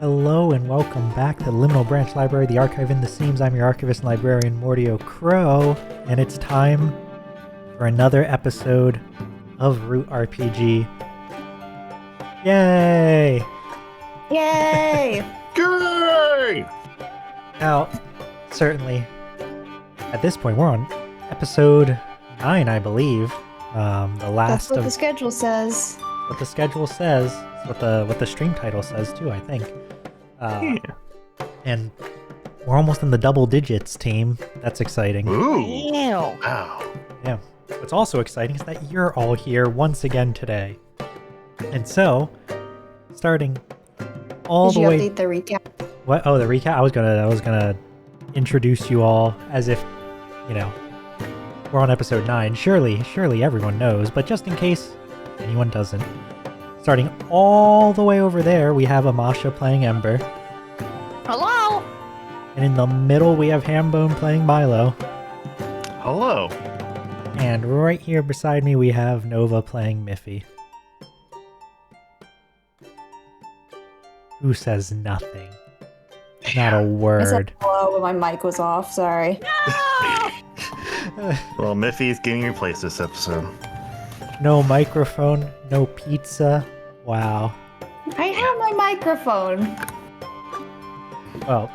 Hello and welcome back to the Liminal Branch Library, the archive in the seams. I'm your Archivist and Librarian, Mordio Crow, and it's time for another episode of RootRPG. Yay! Yay! Yay! Now, certainly, at this point, we're on episode 9, I believe. The last That's what of the schedule says. what the schedule says. It's what the stream title says too, I think. And we're almost in the double digits, team. That's exciting. Ooh! Ew. Wow! Yeah. What's also exciting is that you're all here once again today. And so, starting all Did the you way. update the recap? What? Oh, the recap. I was gonna introduce you all as if, we're on episode 9. Surely everyone knows, but just in case anyone doesn't. Starting all the way over there, we have Amasha playing Ember. Hello! And in the middle, we have Hambone playing Milo. Hello! And right here beside me, we have Nova playing Miffy. Who says nothing? Not a I said word. hello, but my mic was off. Sorry. Well, Miffy's getting replaced this episode. No microphone, no pizza. Wow. I have my microphone. Well,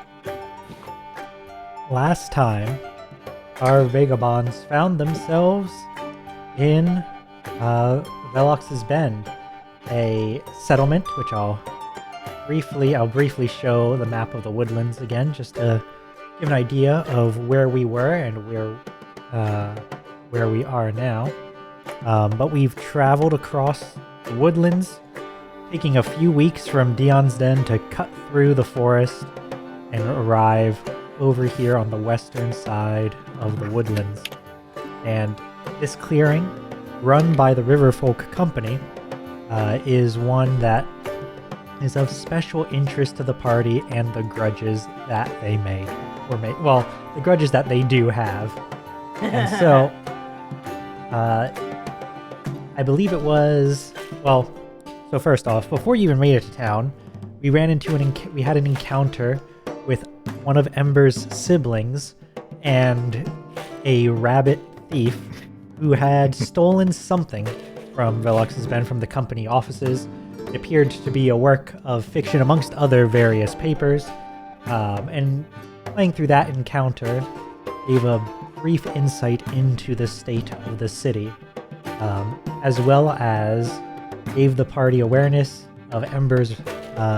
last time, our Vagabonds found themselves in Velox's Bend, a settlement, which I'll briefly show the map of the woodlands again, just to give an idea of where we were and where we are now. But we've traveled across the woodlands, taking a few weeks from Dion's Den to cut through the forest and arrive over here on the western side of the woodlands. And this clearing, run by the Riverfolk Company, is one that is of special interest to the party and the grudges that they made. Well, the grudges that they do have. And so, I believe it was, so first off, before you even made it to town, we ran into we had an encounter with one of Ember's siblings and a rabbit thief who had stolen something from Velox's Bend from the company offices. It appeared to be a work of fiction amongst other various papers, and playing through that encounter gave a brief insight into the state of the city, as well as gave the party awareness of Ember's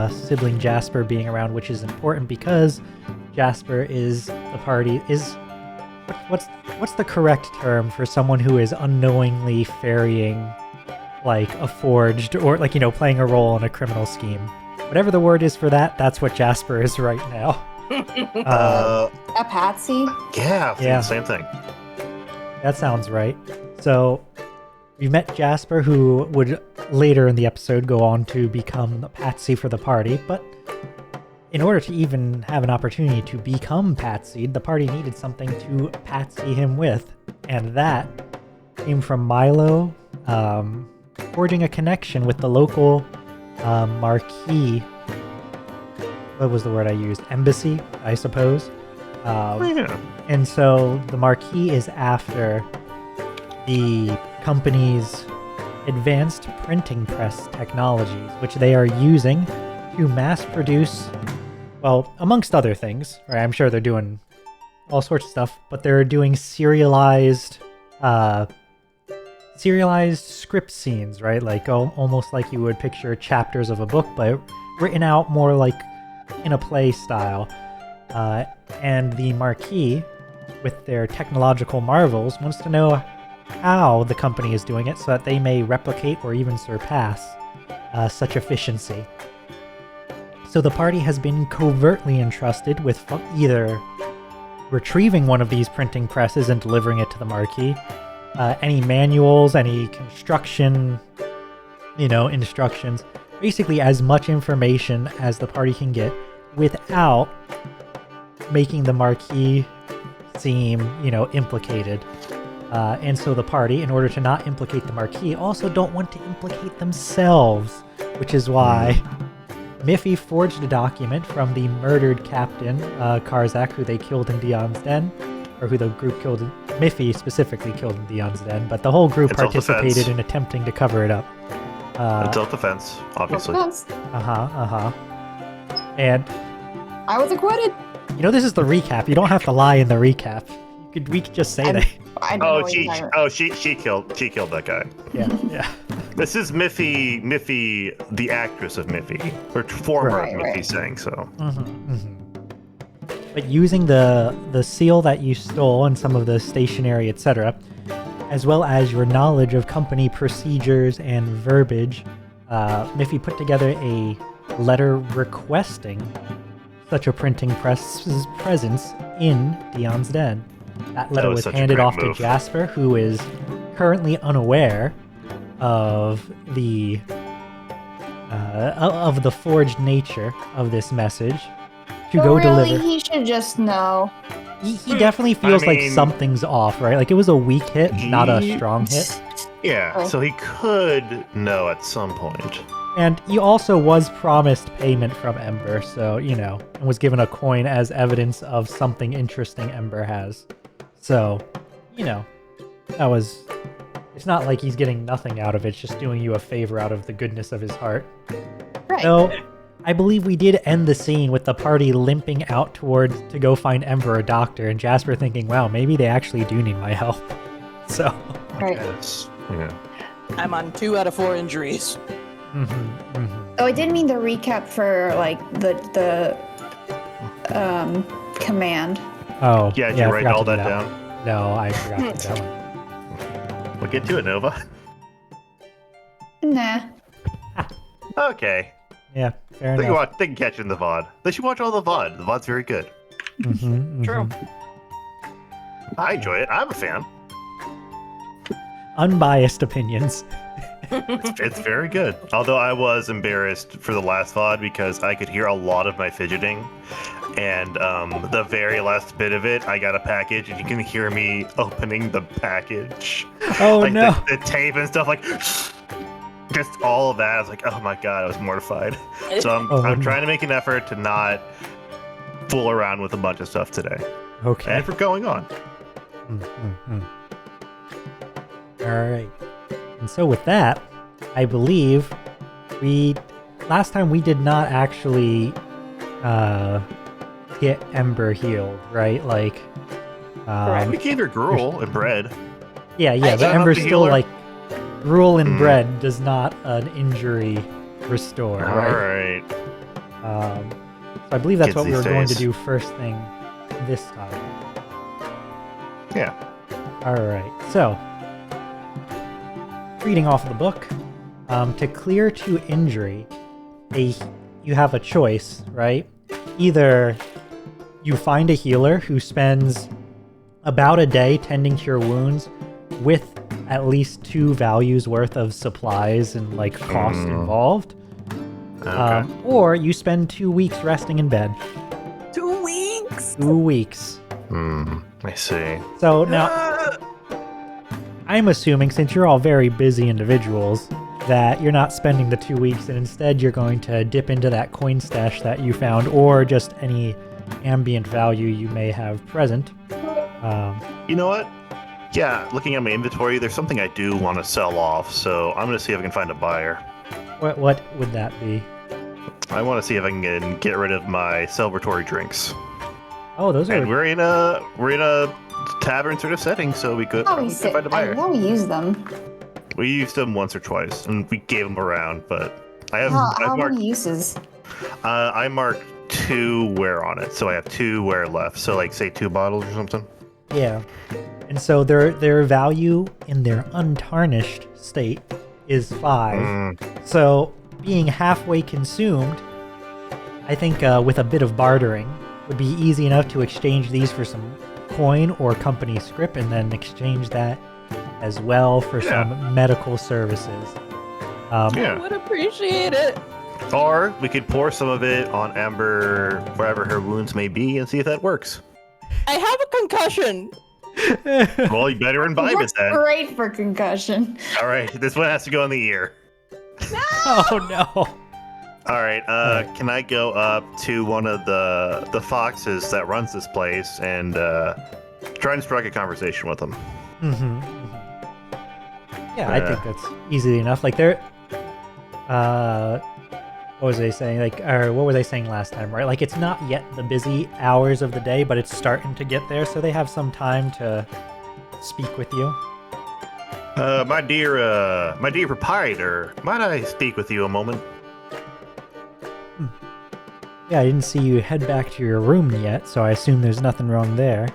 sibling Jasper being around, which is important because Jasper is the party is what's the correct term for someone who is unknowingly ferrying like a forged or playing a role in a criminal scheme. Whatever the word is for that, that's what Jasper is right now. A patsy? Yeah, Yeah. same thing. That sounds right. So we met Jasper, who would later in the episode go on to become the patsy for the party, but in order to even have an opportunity to become patsied, the party needed something to patsy him with, and that came from Milo forging a connection with the local Marquise. What was the word I used? Embassy, I suppose. Yeah. And so the Marquis is after the company's advanced printing press technologies, which they are using to mass produce, well, amongst other things, right? I'm sure they're doing all sorts of stuff, but they're doing serialized script scenes, right? Like almost like you would picture chapters of a book, but written out more like in a play style. And the Marquis, with their technological marvels, wants to know how the company is doing it so that they may replicate or even surpass such efficiency. So the party has been covertly entrusted with either retrieving one of these printing presses and delivering it to the Marquis, any manuals, any construction, instructions, basically as much information as the party can get without making the Marquis seem, implicated. And so the party, in order to not implicate the Marquis, also don't want to implicate themselves, which is why Miffy forged a document from the murdered captain, Karzak, who they killed in Dion's Den, or who the group killed. Miffy specifically killed in Dion's Den, but the whole group In participated self-defense. in attempting to cover it up. In self-defense, obviously. And I was acquitted. this is the recap. You don't have to lie in the recap. We could just say that. I don't know Oh, what you're talking about. she killed that guy. Yeah. This is Miffy, the actress of Miffy, or former Right, Miffy right. saying so. But using the seal that you stole and some of the stationery, etc., as well as your knowledge of company procedures and verbiage, Miffy put together a letter requesting such a printing press's presence in Dion's Den. That letter was was such a handed great off move. to Jasper, who is currently unaware of the forged nature of this message. To But go really, deliver. he should just know. He definitely feels like mean- something's off, right? Like it was a weak hit, not a strong hit. Yeah, Oh. so he could know at some point. And he also was promised payment from Ember, so, and was given a coin as evidence of something interesting Ember has. So, that was... It's not like he's getting nothing out of it, it's just doing you a favor out of the goodness of his heart. Right. So, I believe we did end the scene with the party limping out towards to go find Ember a doctor, and Jasper thinking, wow, maybe they actually do need my help. So... Right. Yes. Yeah. I'm on 2 out of 4 injuries. Oh, I did mean the recap for like the command. Oh, Yeah, did you I write forgot all to do that down? No, I forgot to do that one. We'll get to it, Nova. Nah. Okay. Yeah, fair They enough. can catch it in the VOD. They should watch all the VOD. The VOD's very good. True. I enjoy it. I'm a fan. Unbiased opinions. It's very good. Although I was embarrassed for the last VOD because I could hear a lot of my fidgeting. And the very last bit of it, I got a package, and you can hear me opening the package. Oh, like no. the tape and stuff, like just all of that. I was like, oh my god, I was mortified. So I'm Oh, no. trying to make an effort to not fool around with a bunch of stuff today. Okay. And for going on. All right. And so with that, I believe last time we did not actually get Ember healed, right? Like, We gave her gruel and bread. yeah, Is but that Ember's enough to still heal her? like gruel and bread does not an injury restore, right? Alright. So I believe that's Kids what we were these going to days. do first thing this time. Yeah. All right, so reading off the book, to clear 2 injury, you have a choice, right? Either you find a healer who spends about a day tending to your wounds with at least 2 values worth of supplies and like cost involved, Okay. or you spend 2 weeks resting in bed. 2 weeks. 2 weeks. I see. So now, I'm assuming, since you're all very busy individuals, that you're not spending the 2 weeks, and instead you're going to dip into that coin stash that you found, or just any ambient value you may have present. You know what? Yeah, looking at my inventory, there's something I do want to sell off, so I'm going to see if I can find a buyer. What would that be? I want to see if I can get rid of my celebratory drinks. Oh, those And are... we're in a tavern sort of setting, so we could Oh, probably find a I buyer. know we use them. We used them once or twice, and we gave them around, but I have How I've marked many uses? I marked 2 wear on it, so I have 2 wear left. So like say 2 bottles or something. Yeah. And so their value in their untarnished state is 5. So being halfway consumed, I think with a bit of bartering would be easy enough to exchange these for some coin or company script, and then exchange that as well for some medical services. I Yeah. would appreciate it. Or we could pour some of it on Amber wherever her wounds may be and see if that works. I have a concussion. Well, you better imbibe it That's then. great for concussion. All right, this one has to go in the ear. Oh no! All right. Can I go up to one of the foxes that runs this place and try and strike a conversation with them? Yeah, I think that's easy enough. Like they're, what was they saying? Like, or what were they saying last time? Right? Like it's not yet the busy hours of the day, but it's starting to get there, so they have some time to speak with you. My dear proprietor, might I speak with you a moment? Yeah, I didn't see you head back to your room yet, so I assume there's nothing wrong there.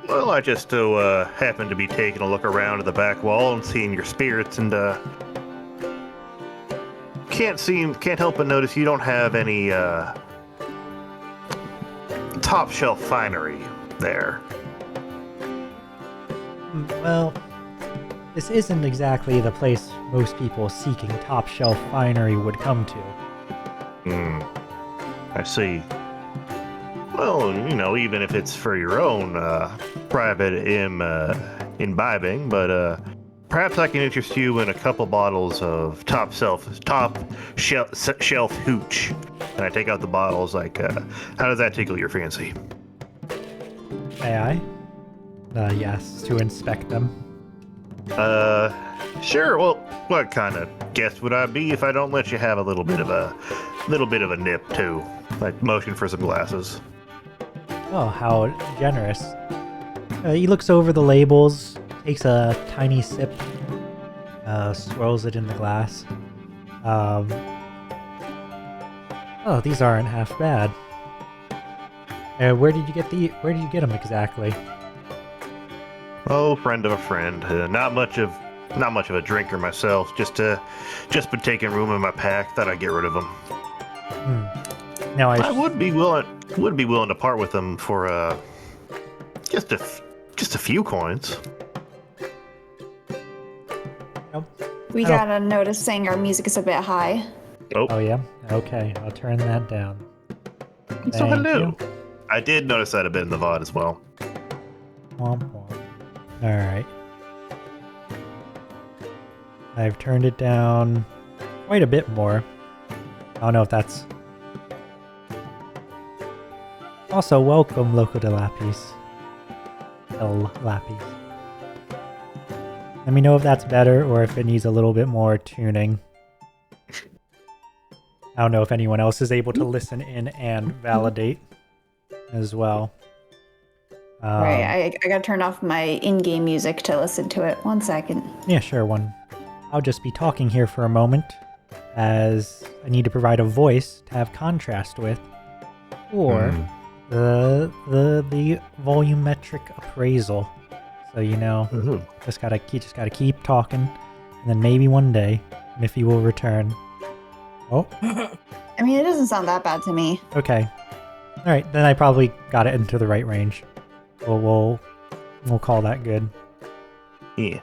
Well, I just happened to be taking a look around at the back wall and seeing your spirits, and can't help but notice you don't have any top shelf finery there. Well, this isn't exactly the place most people seeking top shelf finery would come to. I see. Well, even if it's for your own private imbibing, but perhaps I can interest you in a couple bottles of top shelf hooch. And I take out the bottles. Like, how does that tickle your fancy? May I? Yes, to inspect them. Sure. Well, what kind of guest would I be if I don't let you have a little bit of a nip too? Like motion for some glasses. Oh, how generous. He looks over the labels, takes a tiny sip, swirls it in the glass. Oh, these aren't half bad. Where did you get them exactly? Oh, friend of a friend. Not much of a drinker myself. Just been taking room in my pack. Thought I'd get rid of them. Now I would be willing to part with them for just a few coins. Nope. We got a notice saying our music is a bit high. Oh yeah? Okay, I'll turn that down. So hello. You. I did notice that a bit in the VOD as well. Womp womp. Alright. I've turned it down quite a bit more. I don't know if that's... Also, welcome, Loco de Lapis. El Lapis. Let me know if that's better or if it needs a little bit more tuning. I don't know if anyone else is able to listen in and validate as well. Right, I gotta turn off my in-game music to listen to it. 1 second. Yeah, sure, one. I'll just be talking here for a moment, as I need to provide a voice to have contrast with, or the volumetric appraisal. So just gotta keep talking, and then maybe one day Miffy will return. Oh. I mean, it doesn't sound that bad to me. Okay. All right, then I probably got it into the right range. We'll call that good. Yeah.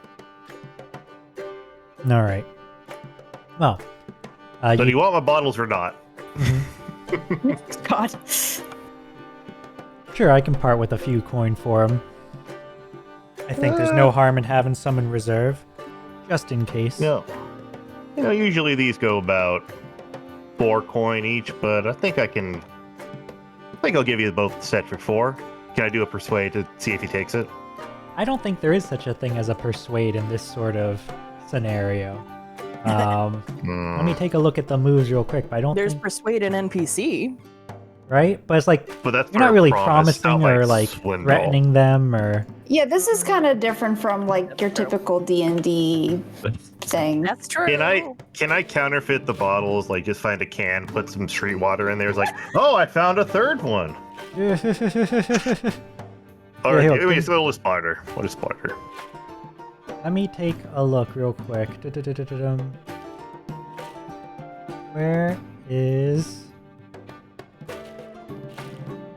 All right. Well. So do you want my bottles or not? God. Sure, I can part with a few coin for him. I think there's no harm in having some in reserve, just in case. No. Usually these go about 4 coin each, but I think I'll give you both set for 4. Can I do a persuade to see if he takes it? I don't think there is such a thing as a persuade in this sort of scenario. Let me take a look at the moves real quick, but I don't There's think... persuade an NPC. Right? But it's like, that's you're not really promise, promising not or like swindle. threatening them or... Yeah, this is kind of different from like your typical D&D thing. That's true. Can I counterfeit the bottles? Like just find a can, put some street water in there. It's like, oh, I found a third one. Or Yeah, it's a little smarter. What is smarter? Let me take a look real quick. Where is...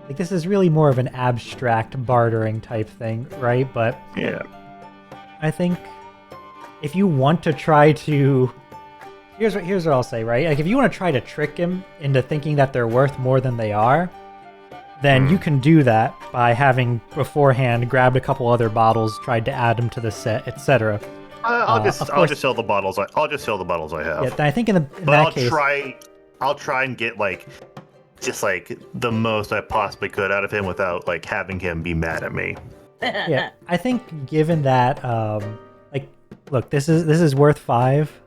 Like, this is really more of an abstract bartering type thing, right? But Yeah. I think if you want to try to... Here's what I'll say, right? Like, if you want to try to trick him into thinking that they're worth more than they are, then you can do that by having beforehand grabbed a couple other bottles, tried to add them to the set, etc. I'll just sell the bottles. I'll just sell the bottles I have. Yeah, I think in that case, I'll try and get like just like the most I possibly could out of him without like having him be mad at me. Yeah, I think given that, like, look, this is worth 5.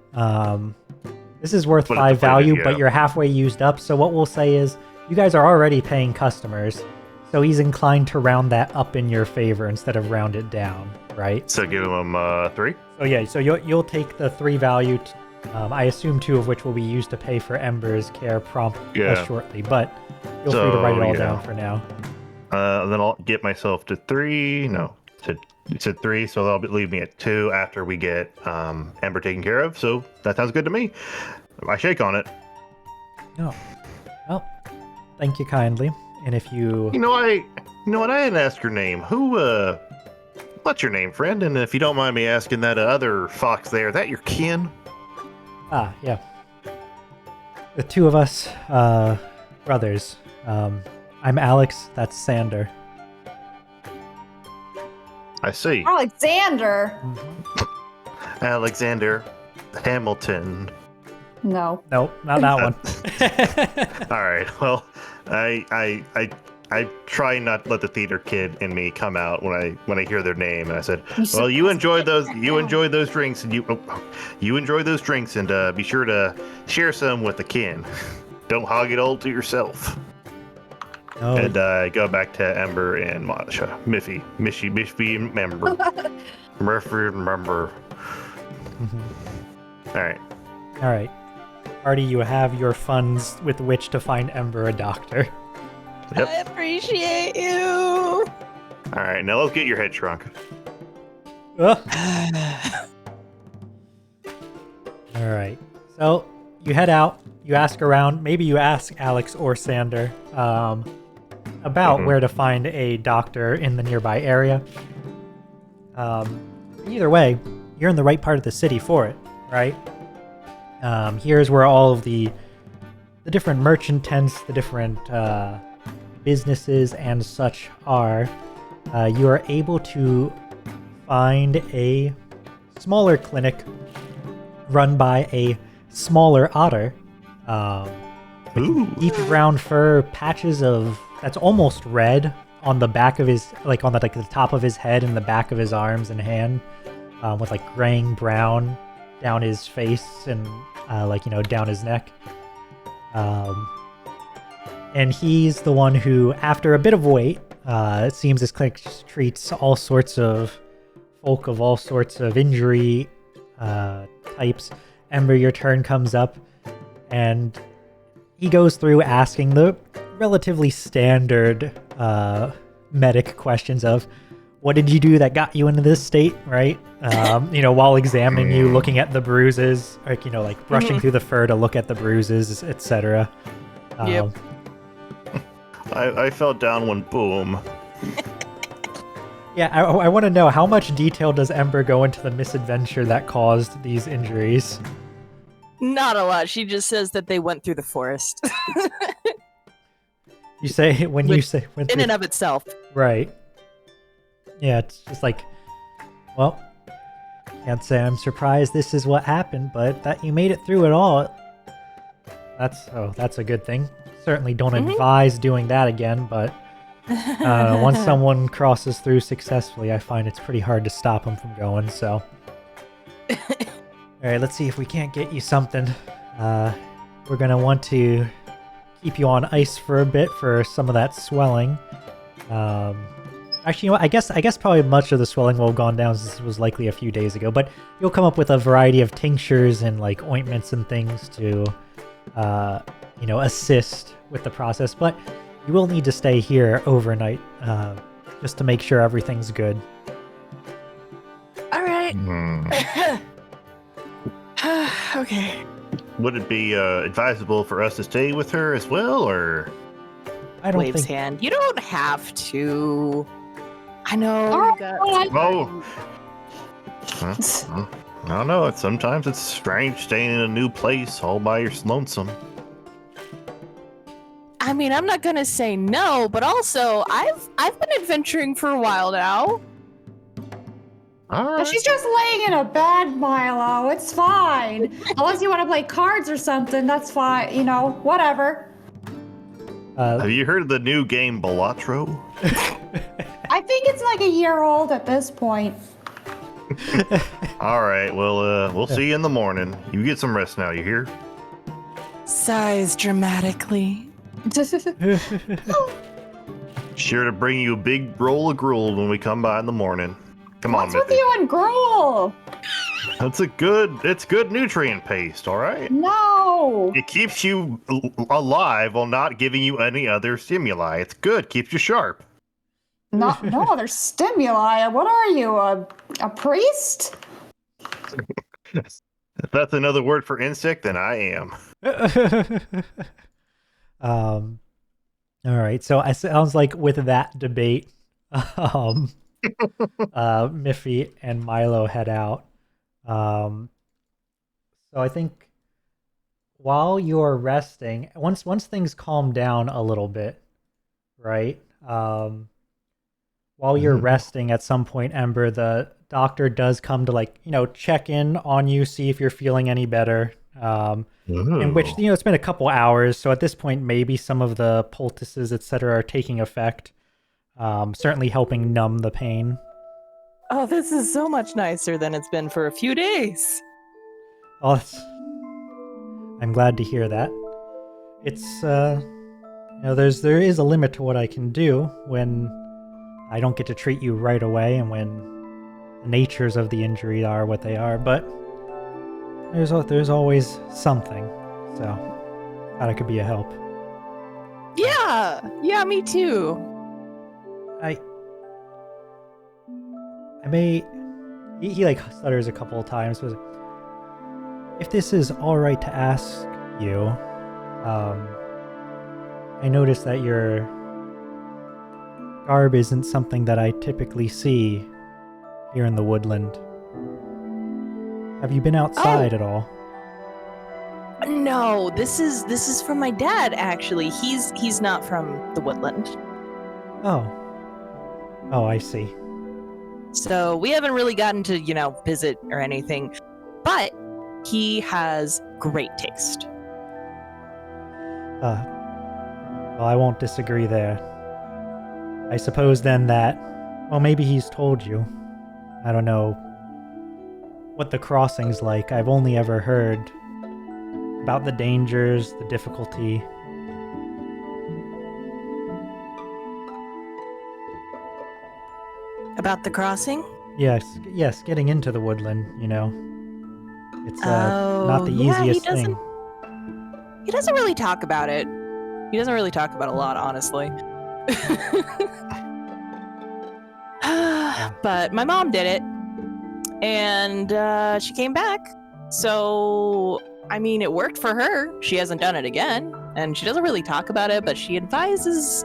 This is worth But 5 value, yeah. but you're halfway used up. So what we'll say is, you guys are already paying customers, so he's inclined to round that up in your favor instead of round it down, right? So give him 3. So yeah, so you'll take the 3 value. I assume 2 of which will be used to pay for Ember's care prompt shortly, but feel free to write it all down for now. Then I'll get myself to 3. No, to 3, so that'll leave me at 2 after we get Ember taken care of. So that sounds good to me. I shake on it. No. Well, thank you kindly. And if you... You know what? I didn't ask your name. What's your name, friend? And if you don't mind me asking, that other fox there, that your kin? Ah, yeah. The 2 of us, brothers. I'm Alex, that's Sander. I see. Alexander! Alexander Hamilton. No. Nope, not that one. All right. Well, I try not to let the theater kid in me come out when I hear their name, and I said, "Well, you enjoyed those drinks, and you enjoy those drinks, and be sure to share some with the kin. Don't hog it all to yourself." No. And go back to Ember and Masha, Miffy, member, remember. All right. All right. Party, you have your funds with which to find Ember a doctor. Yep. I appreciate you. All right, now let's get your head shrunk. All right. So you head out. You ask around. Maybe you ask Alex or Sander about where to find a doctor in the nearby area. Either way, you're in the right part of the city for it, right? Here's where all of the different merchant tents, the different businesses and such are. You are able to find a smaller clinic run by a smaller otter. Deep brown fur, patches of that's almost red on the back of his, like on the top of his head and the back of his arms and hand, with like graying brown down his face and down his neck. And he's the one who, after a bit of wait, it seems this clinic treats all sorts of folk of all sorts of injury types. Ember, your turn comes up, and he goes through asking the relatively standard medic questions of, what did you do that got you into this state, right? While examining you, looking at the bruises, like brushing through the fur to look at the bruises, etc. Yep. I fell down when boom. Yeah, I want to know, how much detail does Ember go into the misadventure that caused these injuries? Not a lot. She just says that they went through the forest. You say when you say went in through, and of itself. right? Yeah, it's just like, well, can't say I'm surprised this is what happened, but that you made it through it all. That's a good thing. Certainly don't advise doing that again, but once someone crosses through successfully, I find it's pretty hard to stop them from going, so. Alright, let's see if we can't get you something. We're gonna want to keep you on ice for a bit for some of that swelling. Actually, you know what? I guess probably much of the swelling will have gone down since it was likely a few days ago, but you'll come up with a variety of tinctures and like ointments and things to assist with the process, but you will need to stay here overnight just to make sure everything's good. All right. Okay. Would it be advisable for us to stay with her as well, or? I don't Waves think. hand. You don't have to. I know. Oh, You got... I don't know. Sometimes it's strange staying in a new place all by your lonesome. I mean, I'm not gonna say no, but also I've been adventuring for a while now. All right. She's just laying in a bed, Milo. It's fine. Unless you want to play cards or something, that's fine. You know, whatever. Have you heard of the new game Balatro? I think it's like a year old at this point. All right, well, we'll see you in the morning. You get some rest now, you hear? Sighs dramatically. Sure to bring you a big roll of gruel when we come by in the morning. Come on, What's with Miffy. you and gruel? It's good nutrient paste, all right? No. It keeps you alive while not giving you any other stimuli. It's good, keeps you sharp. No other stimuli. What are you, a priest? If that's another word for insect, then I am. All right. So it sounds like with that debate, Miffy and Milo head out. So I think while you're resting, once things calm down a little bit, right? While you're resting at some point, Ember, the doctor does come to check in on you, see if you're feeling any better. In which, it's been a couple hours. So at this point, maybe some of the poultices, etc., are taking effect. Certainly helping numb the pain. Oh, this is so much nicer than it's been for a few days. Oh, I'm glad to hear that. It's, there is a limit to what I can do when I don't get to treat you right away and when the natures of the injury are what they are, but there's always something, so thought I could be a help. Yeah, me too. I may... He stutters a couple of times, but if this is all right to ask you, I noticed that your garb isn't something that I typically see here in the woodland. Have you been outside at all? No, this is from my dad, actually. He's not from the woodland. Oh, I see. So we haven't really gotten to, visit or anything. But he has great taste. Well, I won't disagree there. I suppose then that, maybe he's told you. I don't know what the crossing's like. I've only ever heard about the dangers, the difficulty. About the crossing? Yes, getting into the woodland, It's not the easiest thing. He doesn't really talk about it. He doesn't really talk about a lot, honestly. But my mom did it, and she came back. So, it worked for her. She hasn't done it again, and she doesn't really talk about it, but she advises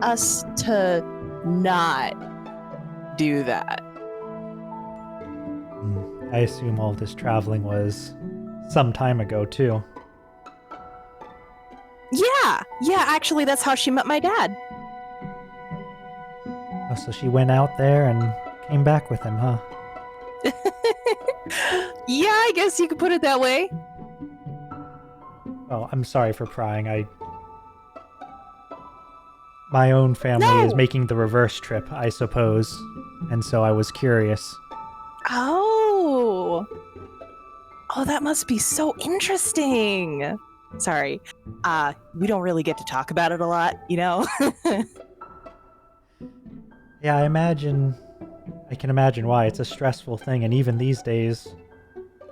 us to not do that. I assume all this traveling was some time ago, too. Yeah, actually, that's how she met my dad. Oh, so she went out there and came back with him, huh? Yeah, I guess you could put it that way. Oh, I'm sorry for prying. My own family is making the reverse trip, I suppose, and so I was curious. Oh, that must be so interesting. Sorry, we don't really get to talk about it a lot, Yeah, I can imagine why. It's a stressful thing, and even these days,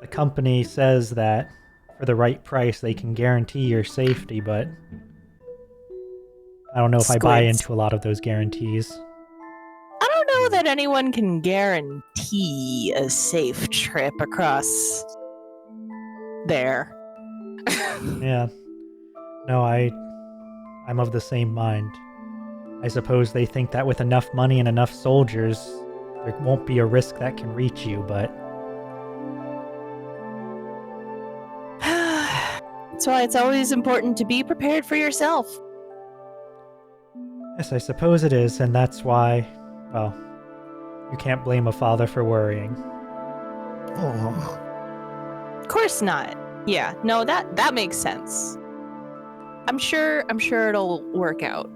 the company says that for the right price they can guarantee your safety, but I don't know if I buy into a lot of those guarantees. I don't know that anyone can guarantee a safe trip across there. Yeah. No, I'm of the same mind. I suppose they think that with enough money and enough soldiers, there won't be a risk that can reach you, but... That's why it's always important to be prepared for yourself. Yes, I suppose it is, and that's why, You can't blame a father for worrying. Oh. Of course not. Yeah, no, that makes sense. I'm sure it'll work out.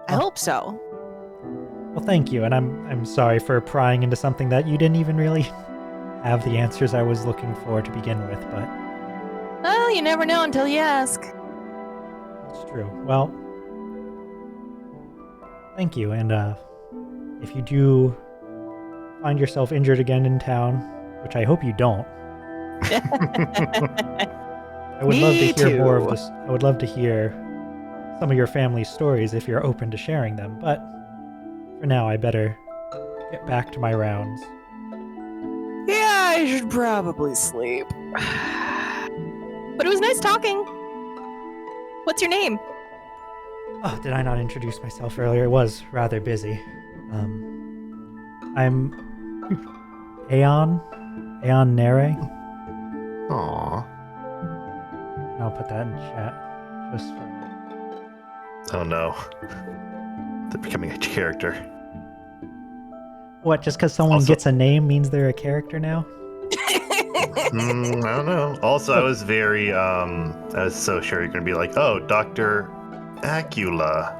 I hope so. Well, thank you, and I'm sorry for prying into something that you didn't even really have the answers I was looking for to begin with, but Well, you never know until you ask. it's true. Well, thank you, and if you do find yourself injured again in town, which I hope you don't, I would love to hear more of this. I would love to hear some of your family's stories if you're open to sharing them, but for now, I better get back to my rounds. Yeah, I should probably sleep. But it was nice talking. What's your name? Oh, did I not introduce myself earlier? It was rather busy. I'm Aeon Nere. Aw. I'll put that in chat. Just for... Oh no. They're becoming a character. What, just because someone Also- gets a name means they're a character now? I don't know. Also, I was I was so sure you're gonna be like, oh, Dr. Acula.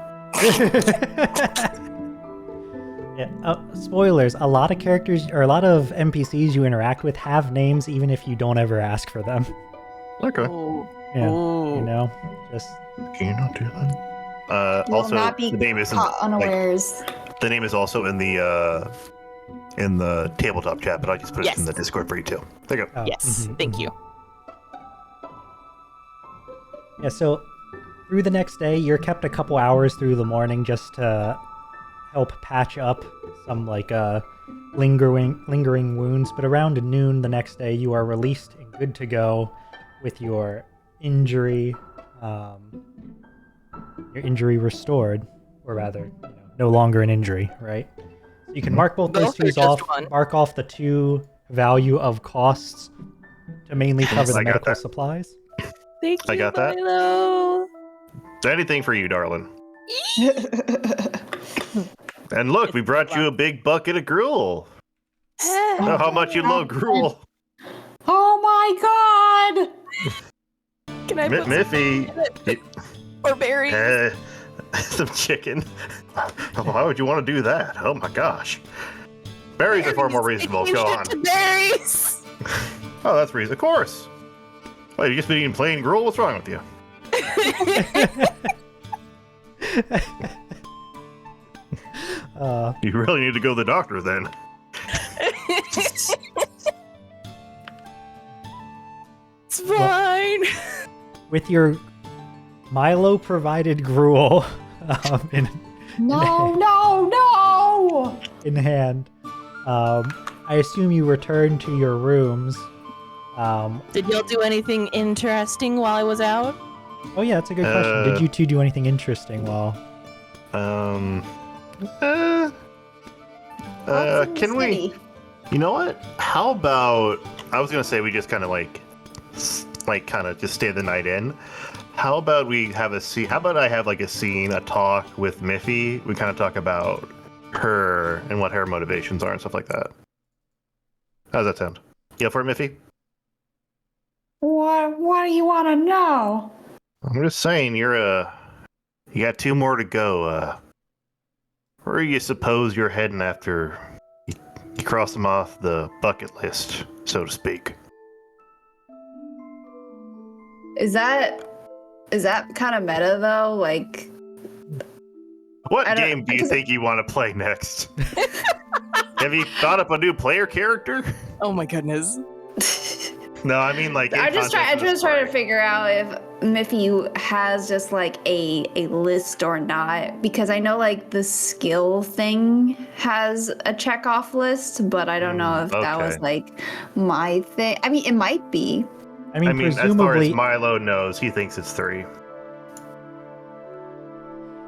Yeah, spoilers, a lot of characters, or a lot of NPCs you interact with have names even if you don't ever ask for them. Okay. Oh. Yeah, Oh. you know, just... Can you not do that? You will Also, not be the name isn't caught unawares. the name is also in the tabletop chat, but I just put it in the Discord for you too. There you go. Oh, Yes, mhm, thank mhm. you. Yeah, so through the next day, you're kept a couple hours through the morning just to help patch up some lingering wounds. But around noon the next day, you are released and good to go with your injury restored, or rather, no longer an injury, right? So you can mark both those Both or twos just off. one? Mark off the 2 value of costs to mainly cover the I got medical that. supplies. Thank you, I got that. Milo. Anything for you, darling. And look, we brought you a big bucket of gruel. Know how much you love gruel. Oh my god! Can I put Miffy, or berries? some chicken. Why would you want to do that? Oh my gosh. Berries are far more reasonable. Go on. Berries. Oh, that's reasonable. Of course. Wait, you just been eating plain gruel? What's wrong with you? You really need to go to the doctor then. It's fine. With your Milo provided gruel No! in hand, I assume you return to your rooms. Did y'all do anything interesting while I was out? Oh yeah, that's a good question. Did you two do anything interesting while... Can we... You know what? How about... I was gonna say we just kind of just stay the night in. How about we have a scene? How about I have like a scene, a talk with Miffy? We kind of talk about her and what her motivations are and stuff like that. How does that sound? Yeah, for it, Miffy? What do you want to know? I'm just saying, you got 2 more to go. Where do you suppose you're heading after you cross them off the bucket list, so to speak? Is that kind of meta though? Like, What I don't- game do you because- think you want to play next? Have you thought up a new player character? Oh my goodness. No, I mean like. I'm just trying to figure out if Miffy has just like a list or not, because I know like the skill thing has a check off list, but I don't know if that was okay. like my thing. I mean, it might be. I mean, as far as presumably... Milo knows, he thinks it's 3.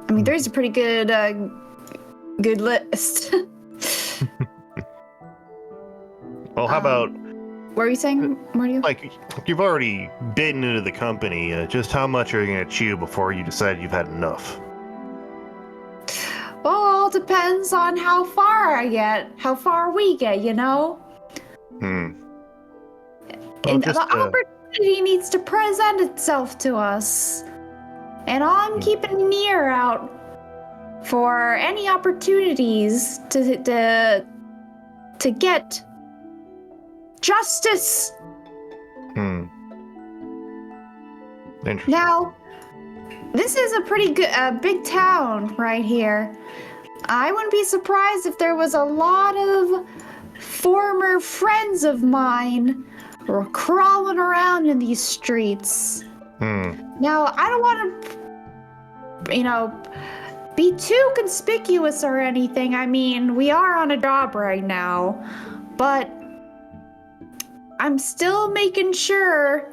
I mean, there's a pretty good list. Well, how about What were you saying, Mordio? like you've already bitten into the company? Just how much are you gonna chew before you decide you've had enough? Well, depends on how far we get, you know? Well, And just, the opportunity needs to present itself to us. And I'm keeping an ear out for any opportunities to get justice. Interesting. Now, this is a pretty good, big town right here. I wouldn't be surprised if there was a lot of former friends of mine were crawling around in these streets. Now, I don't want to, be too conspicuous or anything. I mean, we are on a job right now, but I'm still making sure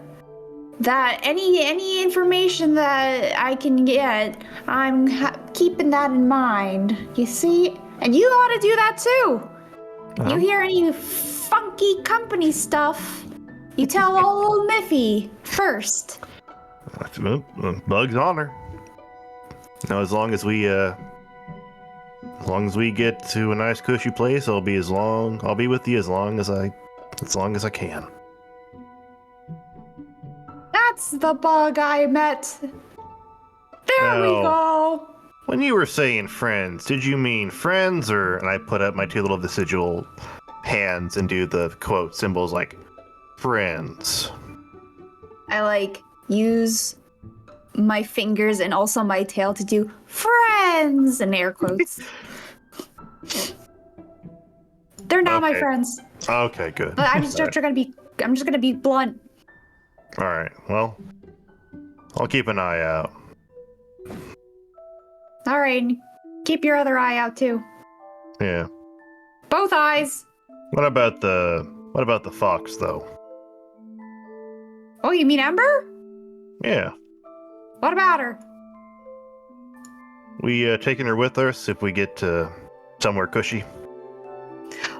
that any information that I can get, I'm keeping that in mind. You see? And you ought to do that too. You hear any funky company stuff, you tell old Miffy first. Bug's on her. Now, as long as we get to a nice cushy place, I'll be with you as long as I can. That's the bug I met. There we go. When you were saying friends, did you mean friends, or? And I put up my two little vestigial hands and do the quote symbols like friends. I use my fingers and also my tail to do friends and air quotes. They're not my friends. Okay, good. I'm just gonna be blunt. All right. Well, I'll keep an eye out. All right. Keep your other eye out too. Yeah. Both eyes. What about the fox though? Oh, you mean Ember? Yeah. What about her? We taking her with us if we get to somewhere cushy?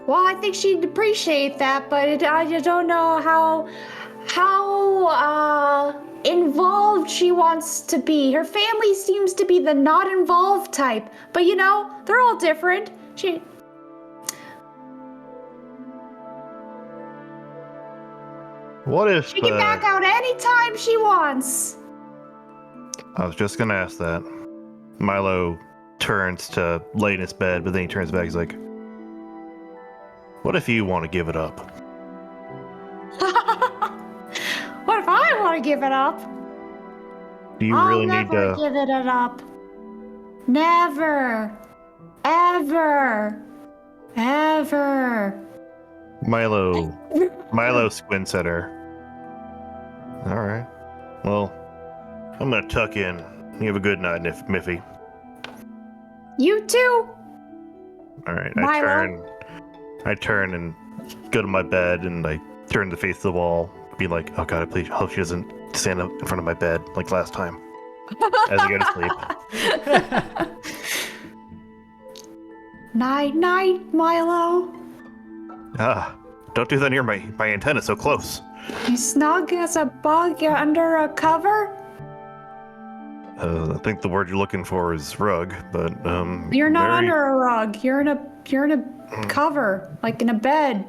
Well, I think she'd appreciate that, but I just don't know how involved she wants to be. Her family seems to be the not involved type, but they're all different. What if She can back out anytime she wants. I was just gonna ask that. Milo turns to lay in his bed, but then he turns back. He's like, "What if you want to give it up?" What if I want to give it up? Do you really need to? I'll never give it up. Never. Ever. Ever. Milo squints at her. All right. Well, I'm gonna tuck in. You have a good night, Miffy. You too. All right. Milo. I turn and go to my bed, and I turn to face the wall. Be like, oh god, I hope she doesn't stand up in front of my bed like last time. As I go to sleep. Night, night, Milo. Don't do that near my antenna so close. You snug as a bug under a cover? I think the word you're looking for is rug, but You're not under a rug. You're in a cover, like in a bed.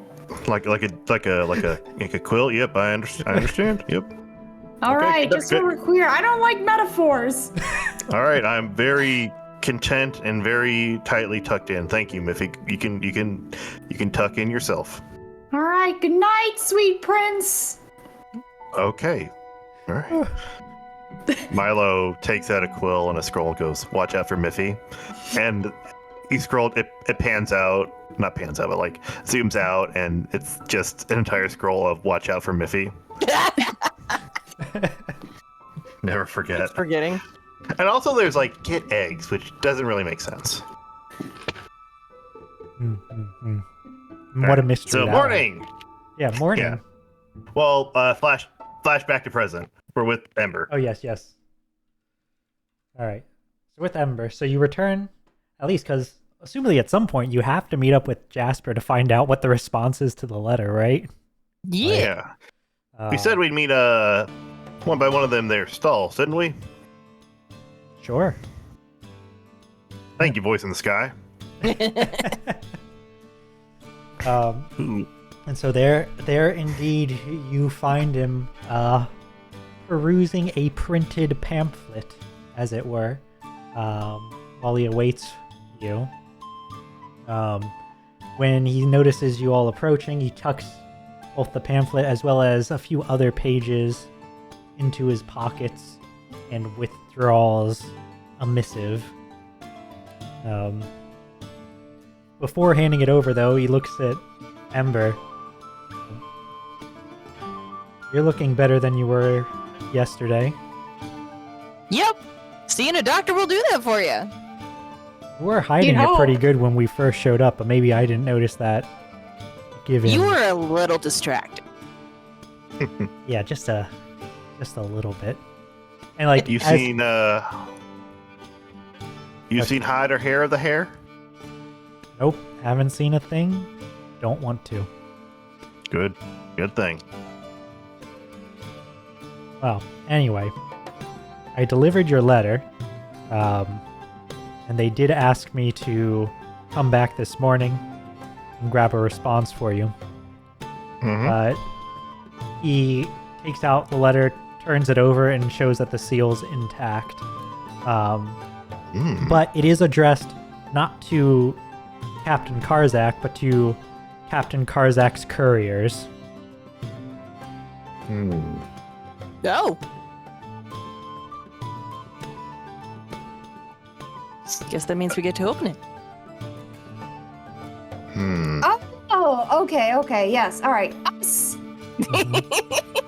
Like a quilt. Yep, I understand. Yep. All right, good, just so we're clear, I don't like metaphors. All right, I'm very content and very tightly tucked in. Thank you, Miffy. You can tuck in yourself. All right, good night, sweet prince. Okay. All right. Milo takes out a quill and a scroll, goes, "Watch out for Miffy," and he scrolled. It pans out, not pans out, but zooms out, and it's just an entire scroll of "Watch out for Miffy." Never forget. Forgetting. And also, there's get eggs, which doesn't really make sense. What a mystery! So morning. Yeah, morning. Yeah. Well, flash back to present. We're with Ember. Oh yes. All right. So with Ember, so you return, at least because assumably at some point you have to meet up with Jasper to find out what the response is to the letter, right? Yeah. We said we'd meet one by one of them their stalls, didn't we? Sure. Thank you, voice in the sky. And so there indeed you find him perusing a printed pamphlet, as it were, while he awaits you. When he notices you all approaching, he tucks both the pamphlet as well as a few other pages into his pockets and withdraws a missive. Before handing it over, though, he looks at Ember. You're looking better than you were yesterday. Yep. Seeing a doctor will do that for you. You were hiding it pretty good when we first showed up, but maybe I didn't notice that. You were a little distracted. Yeah, just a little bit. And like you've seen hide or hair of the hair? Nope, haven't seen a thing. Don't want to. Good thing. Well, anyway, I delivered your letter, and they did ask me to come back this morning and grab a response for you. Mm-hmm. He takes out the letter, turns it over, and shows that the seal's intact. But it is addressed not to Captain Karzak, but to Captain Karzak's couriers. Go. Guess that means we get to open it. Oh, okay, yes, all right. Us.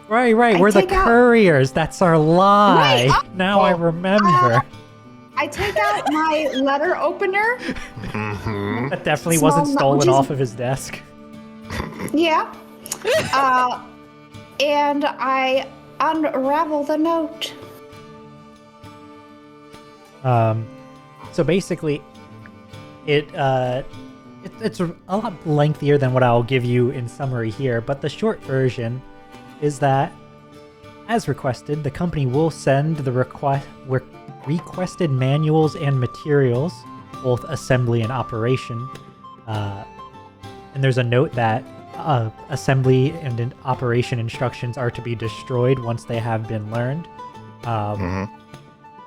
Right, we're the couriers. That's our lie. Now I remember. I take out my letter opener. That definitely wasn't stolen off of his desk. Yeah. And I unravel the note. So basically, it's a lot lengthier than what I'll give you in summary here, but the short version is that, as requested, the company will send the requested manuals and materials, both assembly and operation. And there's a note that assembly and operation instructions are to be destroyed once they have been learned.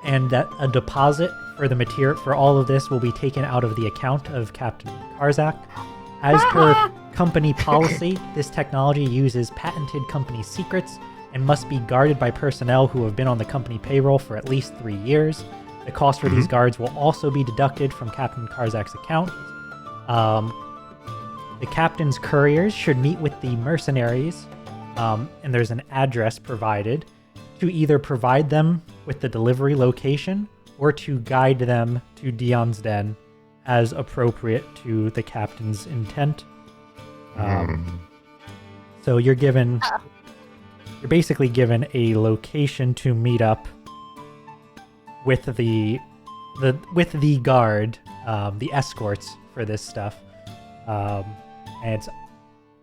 And that a deposit for the material for all of this will be taken out of the account of Captain Karzak. As per company policy, this technology uses patented company secrets and must be guarded by personnel who have been on the company payroll for at least 3 years. The cost for these guards will also be deducted from Captain Karzak's account. The captain's couriers should meet with the mercenaries, and there's an address provided, to either provide them with the delivery location or to guide them to Dion's Den as appropriate to the captain's intent. So you're basically given a location to meet up with the guard, the escorts for this stuff. And it's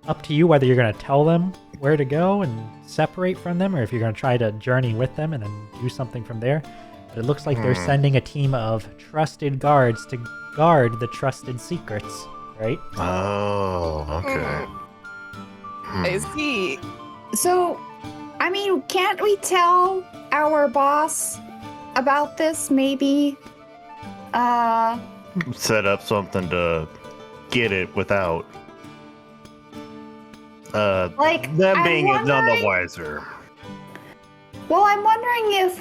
up to you whether you're going to tell them where to go and separate from them, or if you're going to try to journey with them and then do something from there. But it looks like they're sending a team of trusted guards to guard the trusted secrets, right? Oh, okay. I see. So, I mean, can't we tell our boss about this, maybe? Set up something to get it without them being none the wiser. Well, I'm wondering if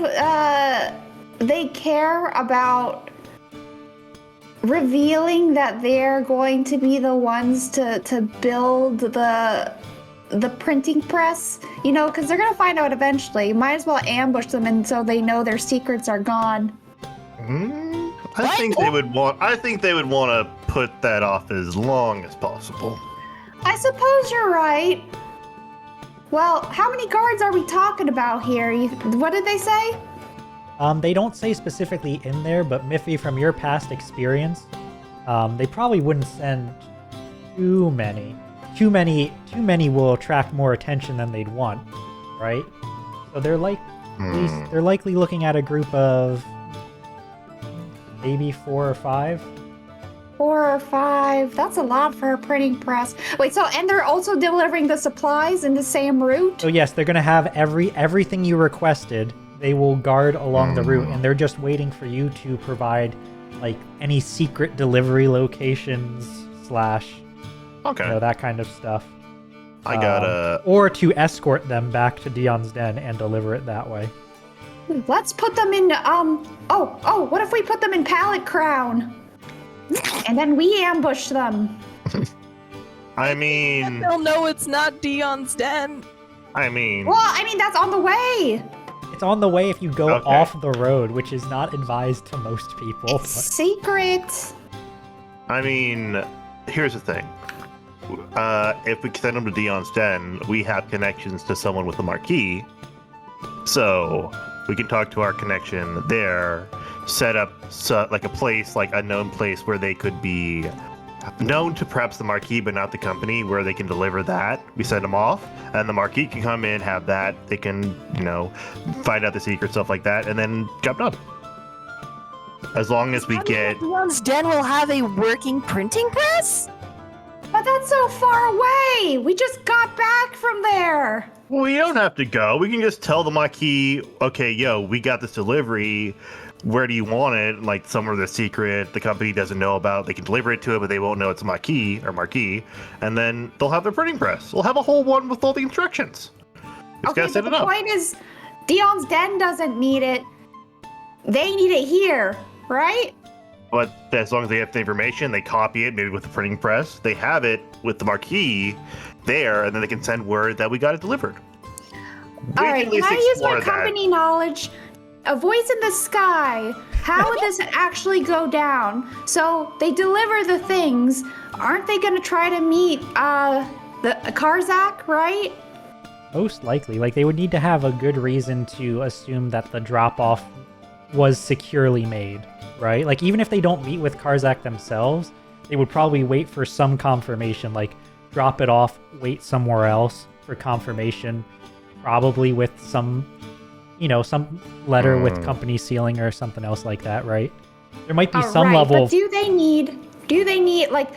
they care about revealing that they're going to be the ones to build the printing press, you know, because they're gonna find out eventually. Might as well ambush them, and so they know their secrets are gone. I think they would want to put that off as long as possible. I suppose you're right. Well, how many guards are we talking about here? What did they say? They don't say specifically in there, but Miffy, from your past experience, they probably wouldn't send too many. Too many will attract more attention than they'd want, right? So they're likely looking at a group of maybe 4 or 5. 4 or 5. That's a lot for a printing press. Wait, so and they're also delivering the supplies in the same route? So yes, they're gonna have everything you requested. They will guard along the route, and they're just waiting for you to provide like any secret delivery locations / Okay. that kind of stuff. I got or to escort them back to Dion's den and deliver it that way. Let's put them in what if we put them in Pallet Crown? And then we ambush them. I mean, They'll know it's not Dion's den. I mean, Well, I mean that's on the way. It's on the way if you go Okay. off the road, which is not advised to most people. It's secret. I mean, here's the thing. If we send them to Dion's den, we have connections to someone with the Marquise, so we can talk to our connection there, set up like a place, like a known place where they could be known to perhaps the Marquise, but not the company, where they can deliver that. We send them off, and the Marquise can come in, have that. They can, find out the secret stuff like that, and then job done. As long as we get. Dion's den will have a working printing press? But that's so far away. We just got back from there. We don't have to go. We can just tell the Marquise, okay, yo, we got this delivery. Where do you want it? Like somewhere that's secret, the company doesn't know about. They can deliver it to it, but they won't know it's Marquise. And then they'll have their printing press. We'll have a whole one with all the instructions. Just gotta set but it the up. point is, Dion's den doesn't need it. They need it here, right? But as long as they have the information, they copy it, maybe with the printing press. They have it with the Marquise there, and then they can send word that we got it delivered. All right, can I use my explore that. company knowledge? A voice in the sky. How would this actually go down? So they deliver the things. Aren't they going to try to meet the Karzak, right? Most likely. Like, they would need to have a good reason to assume that the drop-off was securely made, right? Like, even if they don't meet with Karzak themselves, they would probably wait for some confirmation, like, drop it off, wait somewhere else for confirmation, probably with some letter with company sealing or something else like that, right? There might be some right, level but do they need, like,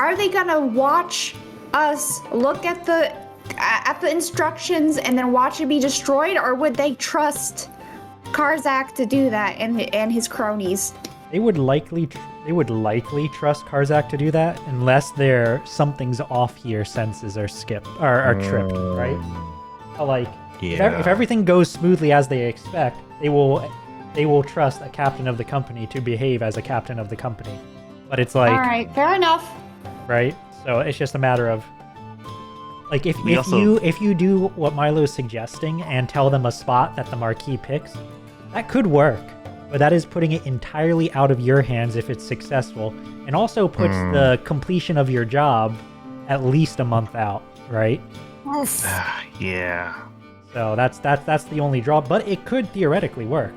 are they going to watch us look at the instructions and then watch it be destroyed, or would they trust Karzak to do that and his cronies? They would likely trust Karzak to do that unless something's off here, senses are skipped or tripped, right? So, like, if everything goes smoothly as they expect, they will trust a captain of the company to behave as a captain of the company. But it's like, all right, fair enough. right? So it's just a matter of, like, if you do what Milo's suggesting and tell them a spot that the Marquise picks, that could work. But that is putting it entirely out of your hands if it's successful, and also puts the completion of your job at least a month out, right? Yeah. So that's the only draw, but it could theoretically work.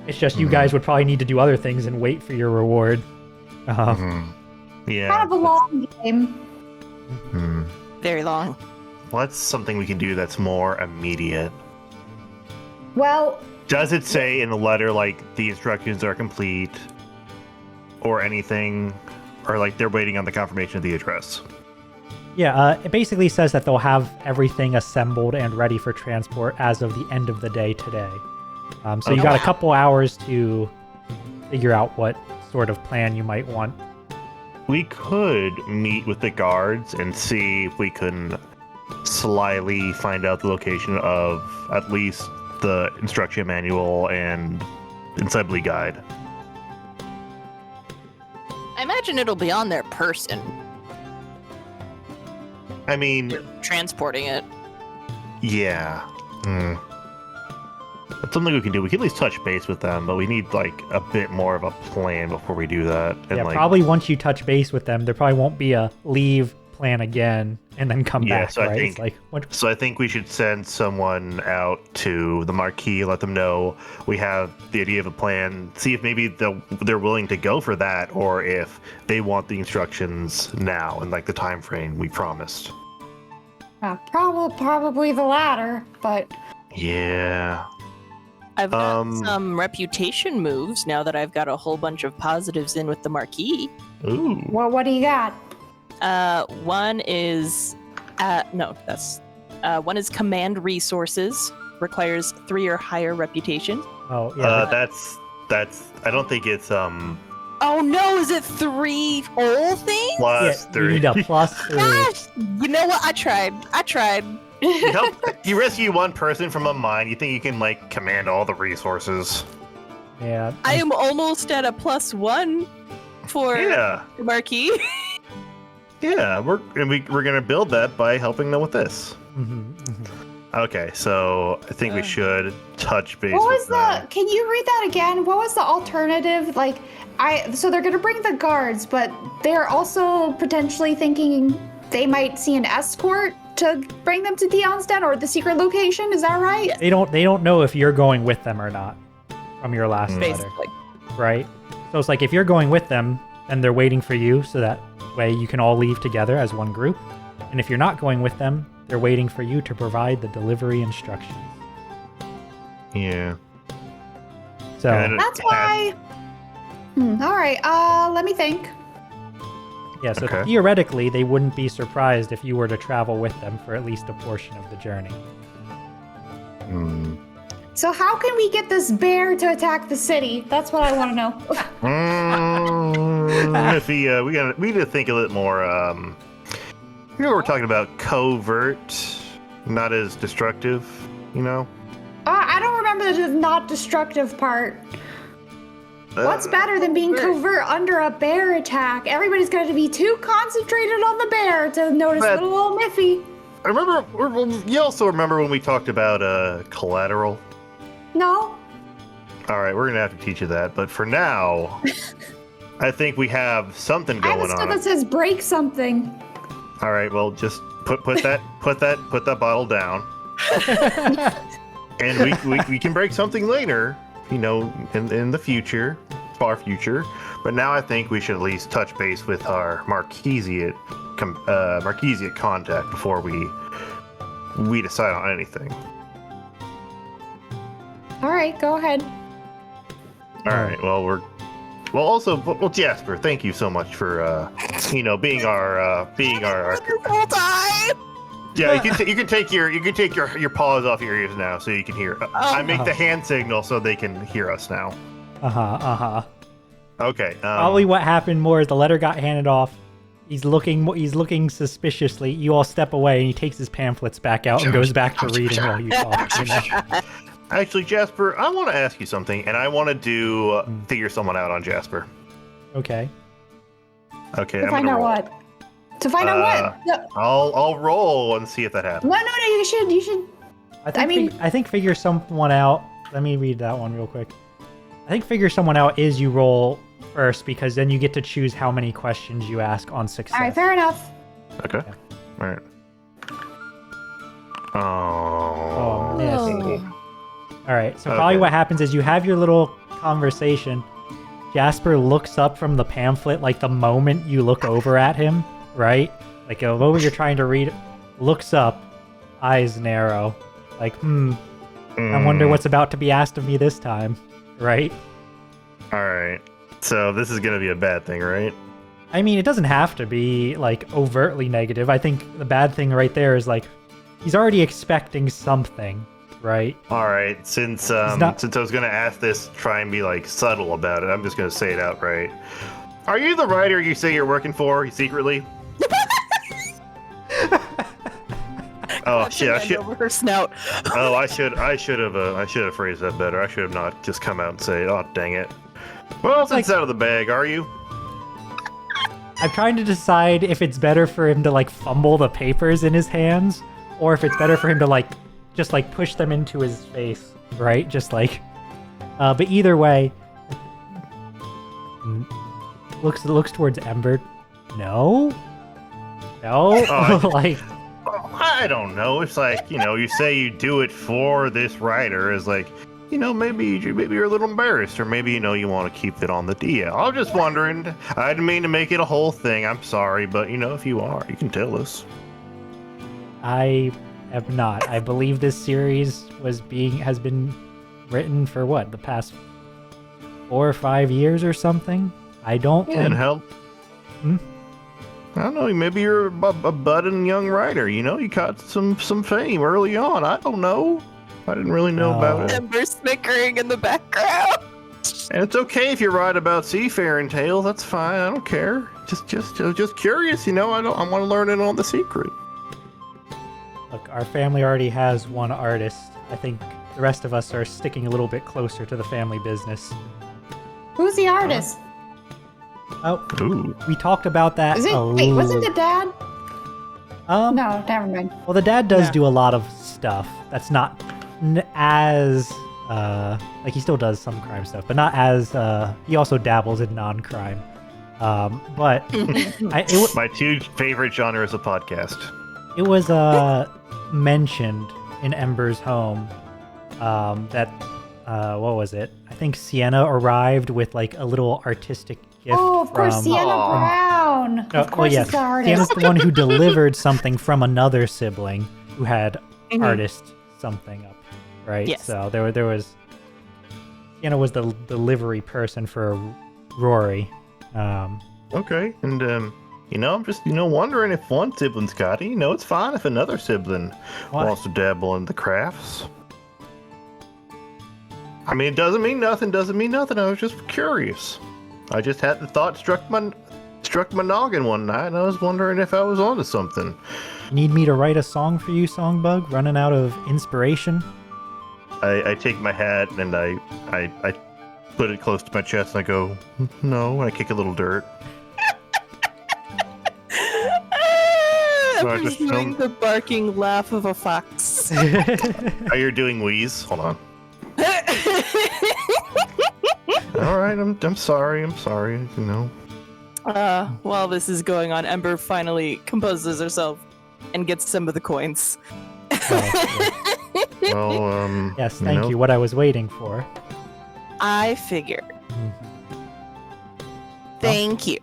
It's just you guys would probably need to do other things and wait for your reward. Yeah. Kind of a long game. Very long. Well, that's something we can do that's more immediate. Well, Does it say in the letter, like, the instructions are complete or anything? Or, like, they're waiting on the confirmation of the address? Yeah, it basically says that they'll have everything assembled and ready for transport as of the end of the day today. So you got a couple hours to figure out what sort of plan you might want. We could meet with the guards and see if we can slyly find out the location of at least the instruction manual and assembly guide. I imagine it'll be on their person, I mean, transporting it. yeah. That's something we can do. We can at least touch base with them, but we need, like, a bit more of a plan before we do that. And, Yeah, like, probably once you touch base with them, there probably won't be a leave, plan again, and then come back, so right? I think, It's like, what? So I think we should send someone out to the Marquise, let them know we have the idea of a plan, see if maybe they're willing to go for that, or if they want the instructions now and, like, the time frame we promised. probably the latter, but Yeah. I've got some reputation moves now that I've got a whole bunch of positives in with the Marquise. Ooh. Well, what do you got? One is one is command resources, requires 3 or higher reputation. Oh yeah. That's. I don't think it's Oh no, is it 3 whole things? plus You 3. need a plus 3. Gosh, you know what? I tried. You rescue one person from a mine. You think you can like command all the resources? Yeah. I am almost at a +1 for Yeah. the Marquise. Yeah. We're gonna build that by helping them with this. Okay, so I think we should touch base. What was with them. Can you read that again? What was the alternative? So they're gonna bring the guards, but they're also potentially thinking they might see an escort to bring them to Dion's den or the secret location. Is that right? They don't know if you're going with them or not from your last letter, Basically. right? So it's like if you're going with them, then they're waiting for you, so that way you can all leave together as one group. And if you're not going with them, they're waiting for you to provide the delivery instructions. Yeah. So That's why. All right. Let me think. yeah, so Okay. theoretically, they wouldn't be surprised if you were to travel with them for at least a portion of the journey. So how can we get this bear to attack the city? That's what I want to know. We need to think a little more. We're talking about covert, not as destructive. You know. I don't remember the not destructive part. What's better than being covert under a bear attack? Everybody's going to be too concentrated on the bear to notice little old Miffy. I remember. You also remember when we talked about collateral? No? All right, we're gonna have to teach you that. But for now, I think we have something I have going a stuff on. that says break something. All right, well, just put that bottle down, and we can break something later. You know, in the future, far future. But now I think we should at least touch base with our Marquise contact before we decide on anything. All right, go ahead. All right. Well, also Jasper, thank you so much for being our Whole time. yeah. You can take your paws off your ears now, so you can hear. I make the hand signal so they can hear us now. Okay. Probably what happened more is the letter got handed off. He's looking suspiciously. You all step away, and he takes his pamphlets back out and goes back to reading while you talk. You know? Actually, Jasper, I want to ask you something, and I want to figure someone out on Jasper. Okay. Okay. To find out what? To find out what? No, I'll roll and see if that happens. no, you should. I think figure someone out. Let me read that one real quick. I think figure someone out is you roll first, because then you get to choose how many questions you ask on success. All right, fair enough. Okay. All right. Oh, missed. Oh. All right, so probably what happens is you have your little conversation. Jasper looks up from the pamphlet like the moment you look over at him, right? Like the moment you're trying to read it, looks up, eyes narrow, like, I wonder what's about to be asked of me this time, right? All right. So this is going to be a bad thing, right? I mean, it doesn't have to be, like, overtly negative. I think the bad thing right there is, like, he's already expecting something, right? All right. Since I was going to ask this, try and be, like, subtle about it, I'm just going to say it outright. Are you the writer you say you're working for secretly? Oh shit! I should. Over her snout. Oh, I should have phrased that better. I should have not just come out and say, "Oh, dang it." Well, since it's out of the bag, are you? I'm trying to decide if it's better for him to, like, fumble the papers in his hands, or if it's better for him to, like, just, like, push them into his face, right? Just, like... but either way... Looks towards Ember. No? No? Like... I don't know. It's like, you say you do it for this writer. Is like, maybe you're a little embarrassed, or maybe, you want to keep it on the DL. I'm just wondering. I didn't mean to make it a whole thing. I'm sorry, but, if you are, you can tell us. I am not. I believe this series has been written for what, the past 4 or 5 years or something. I don't Yeah, and think. help. Hmm? I don't know. Maybe you're a budding young writer. You know, you got some fame early on. I don't know. I didn't really know about it. Ember snickering in the background. And it's okay if you write about seafaring tales. That's fine. I don't care. Just curious. You know, I want to learn it on the secret. Look, our family already has one artist. I think the rest of us are sticking a little bit closer to the family business. Who's the artist? Oh, Ooh. we talked about that. Is it? a Wait, wasn't little- the dad? Um, No, never mind. Well, the dad does Yeah. do a lot of stuff that's not as like he still does some crime stuff, but not as he also dabbles in non-crime. But My 2 favorite genres of podcast. it was mentioned in Ember's home that what was it? I think Sienna arrived with like a little artistic gift. Oh, of course, from, Sienna Aw. Brown. No, Of course, yes, it's the artist. Sienna's the one who delivered something from another sibling who had Mhm. artist something up, right? Yes. So there was Sienna was the delivery person for Rory. Okay, and you know, I'm just wondering if one sibling's got it. You know, it's fine if another sibling Why? wants to dabble in the crafts. I mean, it doesn't mean nothing. Doesn't mean nothing. I was just curious. I just had the thought struck my noggin one night, and I was wondering if I was onto something. You need me to write a song for you, Songbug? Running out of inspiration? I take my hat and I put it close to my chest and I go, no, and I kick a little dirt. I Ember's just doing don't- the barking laugh of a fox. Oh, you're doing wheeze? Hold on. All right, I'm sorry. You know. While this is going on, Ember finally composes herself and gets some of the coins. Oh, yeah. Well, Yes, thank you. What I was waiting for. I figured. Mhm. Thank you.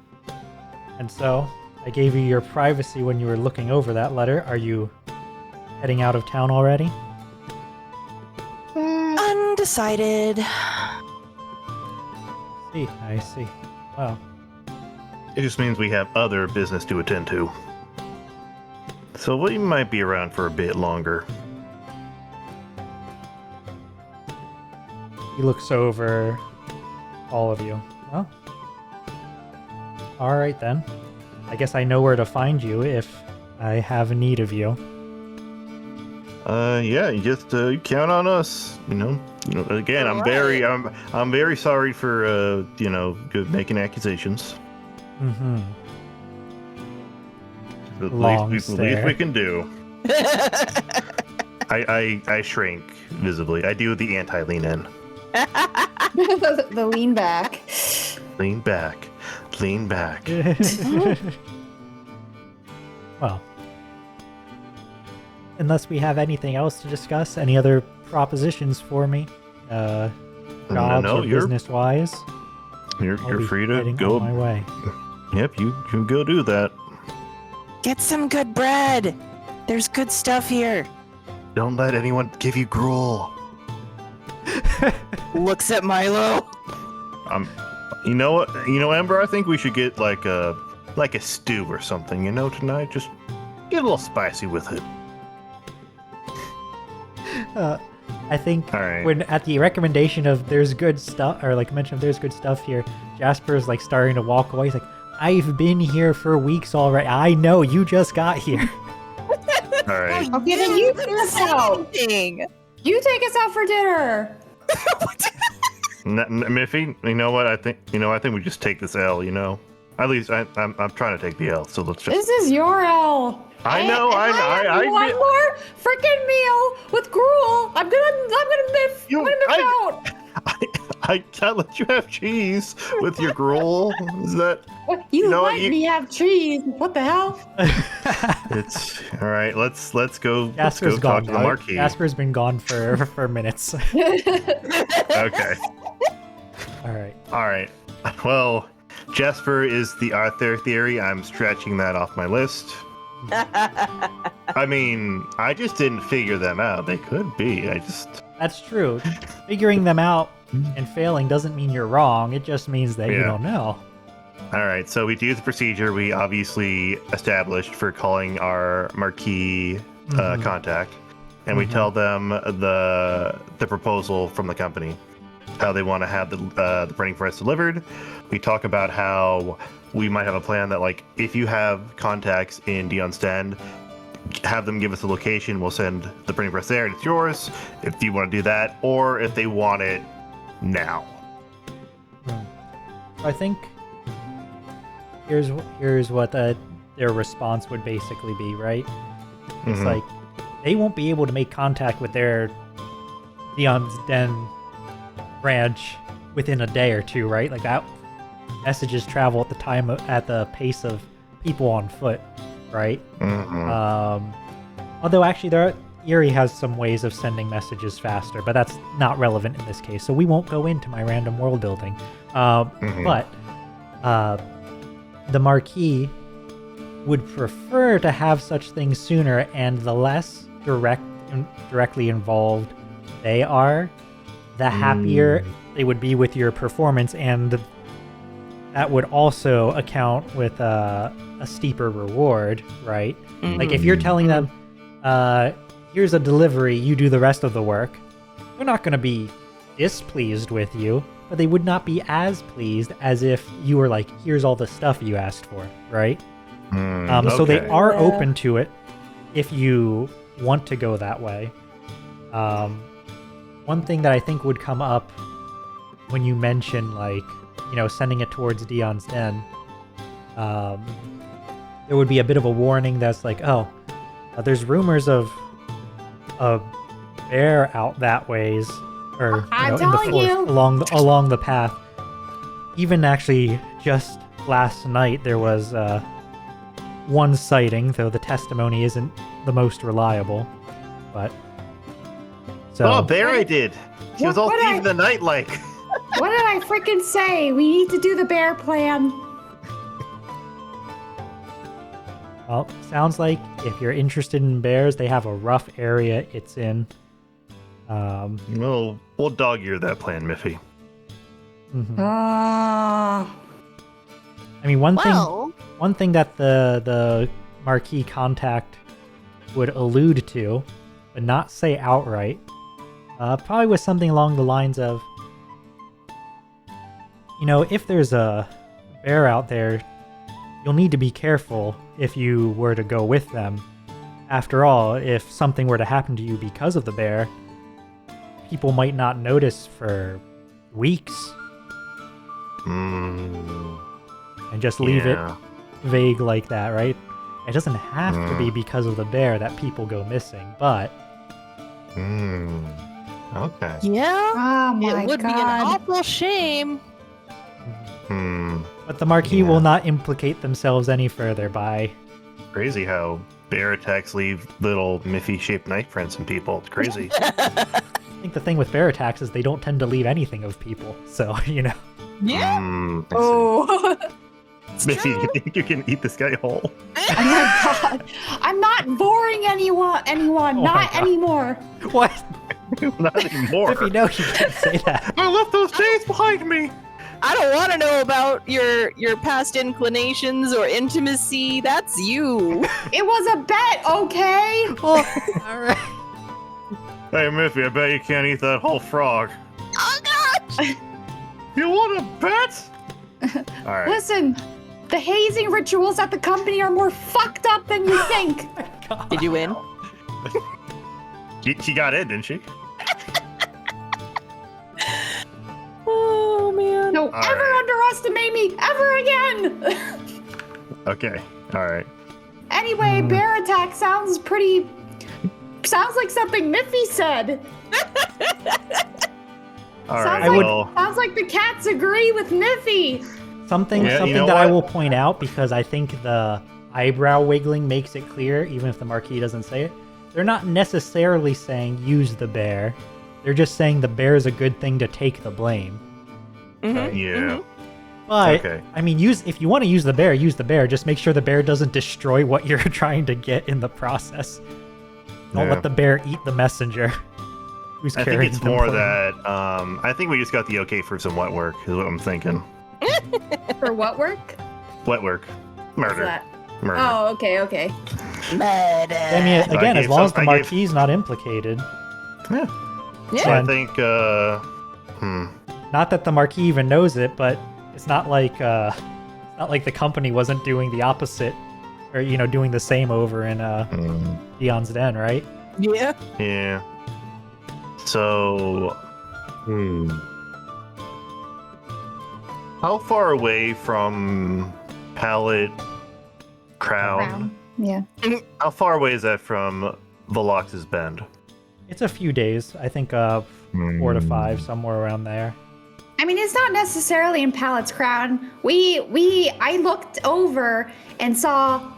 And so, I gave you your privacy when you were looking over that letter. Are you heading out of town already? Undecided. I see. Well, It just means we have other business to attend to. So we might be around for a bit longer. he looks over all of you. Well, all right then. I guess I know where to find you if I have need of you. Yeah, you just you count on us. You know. Again, I'm very sorry for making accusations. Mm-hmm. At Long least stare. we can do. I shrink visibly. I do the anti-lean in. The lean back. Lean back. Lean back. Well, unless we have anything else to discuss, any other propositions for me? Jobs No, or you're- business-wise? You're I'll be free to heading go. on my way. Yep, you can go do that. Get some good bread. There's good stuff here. Don't let anyone give you gruel. Looks at Milo. You know what? Ember, I think we should get like a stew or something. Tonight, just get a little spicy with it. I think All right. when at the recommendation of there's good stuff, or like mention of there's good stuff here, Jasper's like starting to walk away. He's like, I've been here for weeks already. I know, you just got here. All right. Okay, then you take us out. Anything. You take us out for dinner. Miffy, you know what? I think we just take this L. At least I'm trying to take the L. So let's just. This is your L. I know. And I have one more freaking meal with gruel. I'm gonna miff out. I can't let you have cheese with your gruel. Is that? What? You know what, let you- me have cheese. What the hell? It's all right. Let's go. Let's Jasper's go gone. talk to the dog. Marquise. Jasper's been gone for minutes. Okay. All right. All right. Well, Jasper is the author theory. I'm scratching that off my list. I mean, I just didn't figure them out. They could be. That's true. Figuring them out and failing doesn't mean you're wrong. It just means that you Yeah. don't know. All right, so we do the procedure we obviously established for calling our Marquise contact, and we tell them the proposal from the company, how they want to have the printing press delivered. We talk about how we might have a plan that, like, if you have contacts in Dion's Den, have them give us a location. We'll send the printing press there, and it's yours if you want to do that, or if they want it now. I think here's what their response would basically be, right? It's like they won't be able to make contact with their Dion's Den branch within a day or two, right? Like that messages travel at the pace of people on foot, right? Although actually Erie has some ways of sending messages faster, but that's not relevant in this case, so we won't go into my random world building. But the Marquis would prefer to have such things sooner, and the less directly involved they are, the happier they would be with your performance, and that would also account with a steeper reward, right? Like if you're telling them, here's a delivery, you do the rest of the work, they're not going to be displeased with you, but they would not be as pleased as if you were like, here's all the stuff you asked for, right? So they are open to it if you want to go that way. One thing that I think would come up when you mention, like, sending it towards Dion's Den, there would be a bit of a warning that's like, there's rumors of a bear out that ways, or in the forest along the path. Even actually, just last night there was one sighting, though the testimony isn't the most reliable. But there I did. She was all thief in the night, like. What did I freaking say? We need to do the bear plan. Well, sounds like if you're interested in bears, they have a rough area it's in. We'll dog-ear that plan, Miffy. I mean, one thing that the Marquis contact would allude to, but not say outright, probably was something along the lines of, if there's a bear out there, you'll need to be careful if you were to go with them. After all, if something were to happen to you because of the bear, people might not notice for weeks. And just leave it vague like that, right? It doesn't have to be because of the bear that people go missing, but... Okay. Yeah. Oh my it would be an awful shame. But the Marquis will not implicate themselves any further by... Crazy how bear attacks leave little Miffy-shaped knife prints in people. It's crazy. I think the thing with bear attacks is they don't tend to leave anything of people, so, Yeah. Miffy, you think you can eat this guy whole? Oh my god. I'm not boring anyone. Not anymore. What? Not anymore. If you know, you can't say that. I left those days behind me. I don't want to know about your past inclinations or intimacy. That's you. It was a bet, okay? Well, all right. Hey, Miffy, I bet you can't eat that whole frog. Oh gosh. You want to bet? All right. Listen, the hazing rituals at the company are more fucked up than you think. Did you win? She got in, didn't she? Oh man. Don't ever underestimate me ever again. Okay. All right. Anyway, bear attack sounds like something Miffy said. All sounds right. like, sounds like the cats agree with Miffy. Something that I will point out, because I think the eyebrow wiggling makes it clear, even if the Marquis doesn't say it. They're not necessarily saying use the bear. They're just saying the bear is a good thing to take the blame. Yeah. But Okay. I mean, if you want to use the bear, use the bear. Just make sure the bear doesn't destroy what you're trying to get in the process. Don't let the bear eat the messenger. Who's I think carrying it's them more for him. that I think we just got the okay for some wet work, is what I'm thinking. For what work? Wet work. What's Murder. that? Murder. Oh, okay. I mean, So I again, as gave long as some- the I gave- Marquise not implicated. Yeah. Yeah. So I And think, not that the Marquis even knows it, but it's not like the company wasn't doing the opposite, or doing the same over in Dion's Den, right? Yeah. yeah. So, how far away from Pallet Crown? Yeah. How far away is that from Velox's Bend? It's a few days. I think 4 to 5, somewhere around there. I mean, it's not necessarily in Pallet's Crown. I looked over and saw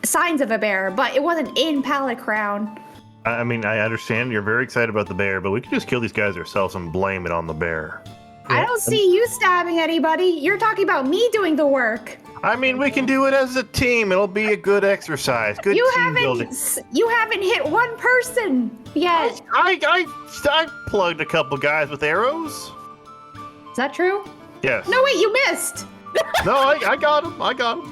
signs of a bear, but it wasn't in Pallet Crown. I mean, I understand you're very excited about the bear, but we could just kill these guys ourselves and blame it on the bear. I don't see you stabbing anybody. You're talking about me doing the work. I mean, we can do it as a team. It'll be a good exercise. Good You team building. haven't hit one person yet. I plugged a couple guys with arrows. Is that true? Yes. No, wait, you missed. No, I got him. I got him.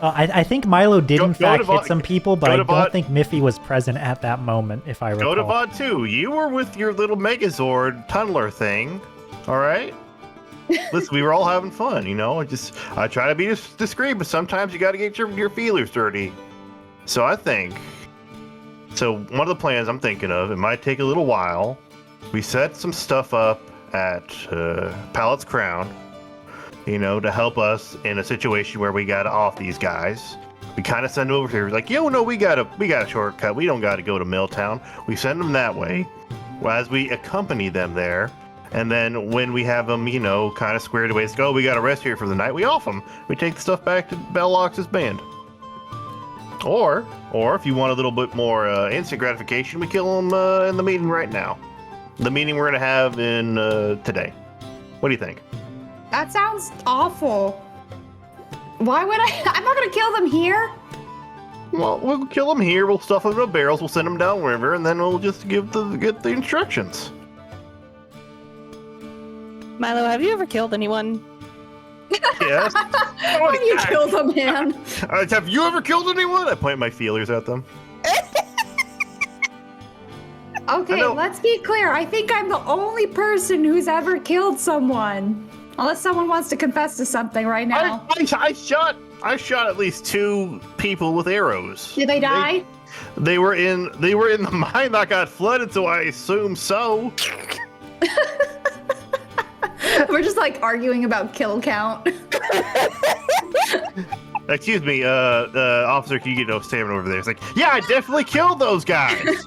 I think Milo did Go- in go fact to hit Vod- some people, but go I to don't Vod- think Miffy was present at that moment, if I recall. Go to VOD 2. You were with your little Megazord tunneler thing. All right? Listen, we were all having fun, I try to be discreet, but sometimes you got to get your feelers dirty. So one of the plans I'm thinking of, it might take a little while. We set some stuff up at Pallet's Crown, to help us in a situation where we got to off these guys. We kind of send them over here. Like, no, we got a shortcut. We don't got to go to Milltown. We send them that way, as we accompany them there. And then when we have them, kind of squared away, it's like, oh, we got to rest here for the night. We off them. We take the stuff back to Bellox's band. Or if you want a little bit more instant gratification, we kill them in the meeting right now. The meeting we're going to have in today. What do you think? That sounds awful. Why would I? I'm not gonna kill them here. Well, we'll kill them here. We'll stuff them in barrels. We'll send them downriver, and then we'll just get the instructions. Milo, have you ever killed anyone? Yes. Why do you kill them, man? Have you ever killed anyone? I point my feelers at them. Okay, know. let's be clear. I think I'm the only person who's ever killed someone. Unless someone wants to confess to something right now. I shot at least 2 people with arrows. Did they die? They were in the mine that got flooded, so I assume so. We're just like arguing about kill count. Excuse me, officer, can you get stamina over there? It's like, yeah, I definitely killed those guys.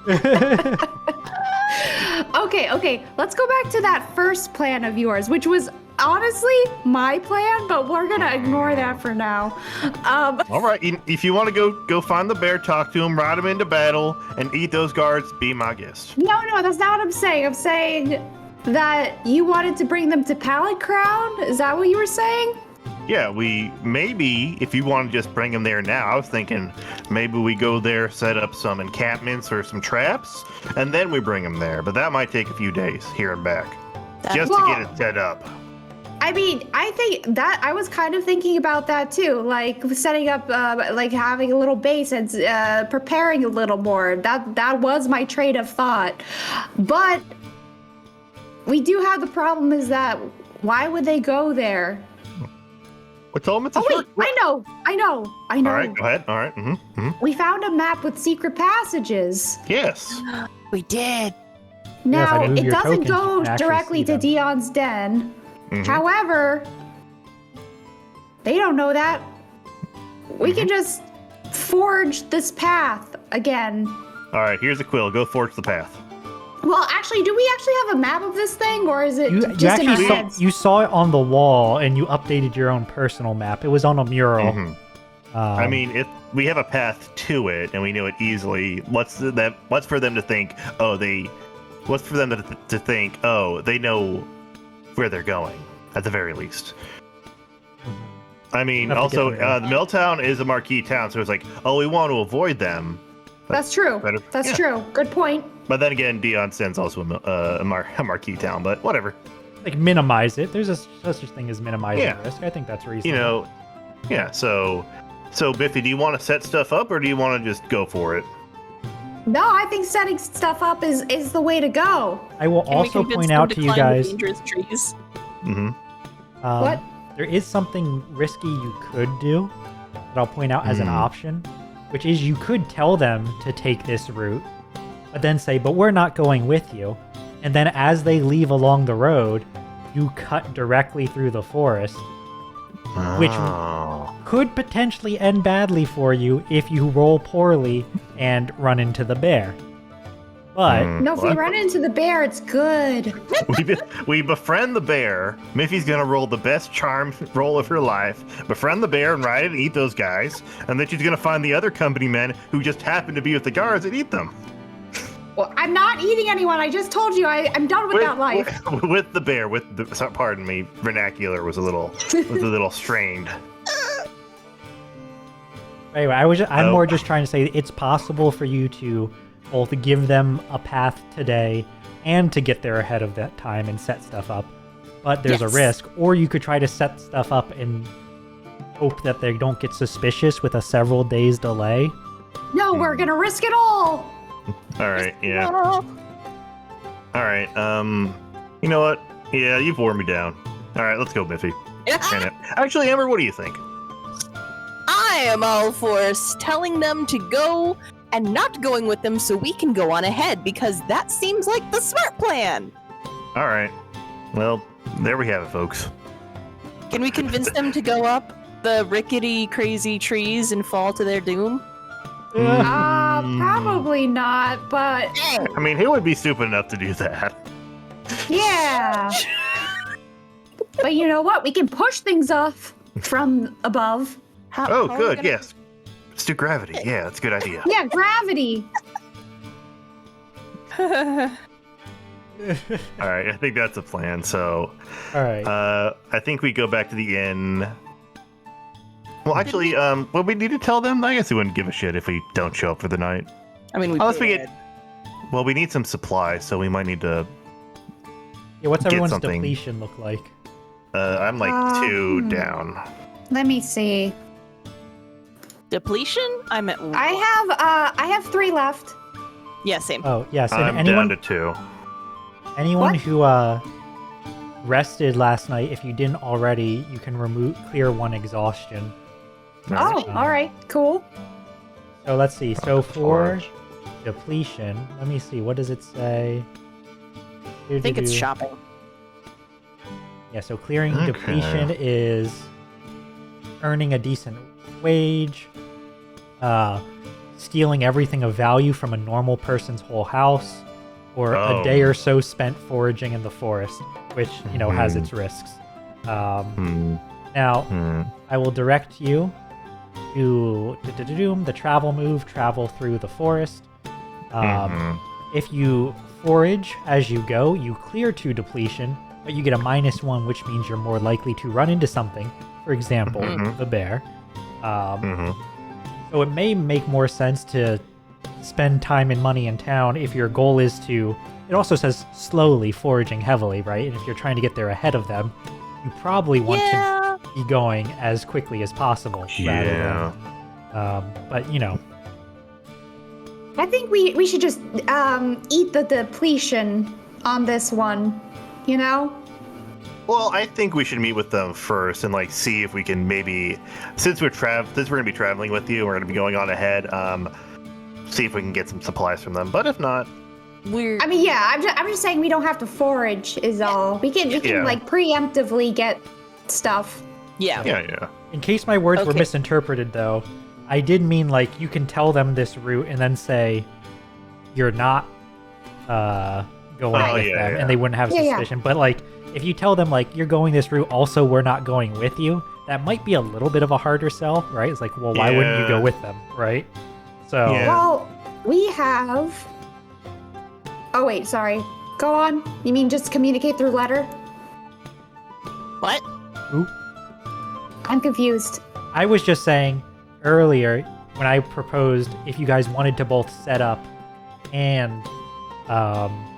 Okay, let's go back to that first plan of yours, which was honestly my plan, but we're gonna ignore that for now. All right, if you want to go find the bear, talk to him, ride him into battle, and eat those guards, be my guest. No, that's not what I'm saying. I'm saying that you wanted to bring them to Pallet Crown? Is that what you were saying? Yeah, maybe if you want to just bring them there now, I was thinking maybe we go there, set up some encampments or some traps, and then we bring them there. But that might take a few days here and back, just to get it set up. I mean, I think that I was kind of thinking about that too, like setting up, like having a little base and preparing a little more. That was my train of thought. But we do have the problem is that why would they go there? We told them it's a wait, I know. All right, go ahead. All right. We found a map with secret passages. Yes. We did. Now, I move it your doesn't tokens, you go can actually directly see to them. Dion's Den. Mhm. However, they don't know that. We can just forge this path again. All right, here's a quill. Go forge the path. Well, actually, do we actually have a map of this thing, or is it You just in our actually heads? you saw it on the wall, and you updated your own personal map. It was on a mural. Mhm. I mean, if we have a path to it and we know it easily, what's for them to think? What's for them to think? Oh, they know where they're going. at the very least. I mean, Have to also, get them the Milltown is a marquee town, so it's like, oh, we want to avoid them. That's true. Better- That's yeah. true. Good point. But then again, Dion Sin's also a marquee town, but whatever. Like minimize it. There's such a thing as minimizing Yeah. risk. I think that's reasonable. You know, yeah. So Biffy, do you want to set stuff up, or do you want to just go for it? No, I think setting stuff up is the way to go. I will Can we also convince point them out to to you climb the guys. dangerous trees? Mm-hmm. What? There is something risky you could do that I'll point out as an option, which is you could tell them to take this route, but then say, but we're not going with you. And then as they leave along the road, you cut directly through the forest, which could potentially end badly for you if you roll poorly and run into the bear. But No, if we run into the bear, it's good. we befriend the bear. Miffy's gonna roll the best charm roll of her life. Befriend the bear and ride it and eat those guys. And then she's gonna find the other company men who just happen to be with the guards and eat them. Well, I'm not eating anyone. I just told you I'm done with that life. With the bear. Pardon me, vernacular was a little strained. anyway, I'm more just trying to say it's possible for you to both give them a path today and to get there ahead of that time and set stuff up. But there's a risk. Or you could try to set stuff up and hope that they don't get suspicious with a several days delay. No, we're gonna risk it all. All right, yeah. All right, you know what? Yeah, you've worn me down. All right, let's go, Biffy. Actually, Amber, what do you think? I am all for telling them to go and not going with them so we can go on ahead, because that seems like the smart plan. All right. Well, there we have it, folks. Can we convince them to go up the rickety, crazy trees and fall to their doom? Probably not, but I mean, who would be stupid enough to do that? yeah. But you know what? We can push things off from above. Oh, good, yes. Let's do gravity. Yeah, that's a good idea. Yeah, gravity. All right, I think that's a plan. So, All right. I think we go back to the inn. Well, actually, what we need to tell them? I guess we wouldn't give a shit if we don't show up for the night. I mean, Unless we get. Well, we need some supplies, so we might need to. Yeah, what's get everyone's something. depletion look like? I'm like 2 down. Let me see. Depletion? I'm at one. I have 3 left. Yeah, same. Oh, yes. And I'm anyone down to 2. anyone What? who rested last night, if you didn't already, you can clear 1 exhaustion. Oh, all right, cool. So let's see. So for Orange. depletion, let me see. What does it say? I think it's shopping. Yeah, so clearing Okay. depletion is earning a decent wage, stealing everything of value from a normal person's whole house, or a day or so spent foraging in the forest, which, you know, has its risks. Now, I will direct you to the travel move, travel through the forest. If you forage as you go, you clear 2 depletion, but you get a -1, which means you're more likely to run into something. For example, the bear. So it may make more sense to spend time and money in town if your goal is to... It also says slowly, foraging heavily, right? And if you're trying to get there ahead of them, you probably want to be going as quickly as possible. Yeah. Rather than, but, you know. I think we should just eat the depletion on this one, you know? Well, I think we should meet with them first and like see if we can maybe, since we're gonna be traveling with you, we're gonna be going on ahead. See if we can get some supplies from them. But if not, I mean, yeah, I'm just saying we don't have to forage is all. We can like preemptively get stuff. yeah. In case my words were Okay. misinterpreted, though, I did mean, like, you can tell them this route and then say you're not going with them, and they wouldn't have suspicion. But, like, if you tell them, like, you're going this route, also we're not going with you, that might be a little bit of a harder sell, right? It's like, well, why wouldn't you go with them, right? So, Well, we have... Oh, wait, sorry. Go on. You mean just communicate through letter? What? Ooh. I'm confused. I was just saying earlier when I proposed if you guys wanted to both set up and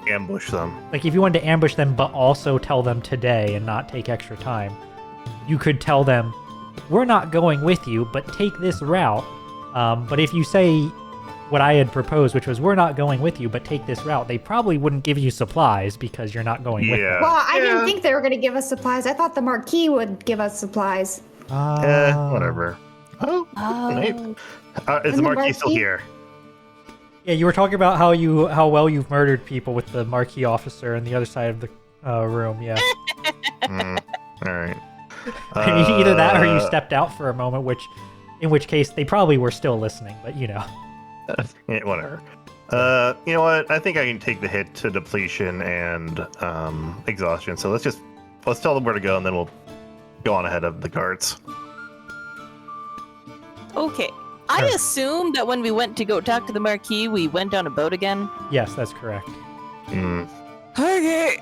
Ambush them. like if you wanted to ambush them but also tell them today and not take extra time, you could tell them, we're not going with you, but take this route. But if you say what I had proposed, which was we're not going with you, but take this route, they probably wouldn't give you supplies because you're not going with them. Well, I didn't think they were going to give us supplies. I thought the Marquis would give us supplies. Whatever. Oh, maybe. Is the Marquis still here? Yeah, you were talking about how well you've murdered people with the Marquis officer on the other side of the room. Yeah. All right. I mean, either that or you stepped out for a moment, in which case they probably were still listening. But you know. Yeah, whatever. You know what? I think I can take the hit to depletion and exhaustion. So let's tell them where to go, and then we'll go on ahead of the guards. Okay. I assumed that when we went to go talk to the Marquis, we went on a boat again. Yes, that's correct. Okay.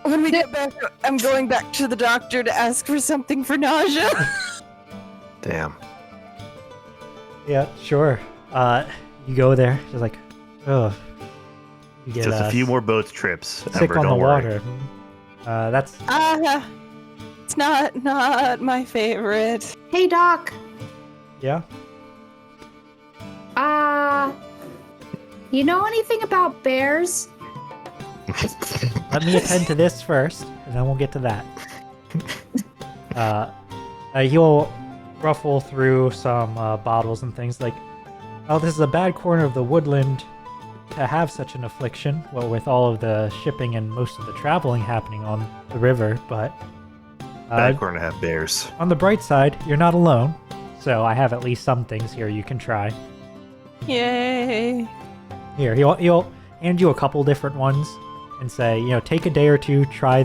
When we get back, I'm going back to the doctor to ask for something for nausea. Damn. Yeah, sure. You go there, just like, ugh. You get, Just a few more boat trips. sick Ember, on the don't worry. water. That's It's not my favorite. Hey, Doc. yeah. You know anything about bears? Let me attend to this first, and then we'll get to that. He'll ruffle through some bottles and things like, oh, this is a bad corner of the woodland to have such an affliction. Well, with all of the shipping and most of the traveling happening on the river, but Bad corner to have bears. on the bright side, you're not alone. So I have at least some things here you can try. Yay. Here, he'll hand you a couple different ones and say, take a day or two, try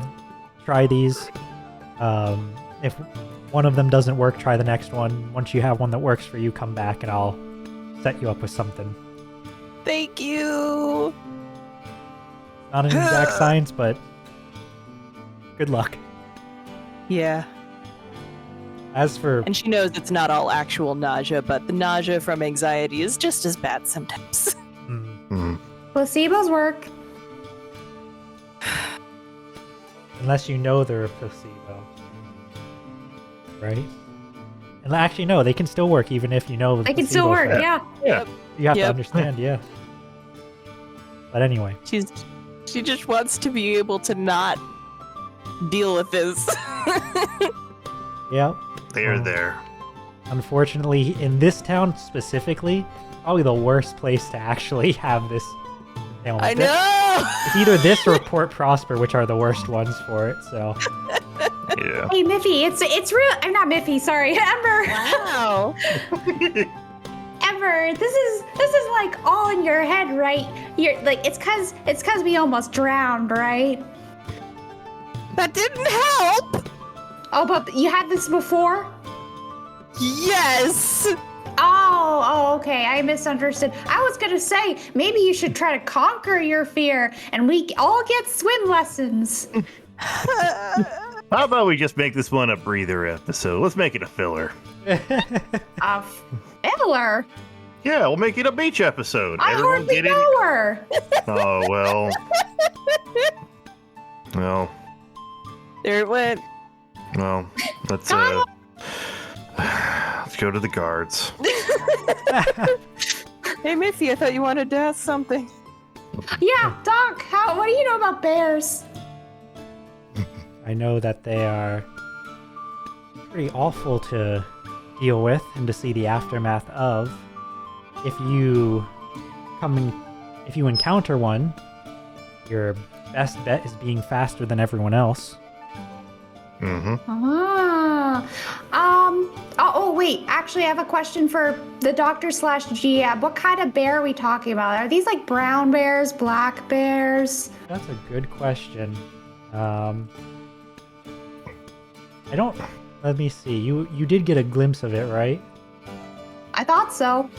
these. If one of them doesn't work, try the next one. Once you have one that works for you, come back and I'll set you up with something. Thank you. Not an exact science, but good luck. Yeah. As for... And she knows it's not all actual nausea, but the nausea from anxiety is just as bad sometimes. Placebos work. Unless you know they're a placebo. Right? And actually, no, they can still work even if you know. They can still work, yeah. Yeah. You have to Yep. understand, yeah. But anyway. She just wants to be able to not deal with this. Yeah. They're there. Unfortunately, in this town specifically, probably the worst place to actually have this ailment. I know. It's either this or Port Prosper, which are the worst ones for it. So Yeah. Hey, Miffy, it's real. I'm not Miffy, sorry. Ember. Wow. Ember, this is like all in your head, right? You're like it's cause we almost drowned, right? That didn't help. Oh, but you had this before? Yes. Oh, okay. I misunderstood. I was gonna say maybe you should try to conquer your fear, and we all get swim lessons. How about we just make this one a breather episode? Let's make it a filler. A filler? Yeah, we'll make it a beach episode. I hardly know her. Oh, well. Well, There it went. well, let's go to the guards. Hey, Miffy, I thought you wanted to ask something. Yeah, Doc. What do you know about bears? I know that they are pretty awful to deal with and to see the aftermath of. If you encounter one, your best bet is being faster than everyone else. Wait. Actually, I have a question for the doctor/GM. What kind of bear are we talking about? Are these like brown bears, black bears? That's a good question. Let me see. You did get a glimpse of it, right? I thought so.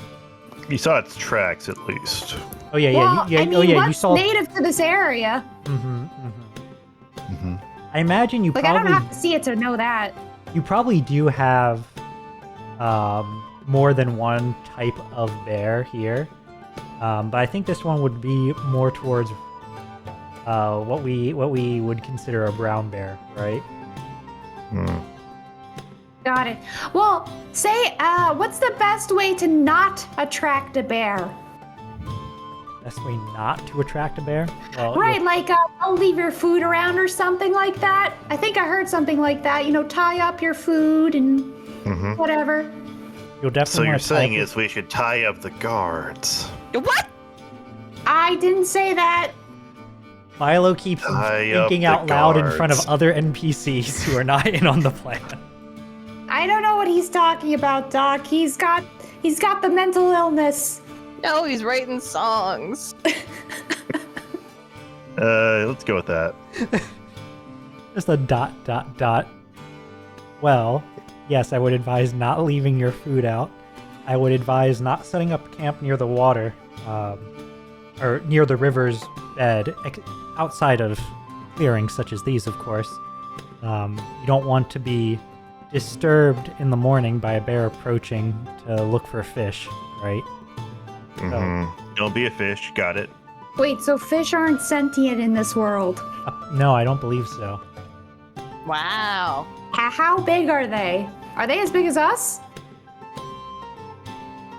You saw its tracks, at least. Oh yeah, Well, yeah, I mean, oh yeah. what's You saw. native to this area? I imagine you Like, I don't probably have to see it to know that. you probably do have more than one type of bear here, but I think this one would be more towards what we would consider a brown bear, right? Got it. Well, say, what's the best way to not attract a bear? Best way not to attract a bear? Well, Right, like, don't leave your food around or something like that. I think I heard something like that. You know, tie up your food and whatever. You'll definitely. So you're wanna saying type is we should tie up the guards. What? I didn't say that. Milo keeps Tie up thinking the out loud in front of guards. other NPCs who are not in on the plan. I don't know what he's talking about, Doc. He's got the mental illness. No, he's writing songs. Let's go with that. Just a ... Well, yes, I would advise not leaving your food out. I would advise not setting up camp near the water, or near the river's bed, outside of clearings such as these, of course. You don't want to be disturbed in the morning by a bear approaching to look for fish, right? Don't be a fish. Got it. Wait, so fish aren't sentient in this world? No, I don't believe so. Wow. How big are they? Are they as big as us?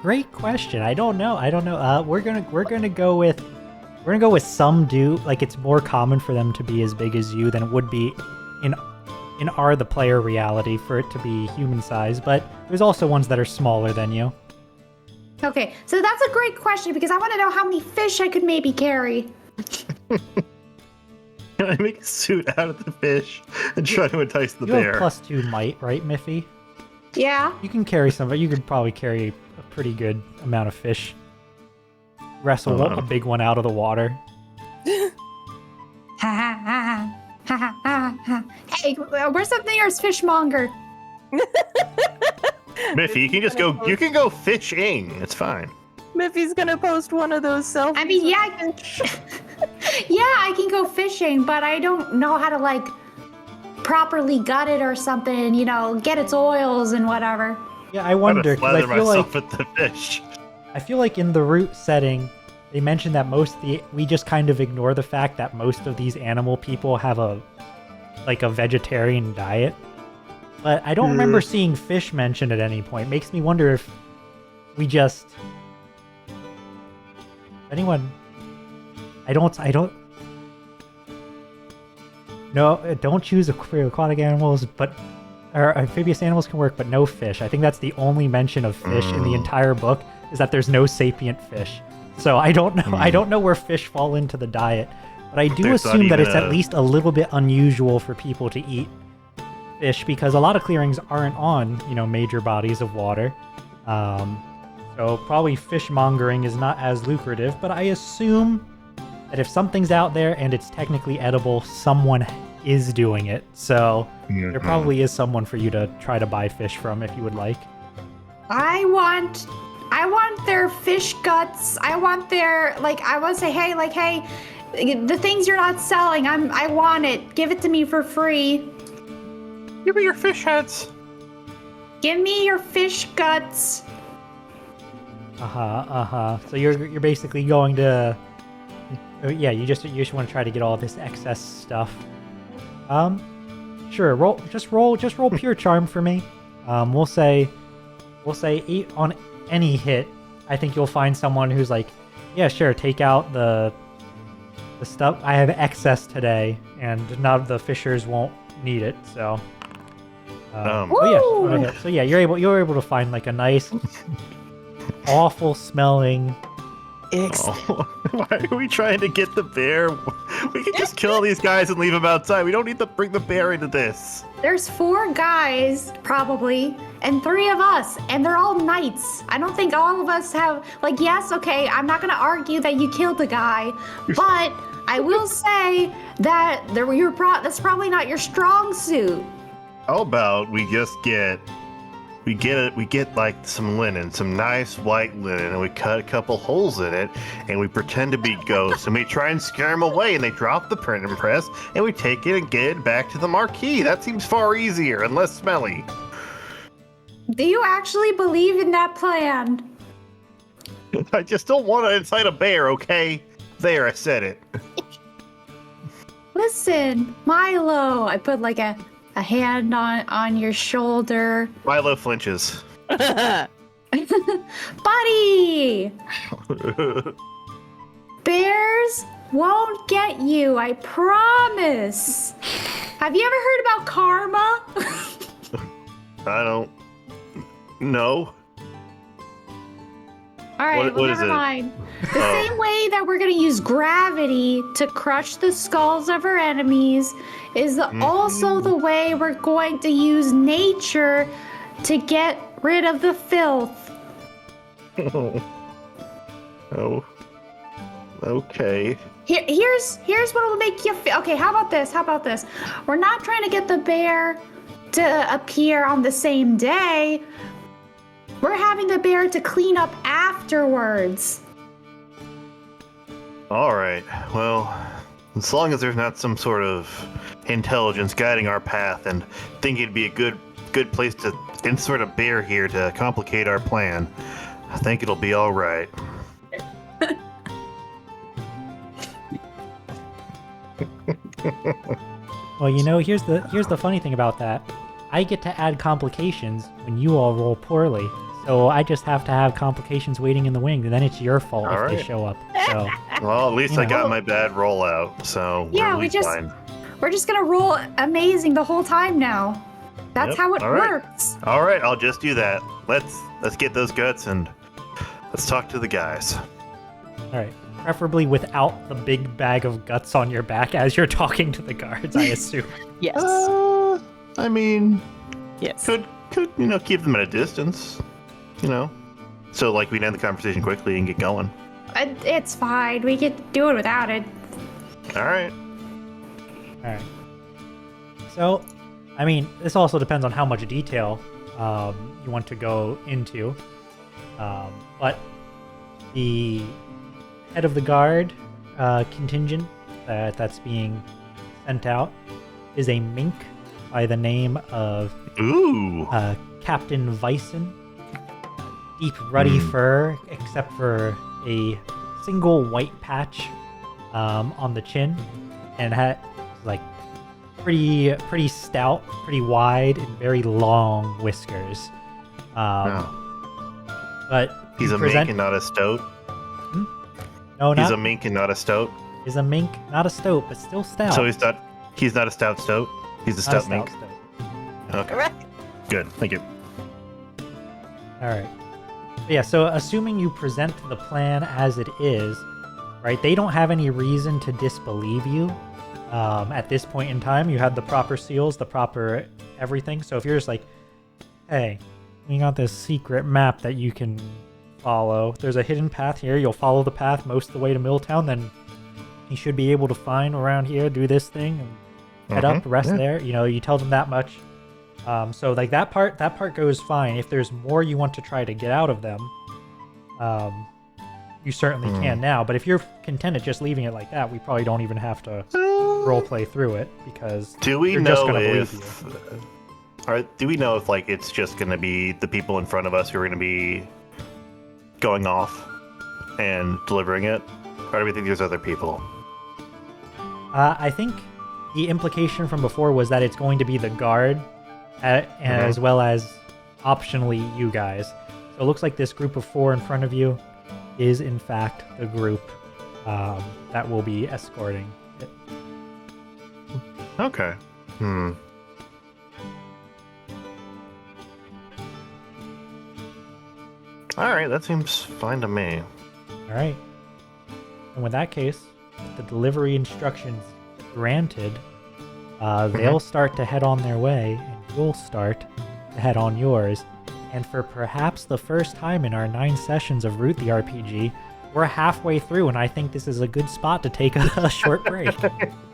Great question. I don't know. We're gonna go with some do. Like, it's more common for them to be as big as you than it would be in the player reality for it to be human size. But there's also ones that are smaller than you. Okay, so that's a great question because I want to know how many fish I could maybe carry. Can I make a suit out of the fish and try to entice the You bear? have +2 might, right, Miffy? Yeah. You can carry some, but you could probably carry a pretty good amount of fish. Wrestle a big one out of the water. Ha ha ha ha ha ha ha. Hey, where's the nearest fishmonger? Miffy, you can just go. You can go fishing. It's fine. Miffy's gonna post one of those selfies. I mean, yeah, I can go fishing, but I don't know how to like properly gut it or something. You know, get its oils and whatever. Yeah, I wonder because I Slather feel like myself with the fish. I feel like in the root setting, they mentioned that we just kind of ignore the fact that most of these animal people have a vegetarian diet. But I don't remember seeing fish mentioned at any point. Makes me wonder if we just... Anyone... I don't... No, don't choose aquatic animals, or amphibious animals can work, but no fish. I think that's the only mention of fish in the entire book, is that there's no sapient fish. So I don't know. I don't know where fish fall into the diet, but I do There's not assume that even it's at least a little bit unusual for people to eat fish because a lot of clearings aren't on, major bodies of water. So probably fishmongering is not as lucrative, but I assume that if something's out there and it's technically edible, someone is doing it. So there probably is someone for you to try to buy fish from if you would like. I want their fish guts. I want their I want to say, hey, the things you're not selling, I want it. Give it to me for free. Give me your fish heads. Give me your fish guts. So you're basically going to, yeah, you just want to try to get all this excess stuff. Sure. Roll pure charm for me. We'll say 8 on any hit. I think you'll find someone who's like, yeah, sure, take out the stuff. I have excess today, and none of the fishers won't need it. So. So yeah, you're able to find like a nice, awful smelling. Why are we trying to get the bear? We can just kill these guys and leave them outside. We don't need to bring the bear into this. There's 4 guys, probably, and 3 of us, and they're all knights. I don't think all of us have, yes, okay, I'm not going to argue that you killed the guy, but I will say that that's probably not your strong suit. How about we just get we get like some linen, some nice white linen, and we cut a couple holes in it, and we pretend to be ghosts, and we try and scare them away, and they drop the printing press, and we take it and get it back to the Marquise. That seems far easier and less smelly. Do you actually believe in that plan? I just don't want it inside a bear, okay? There, I said it. Listen, Milo. I put like a hand on your shoulder. Milo flinches. Buddy! Bears won't get you, I promise. Have you ever heard about karma? I don't know. All right, What is never it? mind. The same way that we're going to use gravity to crush the skulls of our enemies is also the way we're going to use nature to get rid of the filth. Oh. Okay. Here's what will make you feel. Okay, how about this? We're not trying to get the bear to appear on the same day. We're having the bear to clean up afterwards. All right. Well, as long as there's not some sort of intelligence guiding our path and think it'd be a good place to insert a bear here to complicate our plan, I think it'll be all right. Well, you know, here's the funny thing about that. I get to add complications when you all roll poorly. So I just have to have complications waiting in the wings, and then it's your fault if they show up. So, Well, at least You I know. got my bad rollout, so Yeah, we're fine. we're just gonna roll amazing the whole time now. That's Yep, how it all right. works. All right, I'll just do that. Let's get those guts and let's talk to the guys. all right. Preferably without the big bag of guts on your back as you're talking to the guards, I assume. Yes. I mean, Yes. could keep them at a distance, so like we can end the conversation quickly and get going. It's fine. We could do it without it. All right. All right. So, I mean, this also depends on how much detail you want to go into. But the head of the guard contingent that's being sent out is a mink by the name of Ooh. Captain Vyson. Deep ruddy fur, except for a single white patch on the chin, and had like pretty stout, pretty wide, and very long whiskers. No. But He's a mink and not a stoat. no, He's not a mink and not a stoat. is a mink, not a stoat, but still stout. So he's not a stout stoat. He's a Not a stout mink. stoat. Okay. Correct. Good. Thank you. All right. Yeah, so assuming you present the plan as it is, right, they don't have any reason to disbelieve you at this point in time. You had the proper seals, the proper everything. So if you're just like, hey, we got this secret map that you can follow. There's a hidden path here. You'll follow the path most of the way to Milltown. Then you should be able to find around here, do this thing, and head up, rest there. You tell them that much. So like that part goes fine. If there's more you want to try to get out of them, you certainly can now. But if you're content at just leaving it like that, we probably don't even have to role play through it because Do we you're just know gonna believe if? you. Do we know if like it's just gonna be the people in front of us who are gonna be going off and delivering it, or do we think there's other people? I think the implication from before was that it's going to be the guard, as well as optionally you guys. So it looks like this group of 4 in front of you is in fact the group that will be escorting it. Okay. All right, that seems fine to me. All right. And with that case, the delivery instructions granted, they'll start to head on their way, and you'll start to head on yours. And for perhaps the first time in our 9 sessions of Root the RPG, we're halfway through, and I think this is a good spot to take a short break. So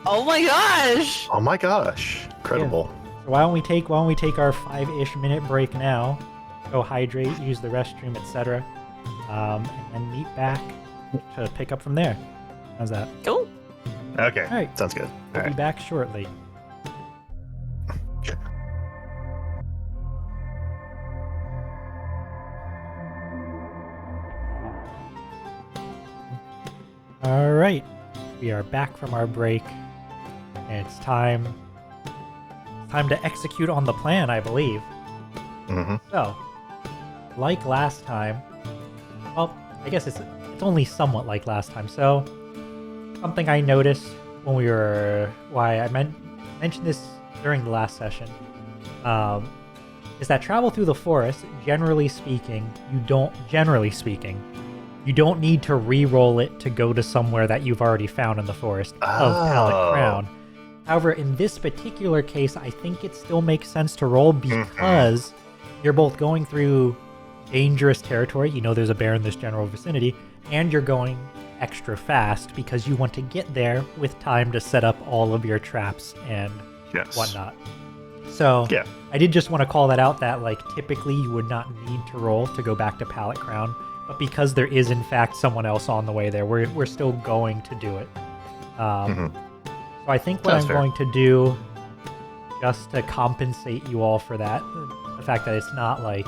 Oh my gosh! Oh my gosh, incredible. why don't we take our 5-ish minute break now? go hydrate, use the restroom, etc. And then meet back to pick up from there. How's that? Cool. Okay. All right. Sounds good. We'll be back shortly. All right. We are back from our break. And it's time to execute on the plan, I believe. Mm-hmm. So, like last time, well, I guess it's only somewhat like last time. So, something I noticed when we were, mentioned this during the last session, is that travel through the forest, generally speaking, you don't need to re-roll it to go to somewhere that you've already found in the forest of Pallet Crown. However, in this particular case, I think it still makes sense to roll because you're both going through dangerous territory. You know there's a bear in this general vicinity, and you're going extra fast because you want to get there with time to set up all of your traps and whatnot. So I did just want to call that out, that like typically you would not need to roll to go back to Pallet Crown, but because there is in fact someone else on the way there, we're still going to do it. So I think what I'm going to do, just to compensate you all for that, the fact that it's not like,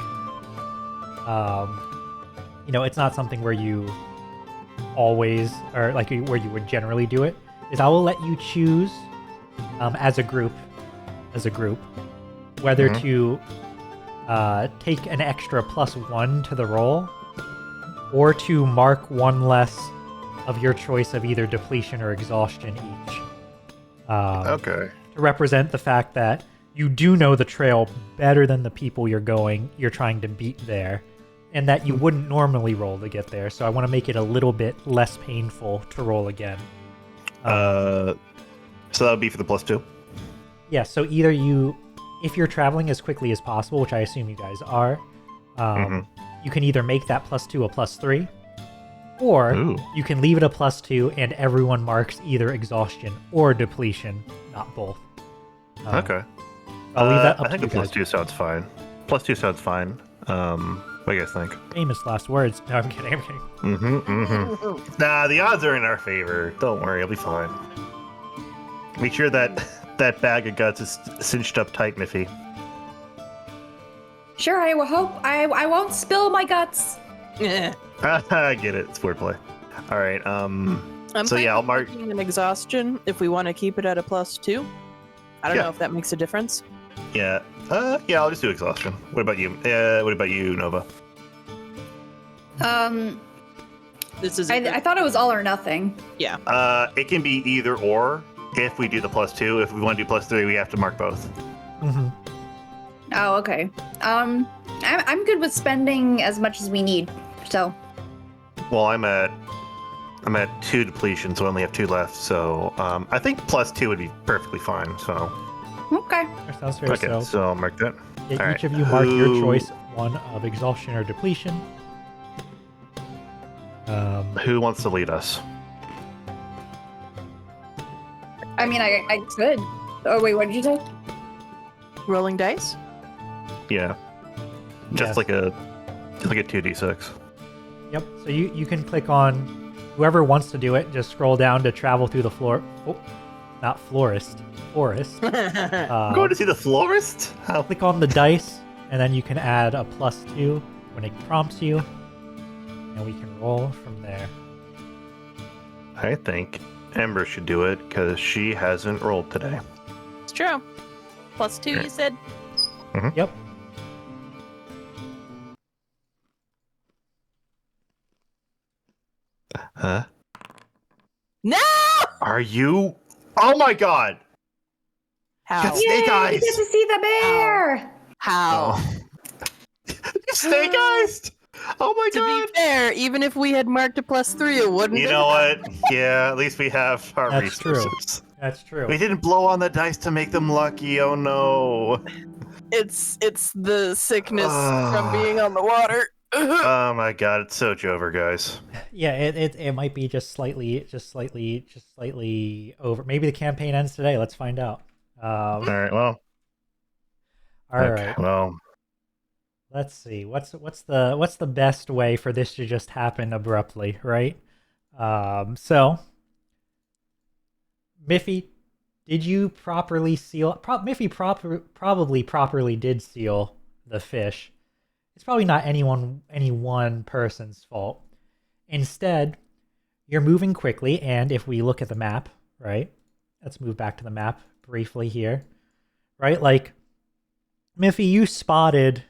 it's not something where you always, or like where you would generally do it, is I will let you choose as a group, whether to take an extra +1 to the roll, or to mark one less of your choice of either depletion or exhaustion each. To represent the fact that you do know the trail better than the people you're trying to beat there, and that you wouldn't normally roll to get there. So I want to make it a little bit less painful to roll again. So that would be for the +2? Yeah, so either if you're traveling as quickly as possible, which I assume you guys are, you can either make that +2 a +3, or you can leave it a +2 and everyone marks either exhaustion or depletion, not both. I'll leave that up I think to the you guys. +2 sounds fine. +2 sounds fine. What do you guys think? Famous last words. No, I'm kidding. Nah, the odds are in our favor. Don't worry, I'll be fine. Make sure that bag of guts is cinched up tight, Miffy. Sure, I will hope. I won't spill my guts. I get it. It's wordplay. All right. I'll mark an exhaustion if we want to keep it at a +2. I don't know if that makes a difference. Yeah. I'll just do exhaustion. What about you? What about you, Nova? This is. I thought it was all or nothing. Yeah. It can be either or. If we do the +2, if we want to do +3, we have to mark both. Oh, okay. I'm good with spending as much as we need. So. Well, I'm at 2 depletion, so I only have 2 left. So I think +2 would be perfectly fine. So. Okay. That sounds fair. Okay, so I'll mark that. Yeah, each of you mark your choice, one of exhaustion or depletion. Who wants to lead us? I mean, I could. Oh wait, what did you say? Rolling dice. Yeah. Just like a 2d6. Yep. So you can click on whoever wants to do it. Just scroll down to travel through the floor. Oh, not forest. Forest. I'm going to see the florist. Click on the dice, and then you can add a +2 when it prompts you, and we can roll from there. I think Ember should do it because she hasn't rolled today. It's true. +2, you said? Yep. Huh? No! Are you? Oh my god! How? Got snake eyes! You get to see the bear! How? Snake eyes! Oh my To god! be fair, even if we had marked a +3, it wouldn't. You know what? Yeah, at least we have our That's true. resources. That's true. We didn't blow on the dice to make them lucky. Oh no! It's the sickness from being on the water. Oh my god, it's so Jover, guys. Yeah, it might be just slightly over. Maybe the campaign ends today. Let's find out. All right, well. All right. Well. Let's see. What's the best way for this to just happen abruptly, right? So Miffy, did you properly seal? Miffy probably properly did seal the fish. It's probably not any one person's fault. Instead, you're moving quickly, and if we look at the map, right? Let's move back to the map briefly here, right? Like, Miffy, you spotted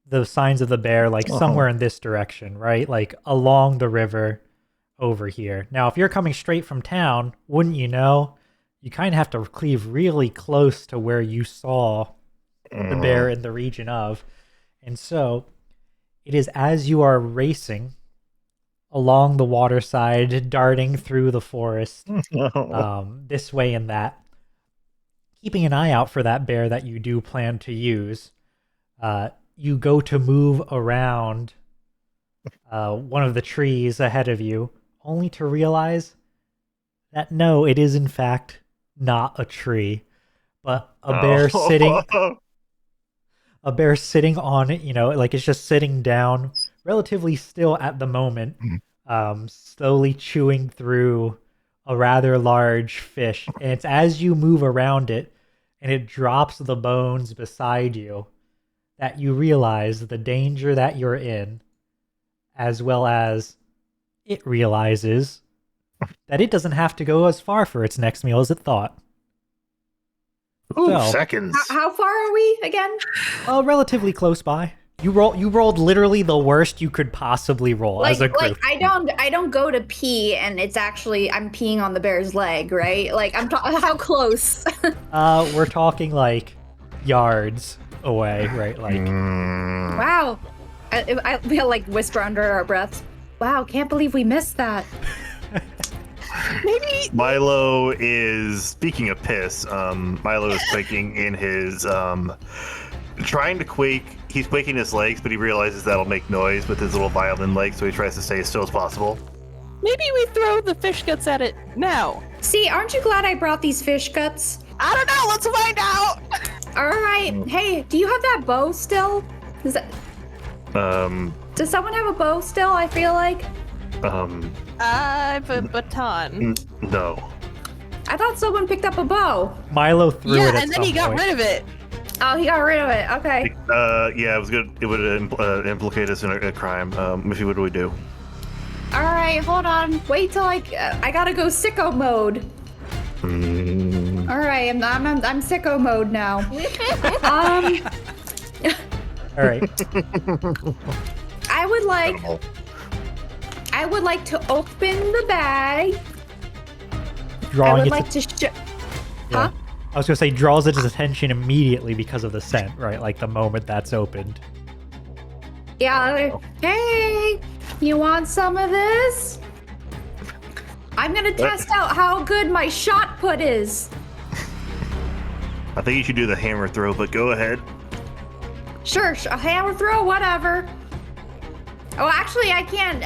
the signs of the bear like somewhere in this direction, right? Like along the river over here. Now, if you're coming straight from town, wouldn't you know? You kind of have to cleave really close to where you saw the bear in the region of. And so it is as you are racing along the waterside, darting through the forest, this way and that, keeping an eye out for that bear that you do plan to use. You go to move around one of the trees ahead of you, only to realize that no, it is in fact not a tree, but a bear sitting on it, like it's just sitting down, relatively still at the moment, slowly chewing through a rather large fish. And it's as you move around it and it drops the bones beside you that you realize the danger that you're in, as well as it realizes that it doesn't have to go as far for its next meal as it thought. Ooh, seconds. How far are we again? Relatively close by. You rolled literally the worst you could possibly roll as a group. Like I don't go to pee and it's actually I'm peeing on the bear's leg, right? Like how close? We're talking like yards away, right? Like wow. We'll like whisper under our breaths. Wow, can't believe we missed that. Maybe Milo is, speaking of piss, Milo is quaking in his trying to quake. He's quaking his legs, but he realizes that'll make noise with his little violin leg, so he tries to stay as still as possible. Maybe we throw the fish guts at it now. See, aren't you glad I brought these fish guts? I don't know. Let's find out. All right. Hey, do you have that bow still? Does someone have a bow still? I feel like. I have a baton. No. I thought someone picked up a bow. Milo threw it at and then he got rid of it. Oh, he got rid of it. Okay. Yeah, it was good. It would implicate us in a crime. Miffy, what do we do? All right, hold on. Wait till I gotta go sicko mode. All right, I'm sicko mode now. All right. I would like to open the bag. Drawing I would like to Huh? I was gonna say draws its attention immediately because of the scent, right? Like the moment that's opened. Yeah. Hey, you want some of this? I'm gonna test out how good my shot put is. I think you should do the hammer throw, but go ahead. Sure, a hammer throw, whatever. Oh, actually, I can't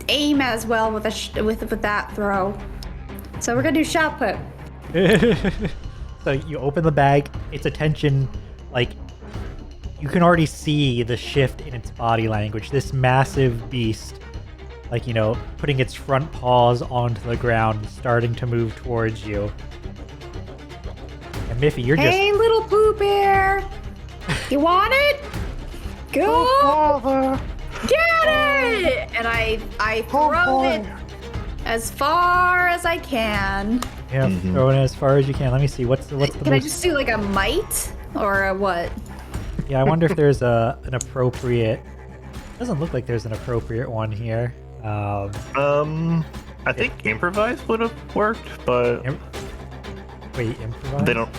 aim as well with that throw. So we're gonna do shot put. So you open the bag, its attention, like, you can already see the shift in its body language. This massive beast, like, putting its front paws onto the ground, starting to move towards you. And Miffy, you're Hey, little Pooh Bear! You want it? Go! Get it! And I throw it as far as I can. Yeah, throw it as far as you can. Let me see. What's the Can I just do like a might or a what? Yeah, I wonder if there's an appropriate. Doesn't look like there's an appropriate one here. I think improvise would have worked, but wait, improvise? They don't.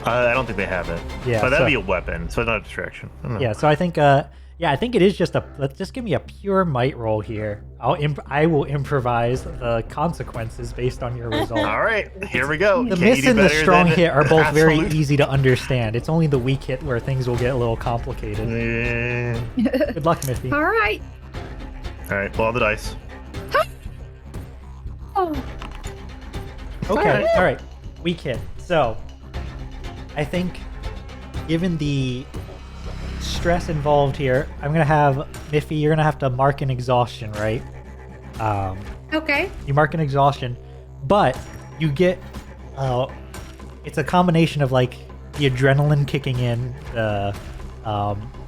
I don't think they have it. Yeah, but that'd be a weapon, so it's not a distraction. Yeah, so I think I think it is just let's just give me a pure might roll here. I will improvise the consequences based on your result. All right, here we go. The miss and the strong hit are both very easy to understand. It's only the weak hit where things will get a little complicated. Good luck, Miffy. All right. All right, blow on the dice. Okay, all right. Weak hit. So, I think, given the stress involved here. I'm gonna have Miffy. You're gonna have to mark an exhaustion, right? Okay. You mark an exhaustion, but you get. It's a combination of like the adrenaline kicking in,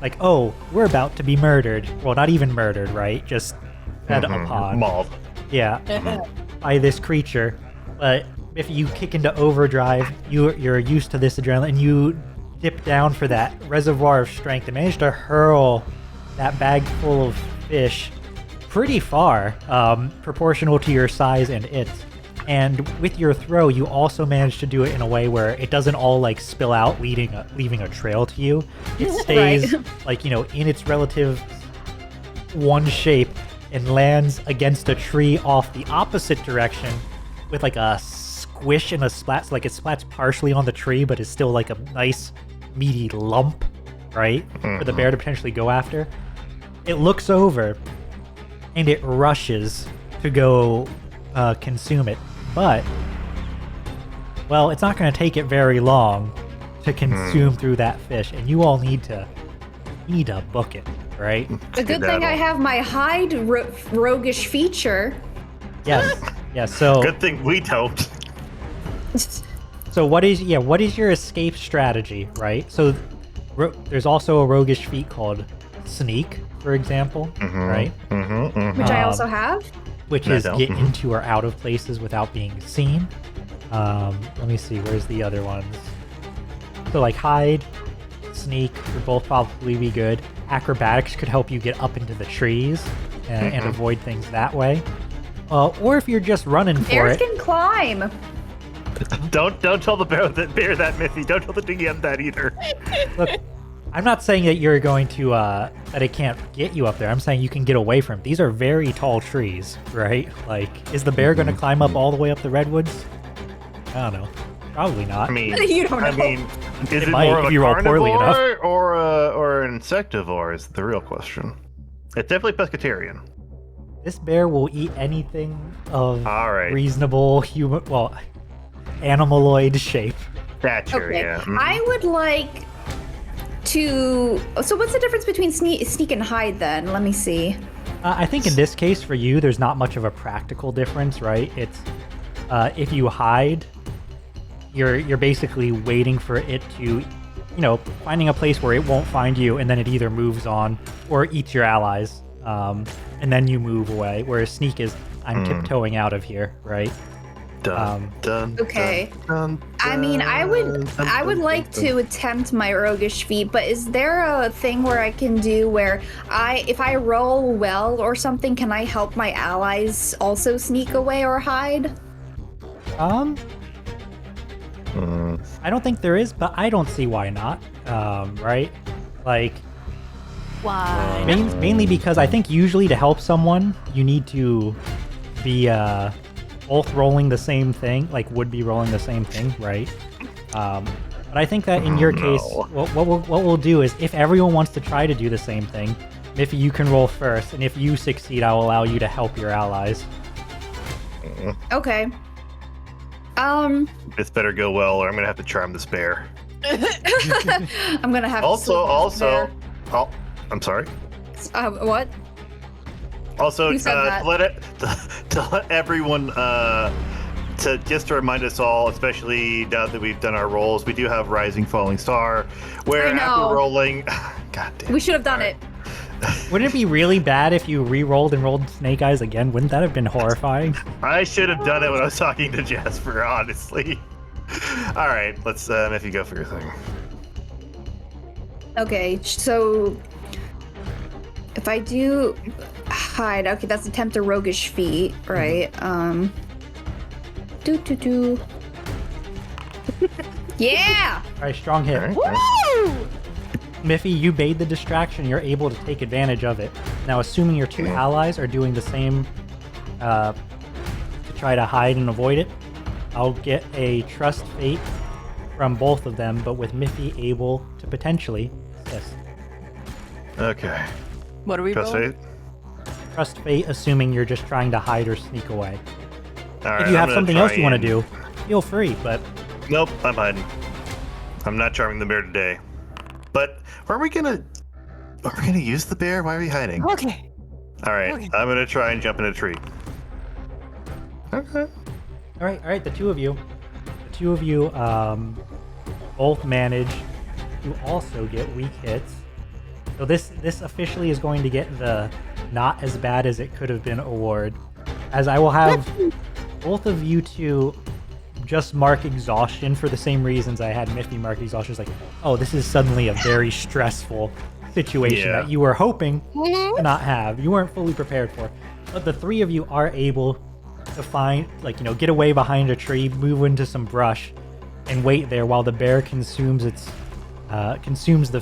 like, oh, we're about to be murdered. Well, not even murdered, right? Just fed upon. Mauled. Yeah, by this creature. But if you kick into overdrive, you're used to this adrenaline, and you dip down for that reservoir of strength and manage to hurl that bag full of fish pretty far, proportional to your size and it. And with your throw, you also manage to do it in a way where it doesn't all like spill out, leaving a trail to you. It stays like, you know, in its relative one shape and lands against a tree off the opposite direction with like a squish and a splat. So like it splats partially on the tree, but it's still like a nice meaty lump, right? For the bear to potentially go after. It looks over and it rushes to go consume it. But, well, it's not going to take it very long to consume through that fish, and you all need to book it, right? The good thing I have my hide roguish feature. Yes, yes. So Good thing we don't. So what is your escape strategy, right? So there's also a roguish feat called Sneak, for example, right? Which I also have. Which is get into or out of places without being seen. Let me see, where's the other ones? So like hide, sneak would both probably be good. Acrobatics could help you get up into the trees and avoid things that way. Or if you're just running for Bears it. can climb. Don't tell the bear that, Miffy. Don't tell the DM that either. Look, I'm not saying that you're going to that it can't get you up there. I'm saying you can get away from it. These are very tall trees, right? Like, is the bear going to climb up all the way up the redwoods? I don't know. Probably not. I mean, You don't know. Is it might more of if a you roll poorly enough. carnivore or an insectivore is the real question. It's definitely pescatarian. This bear will eat anything of All right. reasonable animaloid shape. Stature, Okay. yeah. I would like to. So what's the difference between sneak and hide then? Let me see. I think in this case for you, there's not much of a practical difference, right? It's if you hide, you're basically waiting for it to, finding a place where it won't find you, and then it either moves on or eats your allies, and then you move away. Whereas sneak is, I'm tiptoeing out of here, right? Okay. I mean, I would like to attempt my roguish feat, but is there a thing where I can do where if I roll well or something, can I help my allies also sneak away or hide? I don't think there is, but I don't see why not. Right? Like, Why? mainly because I think usually to help someone, you need to be both rolling the same thing, would be rolling the same thing, right? But I think that in your case, what we'll do is if everyone wants to try to do the same thing, Miffy, you can roll first, and if you succeed, I will allow you to help your allies. Okay. This better go well, or I'm gonna have to charm this bear. I'm gonna have Also, I'm sorry. What? Also, Who said that? to let everyone, to remind us all, especially now that we've done our rolls, we do have Rising Falling Star, where I know. after rolling, God damn. We should have done it. Wouldn't it be really bad if you re-rolled and rolled Snake Eyes again? Wouldn't that have been horrifying? I should have done it when I was talking to Jasper, honestly. All right, let's if you go for your thing. Okay, so if I do hide, okay, that's attempt a roguish feat, right? Yeah! All right, strong hit. All right. Woo! Miffy, you bade the distraction. You're able to take advantage of it. Now, assuming your two allies are doing the same to try to hide and avoid it, I'll get a Trust Fate from both of them, but with Miffy able to potentially assist. Okay. What are we Trust rolling? Fate. Trust Fate, assuming you're just trying to hide or sneak away. All right, If you I'm have gonna something try else you want to and- do, feel free, but Nope, I'm hiding. I'm not charming the bear today. But are we gonna Are we gonna use the bear? Why are we hiding? Okay. All right, Okay. I'm gonna try and jump in a tree. Okay. All right, the two of you both manage to also get weak hits. So this officially is going to get the not as bad as it could have been award, as I will have both of you two just mark exhaustion for the same reasons I had Miffy mark exhaustion. It's like, oh, this is suddenly a very stressful situation that you were hoping to not have. You weren't fully prepared for. But the three of you are able to find, like, get away behind a tree, move into some brush, and wait there while the bear consumes the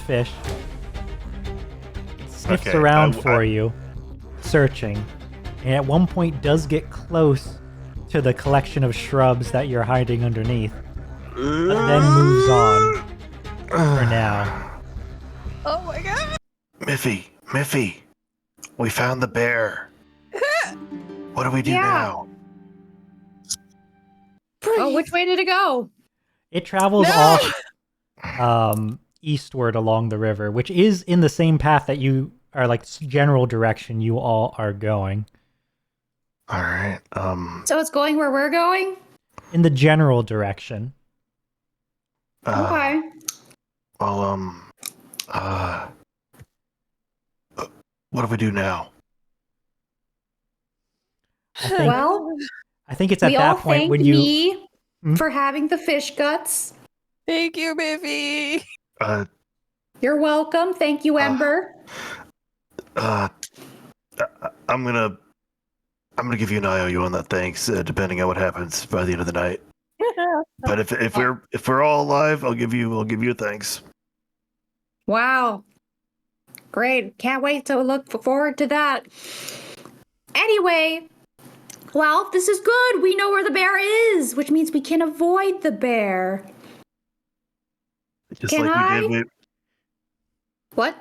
fish. It sniffs around for you, searching, and at one point does get close to the collection of shrubs that you're hiding underneath, but then moves on for now. Oh my god. Miffy, we found the bear. What do we do now? Oh, which way did it go? It travels off eastward along the river, which is in the same path that you are, like, general direction you all are going. All right. So it's going where we're going? In the general direction. Okay. Well, what do we do now? I think it's at we that all point thank when you me for having the fish guts. Thank you, Miffy. You're welcome. Thank you, Ember. I'm gonna give you an IOU on that. Thanks, depending on what happens by the end of the night. But if we're all alive, I'll give you a thanks. Wow. Great. Can't wait to look forward to that. Anyway, well, this is good. We know where the bear is, which means we can avoid the bear. Just like we did. What?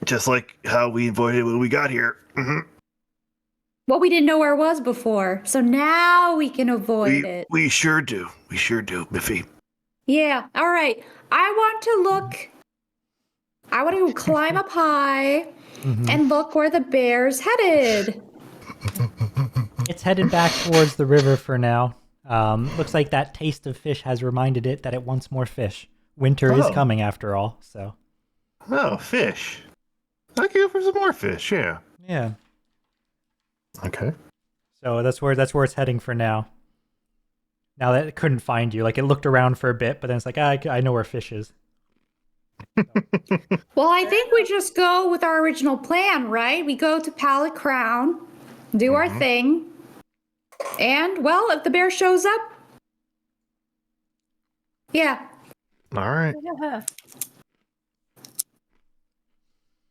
Just like how we avoided when we got here. Mm-hmm. Well, we didn't know where it was before, so now we can avoid it. We sure do. We sure do, Miffy. Yeah. All right. I want to climb up high and look where the bear's headed. It's headed back towards the river for now. Looks like that taste of fish has reminded it that it wants more fish. Winter is coming after all, so. Oh, fish. I can go for some more fish, yeah. Yeah. Okay. So that's where it's heading for now. Now that it couldn't find you, like, it looked around for a bit, but then it's like, I know where fish is. Well, I think we just go with our original plan, right? We go to Pallet Crown, do our thing, and, well, if the bear shows up, yeah. All right. Yeah.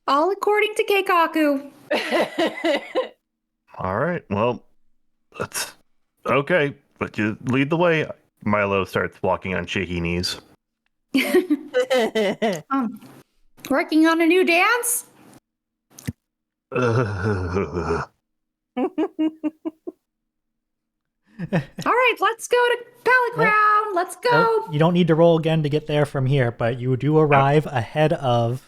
All according to Keikaku. All right. Well, that's okay. But you lead the way. Milo starts walking on shaky knees. Working on a new dance? All right, let's go to Pallet Crown. Let's go. Well, you don't need to roll again to get there from here, but you do arrive ahead of...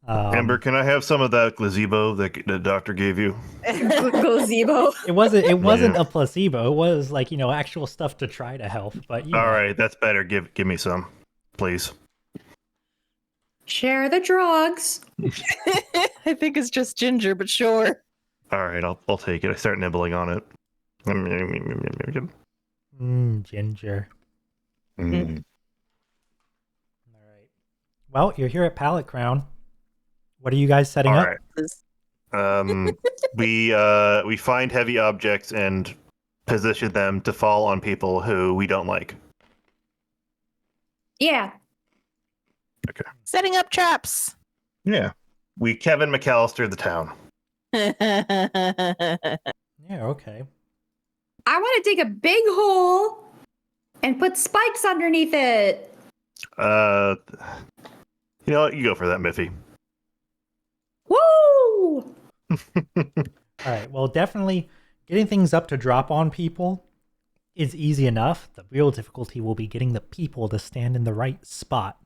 Ember, can I have some of that gazebo that the doctor gave you? Gazebo. It wasn't a placebo. It was, like, actual stuff to try to help. But All right, that's better. Give me some, please. Share the drugs. I think it's just ginger, but sure. All right, I'll take it. I start nibbling on it. Ginger. Mm. All right. Well, you're here at Pallet Crown. What are you guys setting up? Right. We find heavy objects and position them to fall on people who we don't like. Yeah. Okay. Setting up traps. Yeah. We Kevin McAllister the town. Yeah, okay. I want to dig a big hole and put spikes underneath it. You know what? You go for that, Miffy. Woo! All right. Well, definitely getting things up to drop on people is easy enough. The real difficulty will be getting the people to stand in the right spot,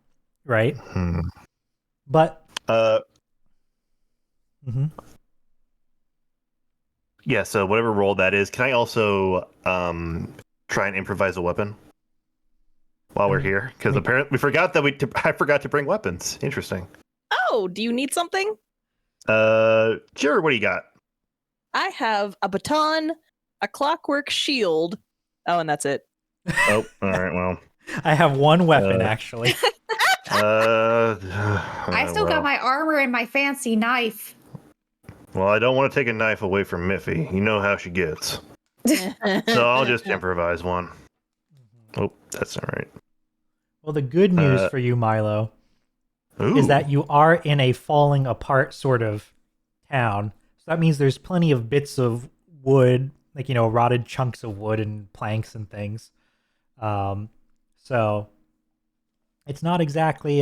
right? Hmm. But Mm-hmm. Yeah, so whatever roll that is, can I also try and improvise a weapon while we're here? Because apparently we forgot that I forgot to bring weapons. Interesting. Oh, do you need something? Sure. What do you got? I have a baton, a clockwork shield. Oh, and that's it. Oh, all right. Well, I have one weapon actually. I still got my armor and my fancy knife. Well, I don't want to take a knife away from Miffy. You know how she gets. So I'll just improvise one. Oh, that's not right. Well, the good news for you, Milo, Ooh. is that you are in a falling apart sort of town. So that means there's plenty of bits of wood, like, rotted chunks of wood and planks and things. So it's not exactly,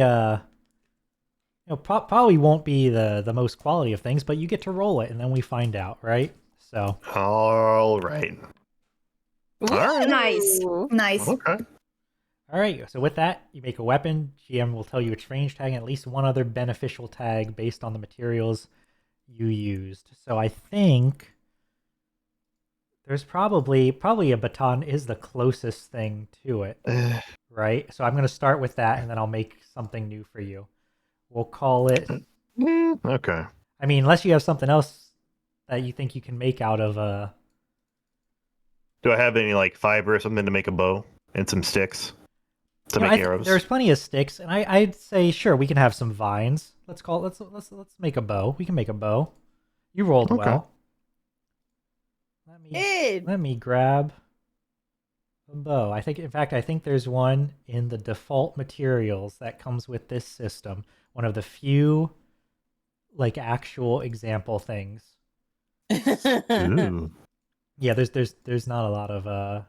probably won't be the most quality of things, but you get to roll it and then we find out, right? So. All right. All right. Nice. Okay. All right, so with that, you make a weapon. GM will tell you its range tag and at least one other beneficial tag based on the materials you used. So I think there's probably a baton is the closest thing to it, right? So I'm going to start with that, and then I'll make something new for you. We'll call it... Okay. I mean, unless you have something else that you think you can make out of... Do I have any, like, fiber or something to make a bow? And some sticks? To make arrows. There's plenty of sticks, and I'd say sure we can have some vines. Let's make a bow. We can make a bow. You rolled well. Let me grab a bow. I think there's one in the default materials that comes with this system. One of the few like actual example things. Ooh. Yeah, there's not a lot of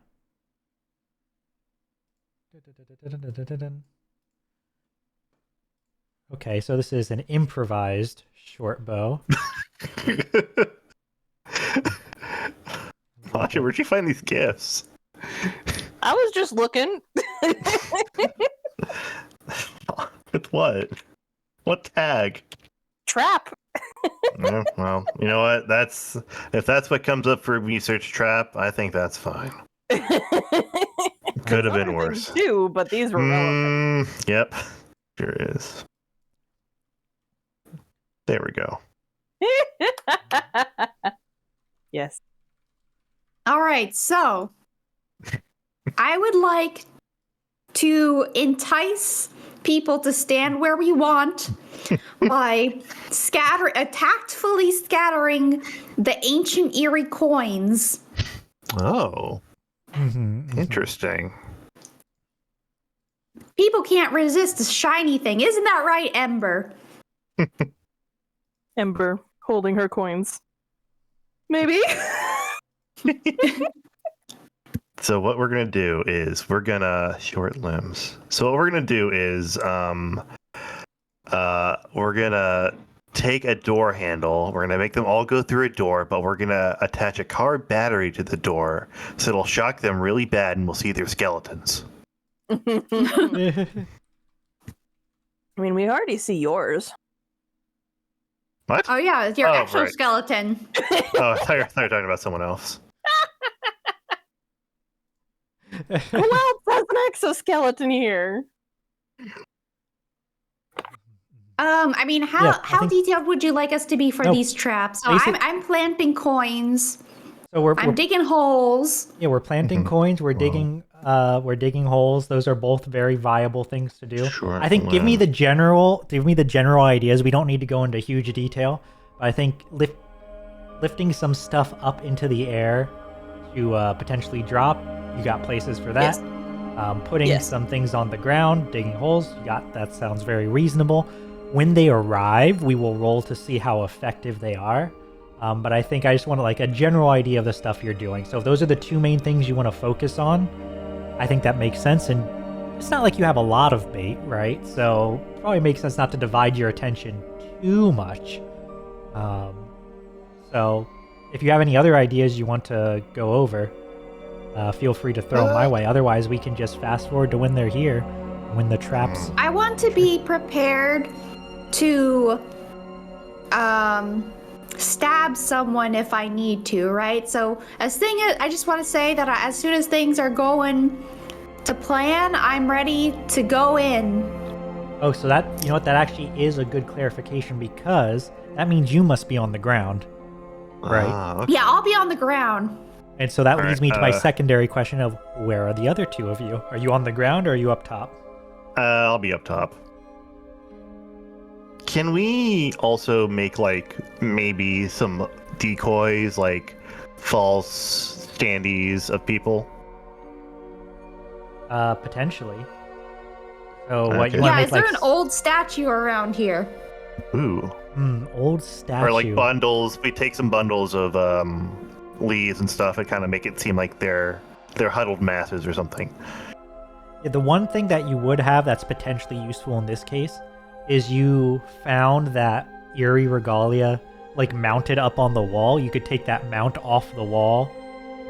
Okay, so this is an improvised short bow. Masha, where'd you find these gifts? I was just looking. With what? What tag? Trap. Yeah, well, you know what? If that's what comes up for research trap, I think that's fine. Could have been worse. Too, but these were relevant. Yep, sure is. There we go. Yes. All right, so I would like to entice people to stand where we want by tactfully scattering the ancient eerie coins. Oh. Interesting. People can't resist a shiny thing. Isn't that right, Ember? Ember holding her coins. Maybe. So what we're gonna do is short limbs. So what we're gonna do is we're gonna take a door handle. We're gonna make them all go through a door, but we're gonna attach a car battery to the door, so it'll shock them really bad, and we'll see their skeletons. I mean, we already see yours. What? Oh yeah, it's your exoskeleton. Right. Oh, I thought you were talking about someone else. Who else has an exoskeleton here? I mean, how detailed would you like us to be for these traps? So I'm planting coins. So I'm digging holes. Yeah, we're planting coins. We're digging holes. Those are both very viable things to do. Sure. I think give me the general ideas. We don't need to go into huge detail, but I think lifting some stuff up into the air to potentially drop. You got places for that. Yes. Putting some things on the ground, digging holes. That sounds very reasonable. When they arrive, we will roll to see how effective they are. But I think I just want a general idea of the stuff you're doing. So if those are the two main things you want to focus on, I think that makes sense. And it's not like you have a lot of bait, right? So it probably makes sense not to divide your attention too much. So if you have any other ideas you want to go over, feel free to throw them my way. Otherwise, we can just fast forward to when they're here, when the traps... I want to be prepared to stab someone if I need to, right? So I just want to say that as soon as things are going to plan, I'm ready to go in. Oh, so that, you know what, that actually is a good clarification because that means you must be on the ground, right? Okay. Yeah, I'll be on the ground. And so that All leads right, me to my secondary question of where are the other two of you? Are you on the ground or are you up top? I'll be up top. Can we also make like maybe some decoys, like false standees of people? Potentially. So what Okay. you want Yeah, to is make there like an old statue around here? Ooh. old statue? Or like bundles. We take some bundles of leaves and stuff and kind of make it seem like they're huddled masses or something. Yeah, the one thing that you would have that's potentially useful in this case is you found that eerie regalia like mounted up on the wall. You could take that mount off the wall.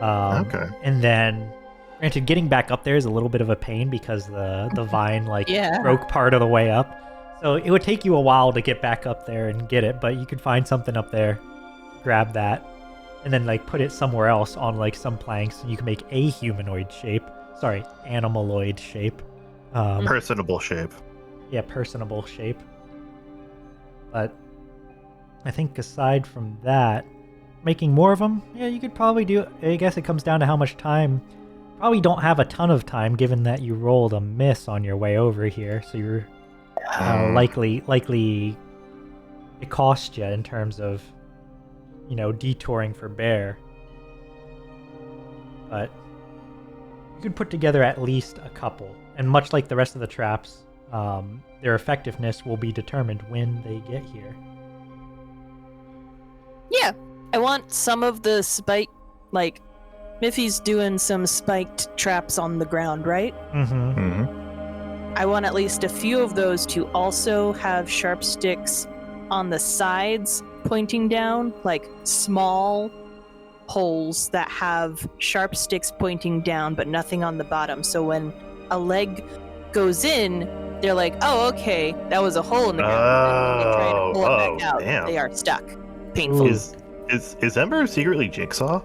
Okay. And then, granted, getting back up there is a little bit of a pain because the vine like broke part of the way up. So it would take you a while to get back up there and get it, but you could find something up there, grab that, and then like put it somewhere else on like some planks, and you can make a humanoid shape. Sorry, animaloid shape. Personable shape. Yeah, personable shape. But I think aside from that, making more of them, yeah, you could probably do. I guess it comes down to how much time. Probably don't have a ton of time, given that you rolled a miss on your way over here, so you're likely it cost you in terms of, you know, detouring for bear. But you could put together at least a couple, and much like the rest of the traps, their effectiveness will be determined when they get here. Yeah, I want some of the spike, like, Miffy's doing some spiked traps on the ground, right? Mm-hmm. Mm-hmm. I want at least a few of those to also have sharp sticks on the sides pointing down, like small holes that have sharp sticks pointing down but nothing on the bottom. So when a leg goes in, they're like, oh, okay, that was a hole in the ground. And when they try to pull it back out, damn. they are stuck. Painful. Is Ember secretly Jigsaw?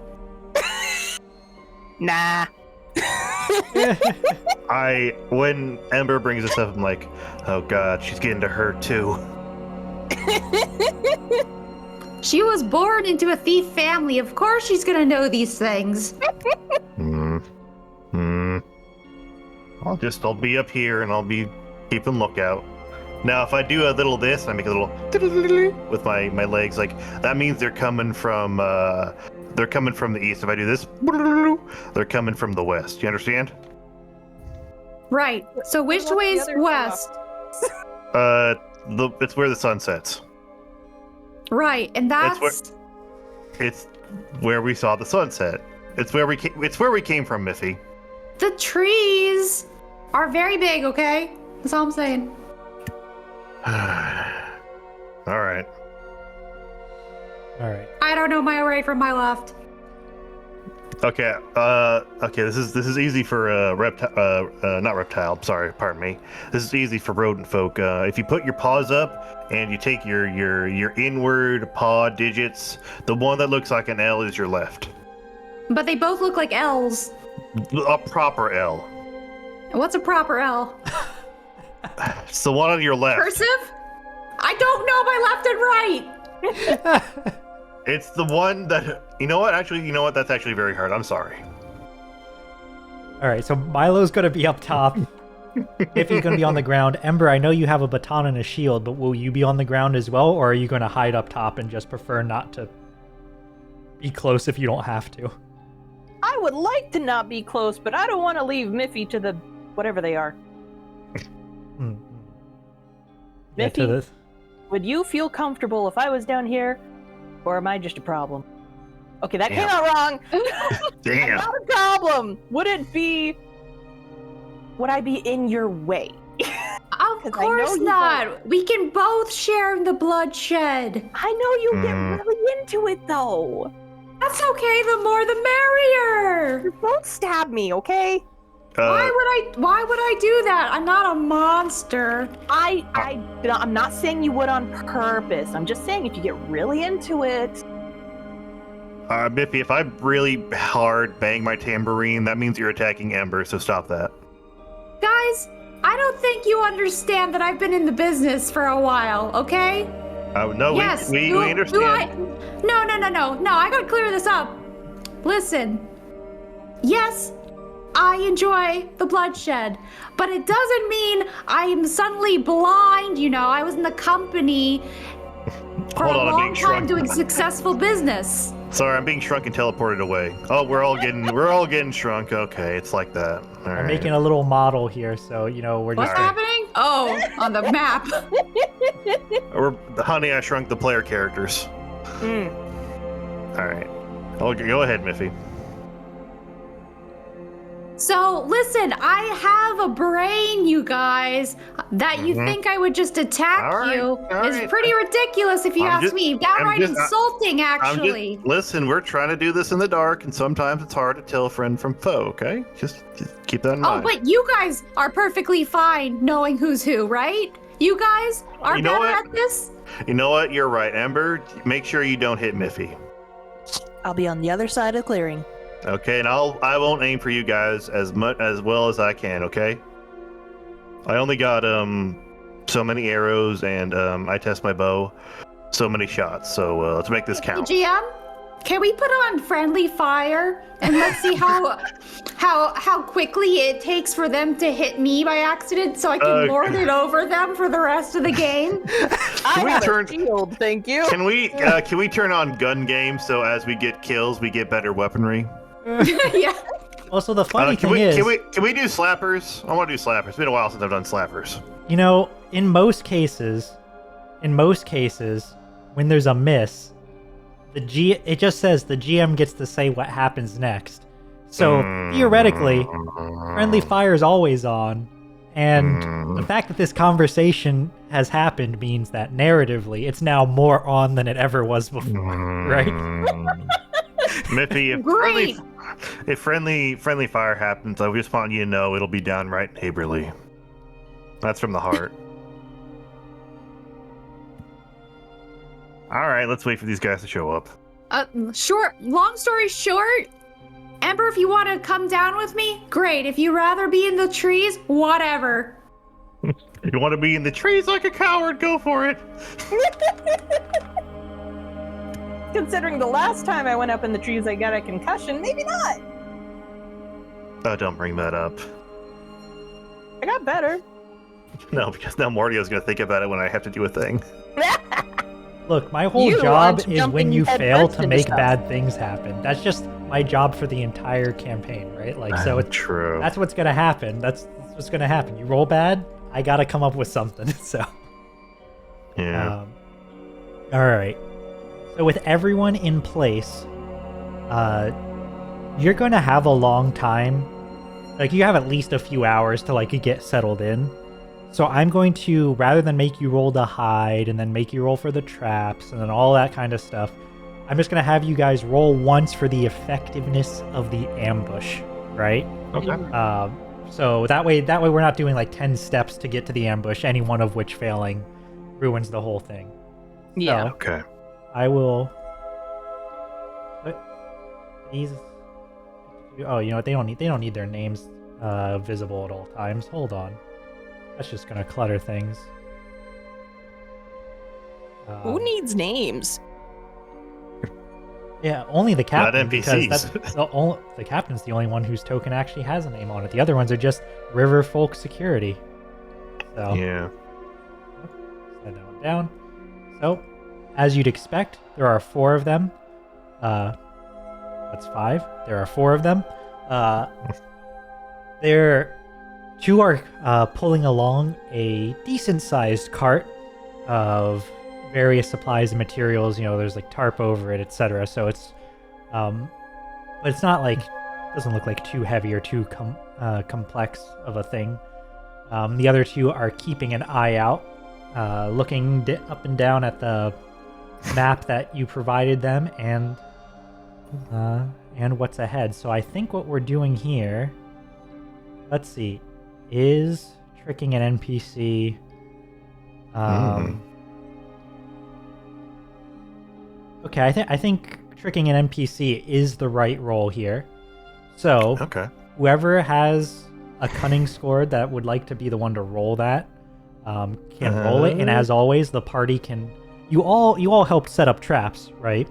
Nah. When Ember brings this up, I'm like, oh god, she's getting to hurt too. She was born into a thief family. Of course she's gonna know these things. I'll be up here and I'll be keeping lookout. Now, if I do a little this, and I make a little with my legs, like that means they're coming from the east. If I do this, they're coming from the west. You understand? Right. So which way's west? It's where the sun sets. Right, and It's where we saw the sunset. It's where we came from, Miffy. the trees are very big, okay? That's all I'm saying. All right. I don't know my right from my left. Okay. Okay. This is easy for not reptile. Sorry. Pardon me. This is easy for rodent folk. If you put your paws up and you take your inward paw digits, the one that looks like an L is your left. But they both look like L's. A proper L. What's a proper L? It's the one on your left. Cursive? I don't know my left and right. It's the one that you know what? Actually, you know what? That's actually very hard. I'm sorry. All right, so Milo's going to be up top. If he's going to be on the ground. Ember, I know you have a baton and a shield, but will you be on the ground as well, or are you going to hide up top and just prefer not to be close if you don't have to? I would like to not be close, but I don't want to leave Miffy to the whatever they are. Yeah, Miffy, would you feel comfortable if I was down here, or am I just a problem? Okay, that came out wrong. Damn. Not a problem. Would I be in your way? Of course not. We can both share in the bloodshed. I know you get really into it, though. That's okay. The more the merrier. Don't stab me, okay? Why would I do that? I'm not a monster. I'm not saying you would on purpose. I'm just saying if you get really into it. Biffy, if I really hard bang my tambourine, that means you're attacking Ember, so stop that. Guys, I don't think you understand that I've been in the business for a while, okay? No, Yes. we understand. No, I gotta clear this up. Listen. Yes, I enjoy the bloodshed, but it doesn't mean I am suddenly blind, you know. I was in the company for a long time doing successful business. Sorry, I'm being shrunk and teleported away. Oh, we're all getting shrunk. Okay, it's like that. All right. I'm making a little model here, so you know we're just. What's happening? Oh, on the map. Honey, I Shrunk the player characters. All right. Oh, go ahead, Miffy. So, listen, I have a brain, you guys. That you think I would just attack you is pretty ridiculous if you ask me. Downright insulting, actually. Listen, we're trying to do this in the dark, and sometimes it's hard to tell a friend from foe, okay? Just keep that in mind. Oh, but you guys are perfectly fine knowing who's who, right? You guys are better at this? You know what? You're right, Ember. Make sure you don't hit Miffy. I'll be on the other side of the clearing. Okay, and I won't aim for you guys as well as I can, okay? I only got so many arrows, and I test my bow so many shots, so let's make this count. GM, can we put on friendly fire and let's see how quickly it takes for them to hit me by accident so I can lord it over them for the rest of the game? I have a shield, thank you. Can we turn on gun game so as we get kills we get better weaponry? Yeah. Also, the funny thing is, can we do slappers? I want to do slappers. It's been a while since I've done slappers. You know, in most cases, when there's a miss, it just says the GM gets to say what happens next. So theoretically, friendly fire is always on, and the fact that this conversation has happened means that narratively, it's now more on than it ever was before, right? Miffy, if friendly fire happens, I just want you to know it'll be downright neighborly. That's from the heart. All right, let's wait for these guys to show up. Long story short, Ember, if you want to come down with me, great. If you'd rather be in the trees, whatever. If you want to be in the trees like a coward, go for it. Considering the last time I went up in the trees I got a concussion, maybe not. Oh, don't bring that up. I got better. No, because now Mordio's going to think about it when I have to do a thing. Look, my whole job is when you fail to make bad things happen. That's just my job for the entire campaign, right? Like, so it's true. That's what's gonna happen. That's what's gonna happen. You roll bad, I gotta come up with something. So, yeah. All right. So with everyone in place, you're gonna have a long time. Like, you have at least a few hours to like get settled in. So I'm going to, rather than make you roll to hide and then make you roll for the traps and then all that kind of stuff, I'm just going to have you guys roll once for the effectiveness of the ambush, right? Okay. So that way we're not doing like 10 steps to get to the ambush, any one of which failing ruins the whole thing. Yeah. So Okay. I will put these. Oh, you know what? They don't need their names visible at all times. Hold on. That's just gonna clutter things. Who needs names? Yeah, only the captain. Not NPCs. Because that's the captain's the only one whose token actually has a name on it. The other ones are just river folk security. So Yeah. slide that one down. So, as you'd expect, there are 4 of them. That's 5. There are 4 of them. They're 2 are pulling along a decent-sized cart of various supplies and materials. You know, there's like tarp over it, etc. So it's, but it's not like, doesn't look like too heavy or too complex of a thing. The other 2 are keeping an eye out, looking up and down at the map that you provided them and what's ahead. So I think what we're doing here. let's see. Is tricking an NPC... Okay, I think tricking an NPC is the right roll here. So, whoever has a cunning score that would like to be the one to roll that can roll it. And as always, the party can... You all helped set up traps, right?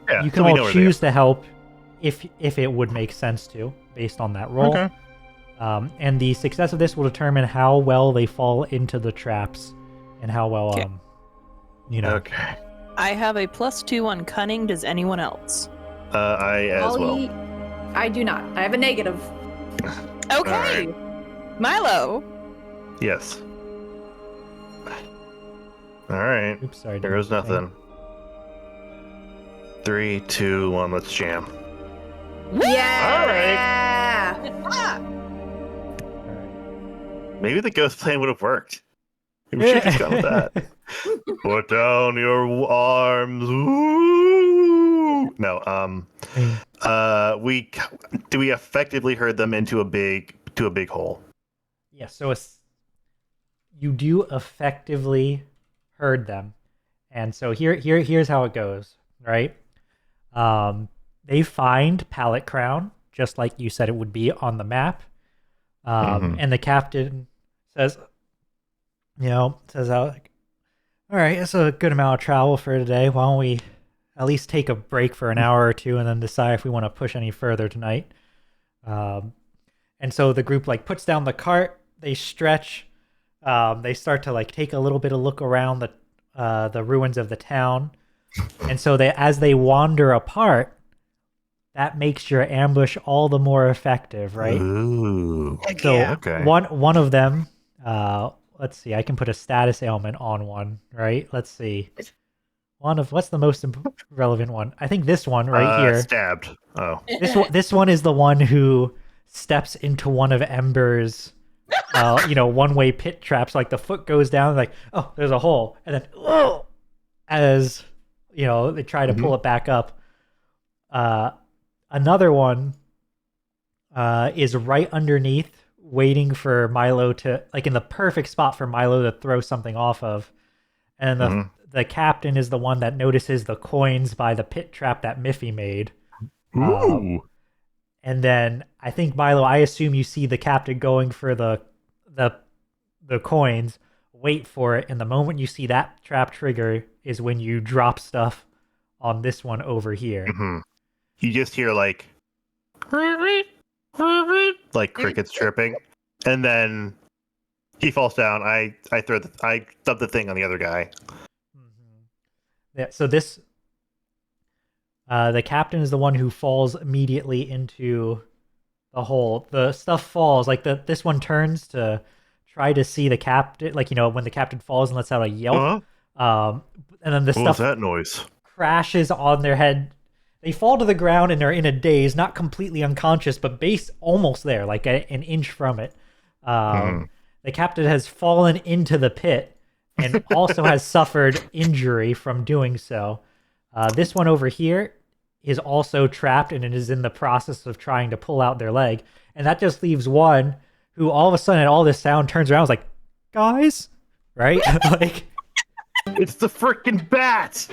Yeah, you can all choose to help if it would make sense to, based on that roll. Okay. And the success of this will determine how well they fall into the traps and how well, Okay. I have a +2 on cunning. Does anyone else? I as well. I do not. I have a negative. Okay. Right. Milo. Yes. All right. Oops, sorry. There goes nothing. 3, 2, 1. Let's jam. Yeah. All right. Maybe the ghost plan would have worked. Maybe we should have just gone with that. Put down your arms. Woo! No. We effectively herd them into a big hole. Yeah. So you do effectively herd them, and so here's how it goes. Right. They find Pallet Crown just like you said it would be on the map, and the captain says. All right, it's a good amount of travel for today. Why don't we at least take a break for an hour or two and then decide if we want to push any further tonight? And so the group puts down the cart. They stretch. They start to take a little bit of look around the ruins of the town. And so as they wander apart, that makes your ambush all the more effective, right? Ooh. So one of them. Let's see. I can put a status ailment on one, right? Let's see. What's the most relevant one? I think this one right here. Stabbed. Oh. This one is the one who steps into one of Ember's, one-way pit traps. The foot goes down, oh, there's a hole, and then as they try to pull it back up. Another one is right underneath. Waiting for Milo to in the perfect spot for Milo to throw something off of, and the captain is the one that notices the coins by the pit trap that Miffy made. Ooh. And then I think Milo, I assume you see the captain going for the coins. Wait for it, and the moment you see that trap trigger is when you drop stuff on this one over here. You just hear crickets chirping, and then he falls down. I dump the thing on the other guy. Yeah. So this, the captain is the one who falls immediately into the hole. The stuff falls this one turns to try to see the captain. When the captain falls and lets out a yelp. And then the What was that noise? Crashes on their head. They fall to the ground and are in a daze, not completely unconscious, but almost there, an inch from it. The captain has fallen into the pit and also has suffered injury from doing so. This one over here is also trapped and it is in the process of trying to pull out their leg. And that just leaves one who all of a sudden at all this sound turns around and is guys, right? It's the freaking bat!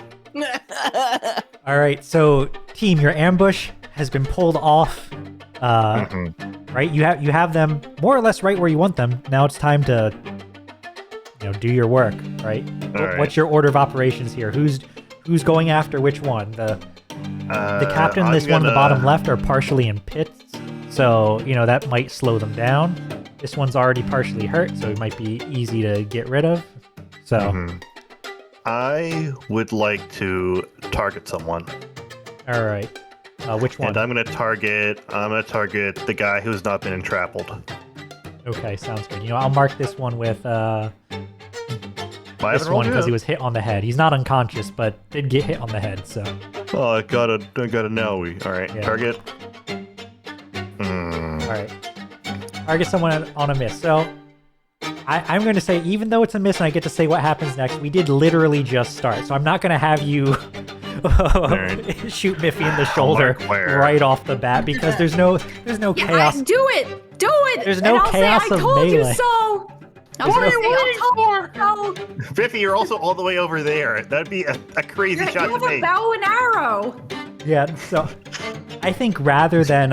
All right, so team, your ambush has been pulled off. Right, you have them more or less right where you want them. Now it's time to, do your work. Right. What's your order of operations here? Who's going after which one? The captain, and this one in the bottom left are partially in pits, so that might slow them down. This one's already partially hurt, so it might be easy to get rid of. So. I would like to target someone. All right. Which one? And I'm gonna target the guy who's not been entrappled. Okay, sounds good. I'll mark this one with this one because he was hit on the head. He's not unconscious, but did get hit on the head. So. Oh, I got a nowie. All right, yeah. Target. All right. Target someone on a miss. So. I'm going to say, even though it's a miss and I get to say what happens next, we did literally just start. So I'm not going to have you shoot Miffy in the shoulder right off the bat because there's no chaos. Do it! Do it! There's no and I'll chaos say, I of told you melee. so! What are you waiting for? Biffy, you're also all the way over there. That'd be a crazy You shot have to a make. bow and arrow. Yeah, so I think rather than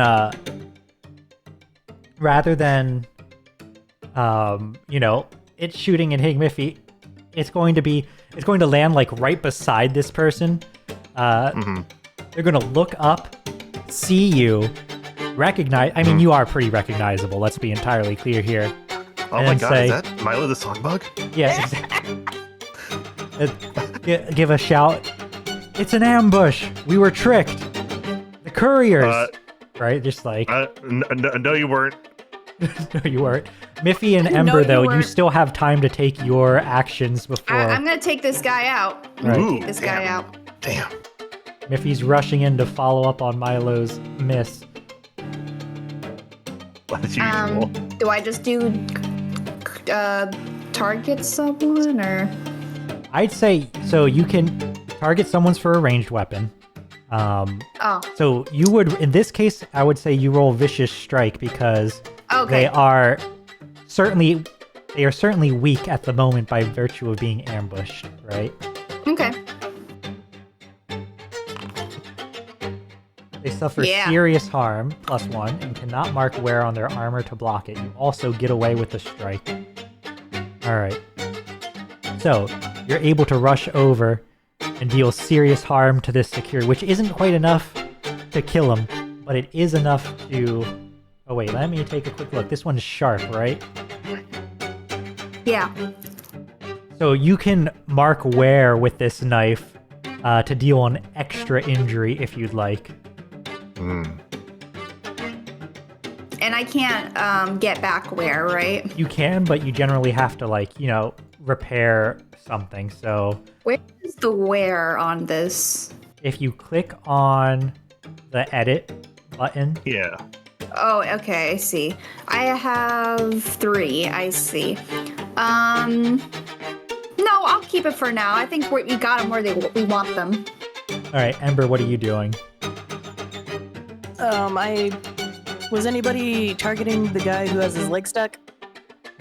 it shooting and hitting Miffy, it's going to land like right beside this person. They're gonna look up, see you, recognize. I mean, you are pretty recognizable. Let's be entirely clear here. Oh and my god, say, is that Milo the Songbug? Yeah, exactly. Give a shout. It's an ambush. We were tricked. The couriers. Right? Just like. No, you weren't. No, you weren't. Miffy and Ember, though, you still have time to take your actions before. I'm gonna take this guy out. Take this guy out. Damn. Miffy's rushing in to follow up on Milo's miss. As usual. Do I just do target someone or? I'd say so. You can target someone's for a ranged weapon. So you would, in this case, I would say you roll Vicious Strike because they are certainly weak at the moment by virtue of being ambushed, right? Okay. They suffer serious harm, +1, and cannot mark wear on their armor to block it. You also get away with the strike. Alright. So, you're able to rush over and deal serious harm to this security, which isn't quite enough to kill him, but it is enough to... Oh wait, let me take a quick look. This one's sharp, right? Yeah. So you can mark wear with this knife to deal an extra injury if you'd like. And I can't get back wear, right? You can, but you generally have to, repair something. So where is the wear on this? If you click on the edit button. Yeah. Oh, okay, I see. I have 3, I see. No, I'll keep it for now. I think we got them where we want them. All right, Ember, what are you doing? Was anybody targeting the guy who has his leg stuck?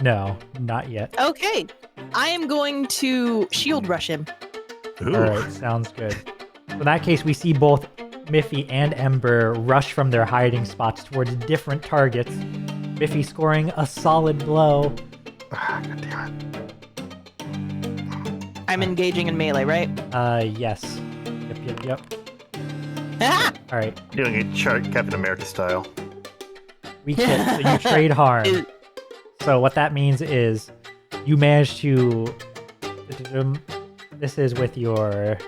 No, not yet. Okay. I am going to shield rush him. Ooh. All right, sounds good. So in that case, we see both Miffy and Ember rush from their hiding spots towards different targets. Miffy scoring a solid blow. God damn it. I'm engaging in melee, right? Yes. Yep. Ah! All right. Doing it Captain America style. We kill, so you trade harm. So what that means is you manage to... This is with your...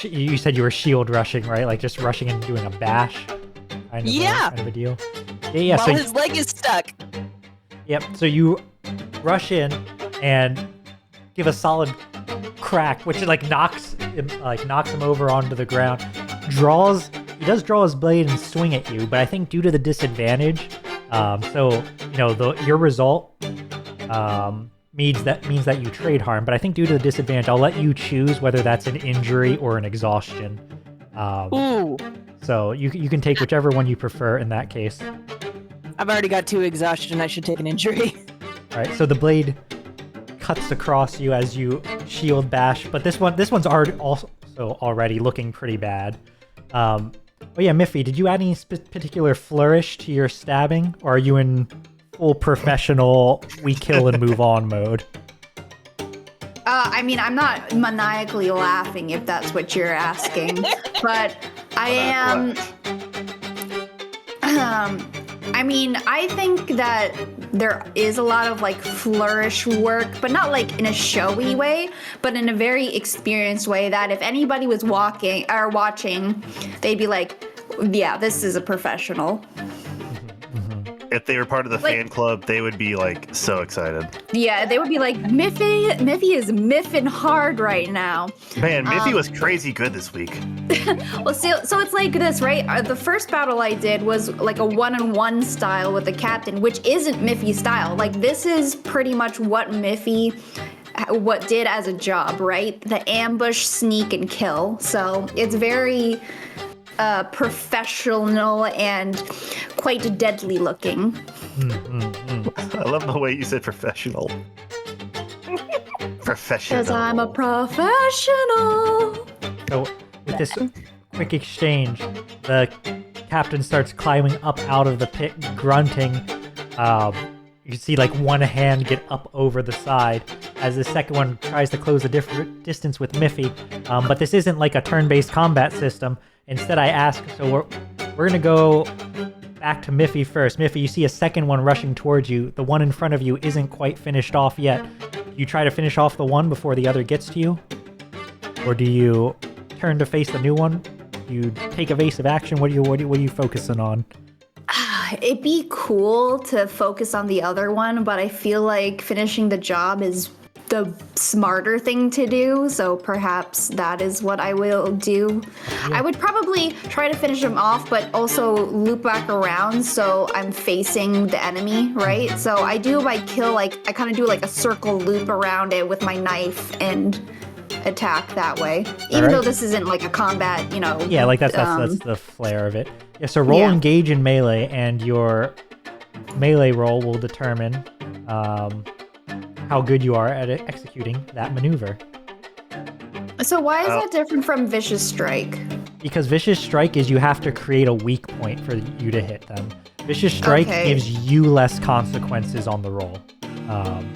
You said you were shield rushing, right? Like just rushing and doing a bash? Kind of a deal. Yeah. While his leg is stuck. Yep, so you rush in and give a solid crack, which knocks him over onto the ground. He does draw his blade and swing at you, but I think due to the disadvantage, your result means that you trade harm. But I think due to the disadvantage, I'll let you choose whether that's an injury or an exhaustion. Ooh. So you can take whichever one you prefer in that case. I've already got 2 exhaustion. I should take an injury. All right, so the blade cuts across you as you shield bash, but this one's already looking pretty bad. Oh yeah, Miffy, did you add any particular flourish to your stabbing, or are you in full professional we kill and move on mode? I mean, I'm not maniacally laughing if that's what you're asking, but I am. I mean, I think that there is a lot of flourish work, but not in a showy way, but in a very experienced way that if anybody was watching, they'd be like, yeah, this is a professional. If they were part of the fan club, they would be so excited. Yeah, they would be like, Miffy is miffing hard right now. Man, Miffy was crazy good this week. Well, so it's like this, right? The first battle I did was like a 1-on-1 style with the captain, which isn't Miffy style. This is pretty much what Miffy did as a job, right? The ambush, sneak, and kill. So it's very professional and quite deadly looking. I love the way you said professional. Professional. Because I'm a professional. So with this quick exchange, the captain starts climbing up out of the pit, grunting. You can see like one hand get up over the side as the second one tries to close a different distance with Miffy. But this isn't like a turn-based combat system. Instead, I ask, so we're gonna go back to Miffy first. Miffy, you see a second one rushing towards you. The one in front of you isn't quite finished off yet. You try to finish off the one before the other gets to you? Or do you turn to face the new one? You take evasive action? What are you focusing on? It'd be cool to focus on the other one, but I feel like finishing the job is the smarter thing to do, so perhaps that is what I will do. Yeah. I would probably try to finish him off, but also loop back around so I'm facing the enemy, right? So I do my kill, like, I kind of do like a circle loop around it with my knife and attack that way. Even though this isn't like a combat, you know. Yeah, like that's the flair of it. Yeah, so roll engage in melee, and your melee roll will determine how good you are at executing that maneuver. So why is that different from Vicious Strike? Because Vicious Strike is you have to create a weak point for you to hit them. Vicious Strike gives you less consequences on the roll.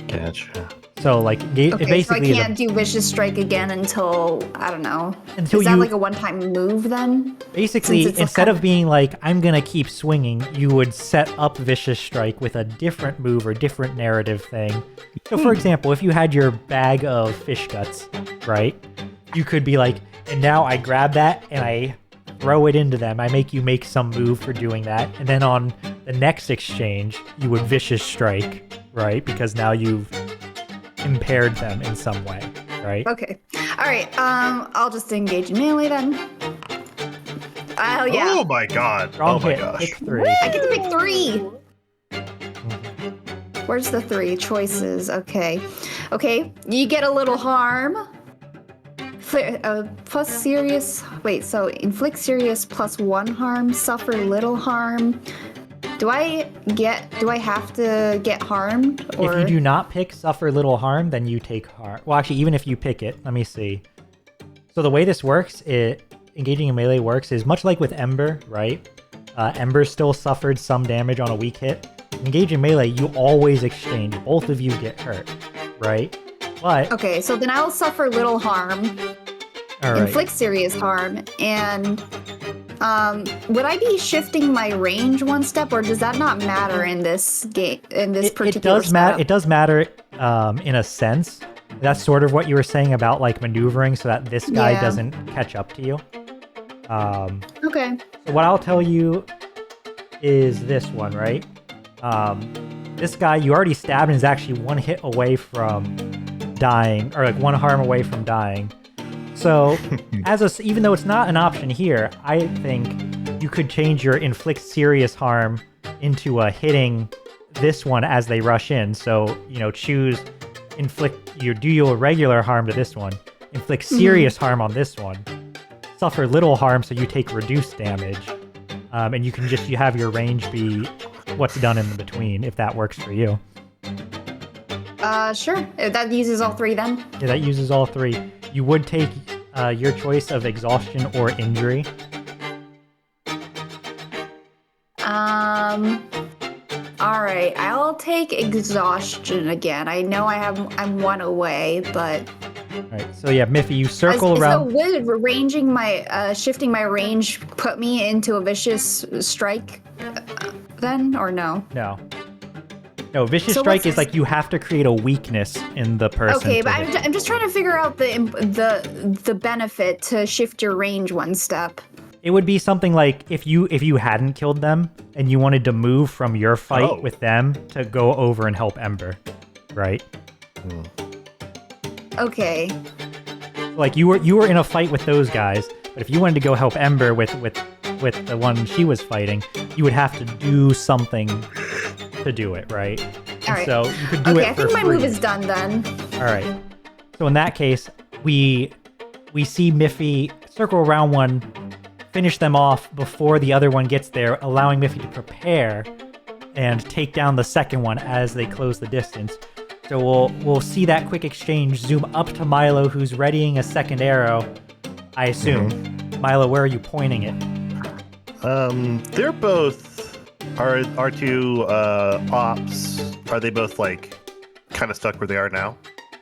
Gotcha. So like, it basically so I can't do Vicious Strike again until, I don't know. Until is that like a one-time move then? Basically, instead of being like, I'm gonna keep swinging, you would set up Vicious Strike with a different move or different narrative thing. So for example, if you had your bag of fish guts, right? You could be like, and now I grab that and I throw it into them. I make you make some move for doing that. And then on the next exchange, you would Vicious Strike, right? Because now you've impaired them in some way, right? Okay. All right. I'll just engage in melee then. Oh yeah. Oh my god. Wrong hit. Gosh. Pick 3. I get to pick 3. Where's the 3 choices? Okay. Okay. You get a little harm. Plus serious. Wait. So inflict serious plus 1 harm. Suffer little harm. Do I have to get harmed? Or? If you do not pick suffer little harm, then you take harm. Well, actually, even if you pick it, let me see. So the way this works, engaging in melee works is much like with Ember, right? Ember still suffered some damage on a weak hit. Engage in melee, you always exchange. Both of you get hurt, right? But okay, so then I'll suffer little harm, inflict serious harm, and would I be shifting my range 1 step, or does that not matter in this game? In this particular it does matter in a sense. That's sort of what you were saying about like maneuvering so that this guy doesn't catch up to you. Okay. So what I'll tell you is this one, right? This guy you already stabbed and is actually 1 hit away from dying, or like 1 harm away from dying. So, even though it's not an option here, I think you could change your inflict serious harm into a hitting this one as they rush in. So, choose do your regular harm to this one, inflict serious harm on this one, suffer little harm so you take reduced damage, and you have your range be what's done in between if that works for you. Sure. That uses all 3 then? Yeah, that uses all 3. You would take your choice of exhaustion or injury. All right, I'll take exhaustion again. I know I'm 1 away, but. All right, so yeah, Miffy, you circle around. So would shifting my range put me into a vicious strike then, or no? No, vicious strike is like you have to create a weakness in the person. Okay, but I'm just trying to figure out the benefit to shift your range 1 step. It would be something like if you hadn't killed them and you wanted to move from your fight with them to go over and help Ember, right? Okay. Like you were in a fight with those guys, but if you wanted to go help Ember with the one she was fighting, you would have to do something to do it, right? All right. So you could do it for free. I think my move is done then. All right. So in that case, we see Miffy circle around one finish them off before the other one gets there, allowing Miffy to prepare and take down the second one as they close the distance. So we'll see that quick exchange zoom up to Milo, who's readying a second arrow, I assume. Milo, where are you pointing it? They're both our two ops. Are they both like kind of stuck where they are now?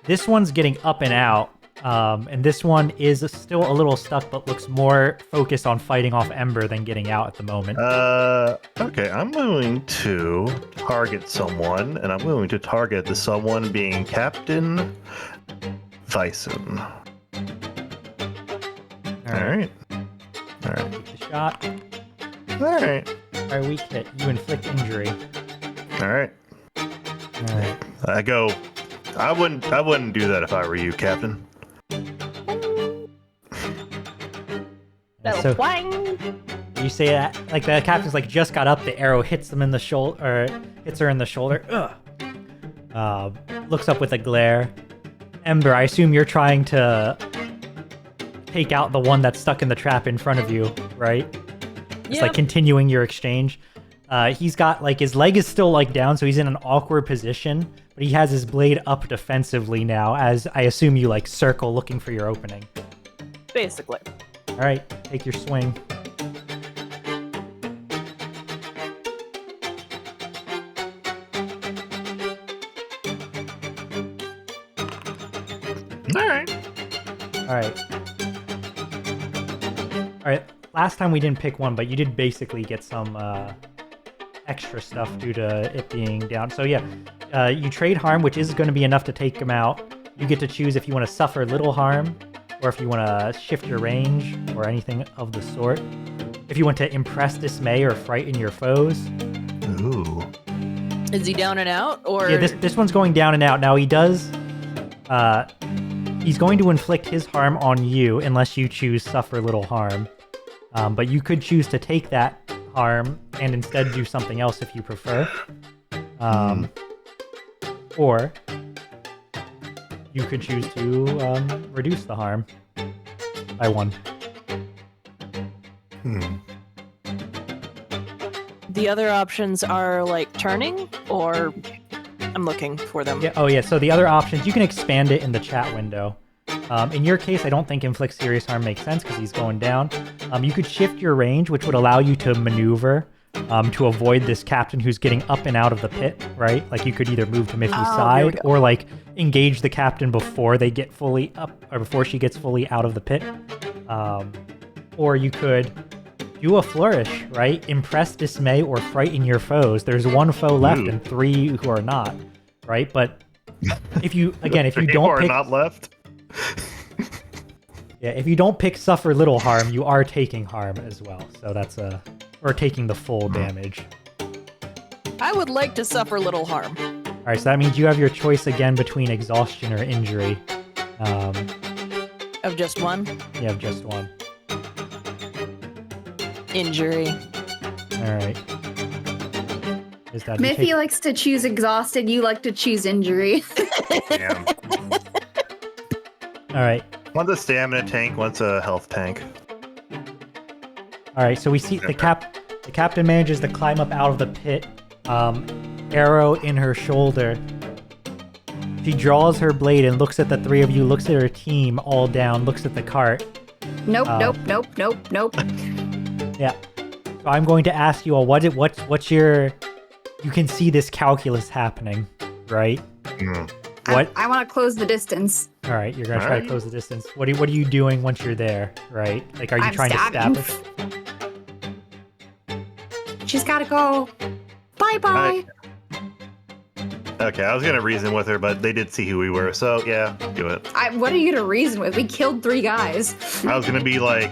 This one's getting up and out, and this one is still a little stuck, but looks more focused on fighting off Ember than getting out at the moment. Okay, I'm going to target someone, and I'm going to target the someone being Captain Bison. All right. Take the shot. All right. Our weak hit. You inflict injury. All right. All right. I wouldn't do that if I were you, Captain. So Wang. you say that like the captain's like just got up, the arrow hits them in the shoulder, or hits her in the shoulder. Ugh. Looks up with a glare. Ember, I assume you're trying to take out the one that's stuck in the trap in front of you, right? It's like continuing your exchange. He's got like his leg is still like down, so he's in an awkward position, but he has his blade up defensively now, as I assume you like circle looking for your opening. Basically. All right, take your swing. All right. Last time we didn't pick one, but you did basically get some extra stuff due to it being down. So yeah, you trade harm, which is going to be enough to take him out. You get to choose if you want to suffer little harm, or if you want to shift your range, or anything of the sort. If you want to impress, dismay, or frighten your foes. Ooh. Is he down and out, or? Yeah, this one's going down and out. Now he does. He's going to inflict his harm on you unless you choose suffer little harm. But you could choose to take that harm and instead do something else if you prefer. Or you could choose to reduce the harm by 1. The other options are like turning, or I'm looking for them. Yeah. Oh, yeah. So the other options, you can expand it in the chat window. In your case, I don't think inflict serious harm makes sense because he's going down. You could shift your range, which would allow you to maneuver to avoid this captain who's getting up and out of the pit, right? Like you could either move to Miffy's side or like engage the captain before they get fully up, or before she gets fully out of the pit. Or you could do a flourish, right? Impress, dismay, or frighten your foes. There's 1 foe left and 3 who are not, right? But if you don't pick... not left? Yeah, if you don't pick suffer little harm, you are taking harm as well. So that's or taking the full damage. I would like to suffer little harm. All right, so that means you have your choice again between exhaustion or injury. Of just one? You have just 1. Injury. All right. Is that Miffy likes to choose exhausted. You like to choose injury. Damn. All right. One's a stamina tank, one's a health tank. All right, so we see the captain manages to climb up out of the pit, arrow in her shoulder. She draws her blade and looks at the 3 of you, looks at her team all down, looks at the cart. Nope. Yeah. So I'm going to ask you all, what's your... You can see this calculus happening, right? What? I want to close the distance. All right, you're going to try to close the distance. What are you doing once you're there, right? Like, are you trying to stab her? She's got to go. Bye-bye. Okay, I was going to reason with her, but they did see who we were, so yeah, do it. What are you going to reason with? We killed 3 guys. I was going to be like,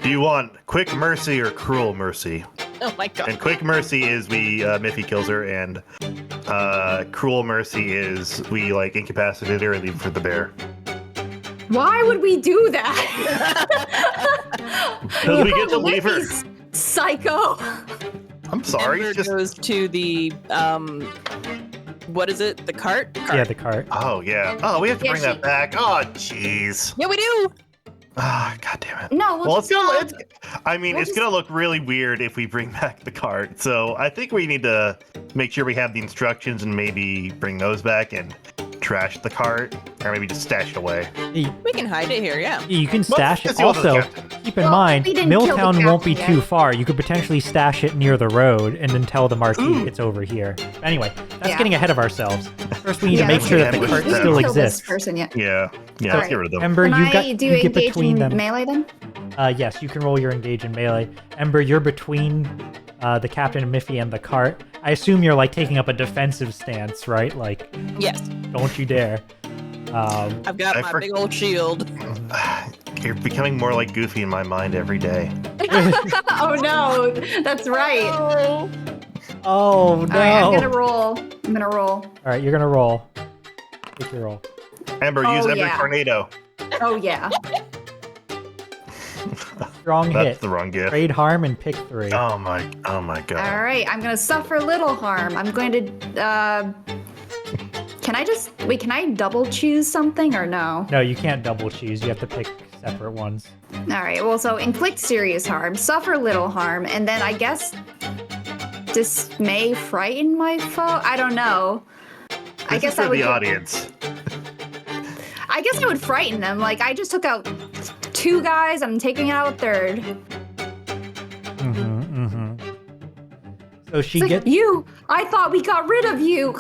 do you want quick mercy or cruel mercy? Oh my god. And quick mercy is Miffy kills her, and cruel mercy is we like incapacitate her and leave her for the bear. Why would we do that? Because we get to leave her. Psycho. I'm sorry. Ember goes to the what is it? The cart? Yeah, the cart. Oh yeah. Oh, we have to bring that back. Oh jeez. Yeah, we do. God damn it. No, Well, just, we'll it's gonna look really weird if we bring back the cart. So I think we need to make sure we have the instructions and maybe bring those back and trash the cart, or maybe just stash it away. We can hide it here, yeah. You can stash let's it. see what the Also, captain- keep in mind, we didn't kill the Milltown won't be captain too yet. far. You could potentially stash it near the road and then tell the Marquis Ooh. it's over here. But anyway, that's Yeah. getting ahead of ourselves. First, we need to make we sure that didn't- the we cart didn't still kill exists. This person yet. Yeah, let's Alright. get rid of them. Ember, Can you I got do you get engage between in them. melee then? Yes, you can roll your engage in melee. Ember, you're between the captain and Miffy and the cart. I assume you're like taking up a defensive stance, right? Like, Yes. don't you dare. I've got my big old shield. You're becoming more like Goofy in my mind every day. Oh no, that's right. Oh. Oh no! All right, I'm gonna roll. All right, you're gonna roll. Take your roll. Ember, Oh, use Ember yeah. Tornado. Oh yeah. Strong That's hit. the wrong gift. Trade harm and pick 3. Oh my god. All right, I'm gonna suffer little harm. I'm going to. Can I double choose something or no? No, you can't double choose. You have to pick separate ones. All right. Well, so inflict serious harm, suffer little harm, and then I guess dismay, frighten my foe. I don't know. This is for the audience. I guess I would frighten them. Like I just took out 2 guys. I'm taking out a 3rd. So she It's like, gets. you. I thought we got rid of you.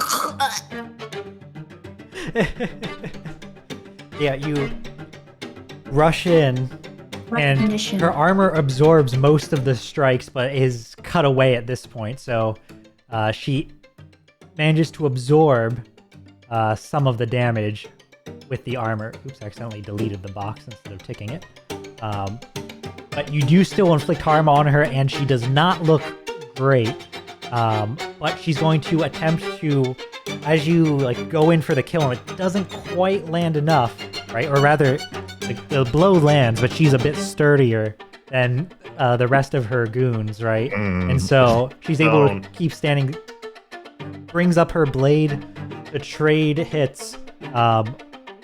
Yeah, you rush in, and Recognition. her armor absorbs most of the strikes, but is cut away at this point. So she manages to absorb some of the damage with the armor. Oops, I accidentally deleted the box instead of ticking it. But you do still inflict harm on her, and she does not look great. But she's going to attempt to, as you like go in for the kill, and it doesn't quite land enough, right? Or rather, the blow lands, but she's a bit sturdier than the rest of her goons, right? And so she's able to keep standing. Brings up her blade to trade hits.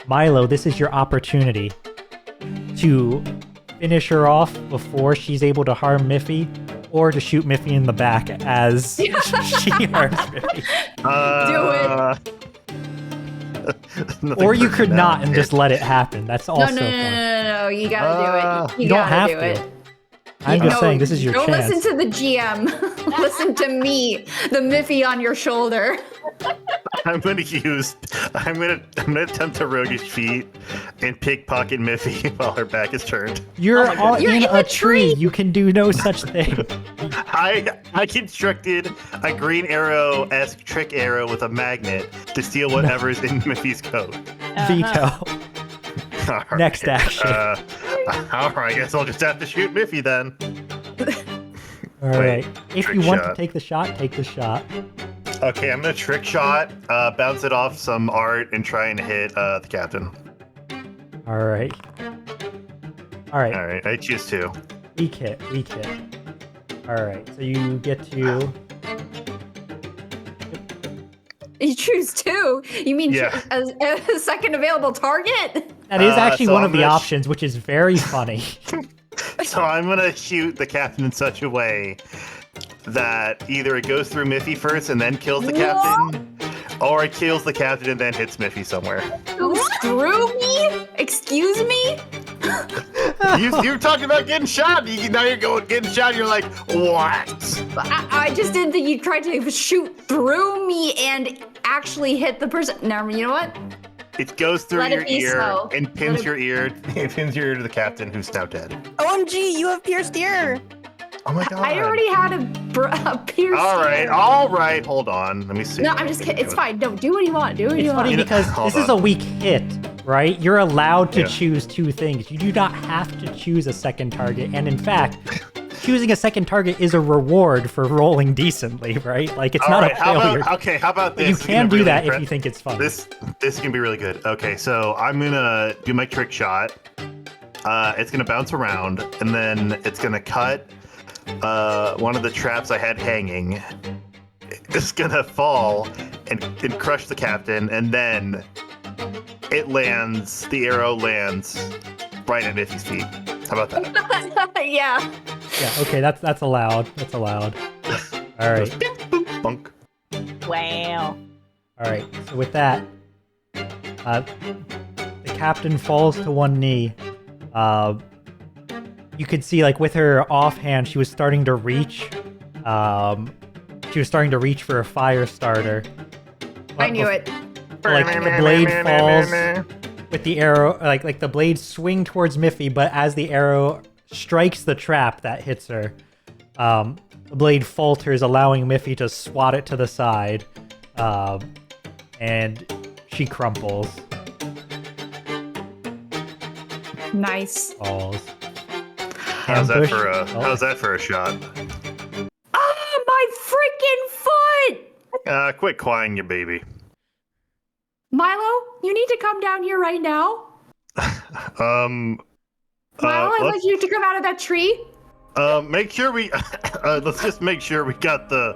Milo, this is your opportunity to finish her off before she's able to harm Miffy, or to shoot Miffy in the back as she harms Miffy. Or you could not and just let it happen. That's also fun. No. You gotta do it. You don't have do to. it. I'm just saying, this is your don't chance. listen to the GM. Listen to me, the Miffy on your shoulder. I'm gonna attempt to roguish feet and pickpocket Miffy while her back is turned. You're You're in in a the tree. You can do no such thing. I constructed a green arrow-esque trick arrow with a magnet to steal whatever's in Miffy's coat. Veto. All right. Next action. All right, I guess I'll just have to shoot Miffy then. All right. If trick you want to shot. take the shot, take the shot. Okay, I'm gonna trick shot, bounce it off some art, and try and hit the captain. All right. All right. All right, I choose 2. Weak hit. All right. So you get to. You choose 2. You mean Yeah. a second available target? That is actually so one I'm of the gonna options, which is very funny. So I'm gonna shoot the captain in such a way that either it goes through Miffy first and then kills the captain, or it kills the captain and then hits Miffy somewhere. Goes through me? Excuse me? You were talking about getting shot. Now you're going getting shot. You're like, what? I just didn't think you tried to shoot through me and actually hit the person. No, you know what? It goes through Let it your be ear so. and pins your ear. It pins your ear to the captain, who's now dead. OMG, you have pierced ear. Oh my god! I already had a piercing. All right. Hold on. Let me see. No, I'm just kidding. It's fine. No, do what you want. Do what It's you funny want. because hold this is on. a weak hit, right? You're allowed to Yeah. choose 2 things. You do not have to choose a second target. And in fact, choosing a second target is a reward for rolling decently, right? Like, it's All not right, a failure. How about But this? you It's can gonna do really that if impre- you think it's fun. This can be really good. Okay, so I'm gonna do my trick shot. It's gonna bounce around, and then it's gonna cut one of the traps I had hanging. It's gonna fall and crush the captain, and then it lands. The arrow lands right at Miffy's feet. How about that? Yeah. Yeah, okay, that's allowed. That's allowed. All right. Boop, bunk. Wow. All right. So with that, the captain falls to one knee. You could see, like, with her offhand, she was starting to reach. She was starting to reach for a fire starter. I knew it. Like, the blade falls with the arrow, like the blade swing towards Miffy, but as the arrow strikes the trap that hits her, the blade falters, allowing Miffy to swat it to the side, and she crumples. Nice. Falls. How's that Ambush. for a Oh. How's that for a shot? Oh, my freaking foot! Quit crying, your baby. Milo, you need to come down here right now. Milo, I let's- want you to come out of that tree. Make sure we let's just make sure we got the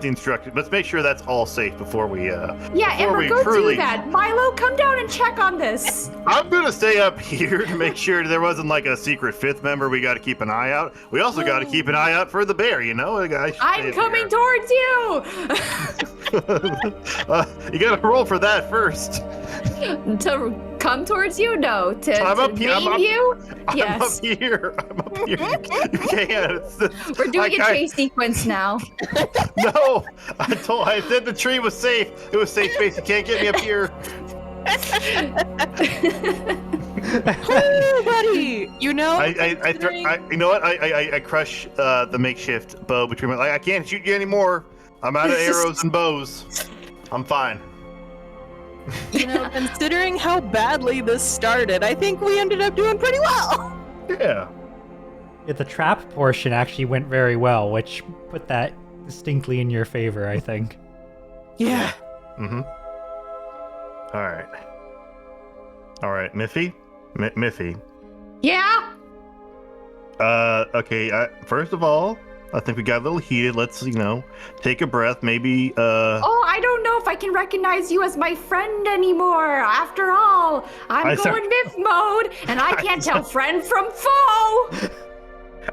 instructions. Let's make sure that's all safe before we Yeah, before Ember, we go truly... do that. Milo, come down and check on this. I'm gonna stay up here to make sure there wasn't like a secret fifth member we got to keep an eye out. We also got to keep an eye out for the bear, you know. I'm coming towards you. You gotta roll for that first. To come towards you? No. To I'm up here. name you? Yes. I'm up here. You can't. We're doing a chase sequence now. No, I said the tree was safe. It was safe space. You can't get me up here. Oh, buddy. You know. You know what? I crush the makeshift bow between my. I can't shoot you anymore. I'm out of arrows and bows. I'm fine. You know, considering how badly this started, I think we ended up doing pretty well. Yeah. Yeah, the trap portion actually went very well, which put that distinctly in your favor, I think. Yeah. Mm-hmm. All right, Miffy. Miffy. Yeah? Okay. First of all, I think we got a little heated. Let's, take a breath. Maybe. Oh, I don't know if I can recognize you as my friend anymore. After all, I'm going Miff mode, and I can't tell friend from foe.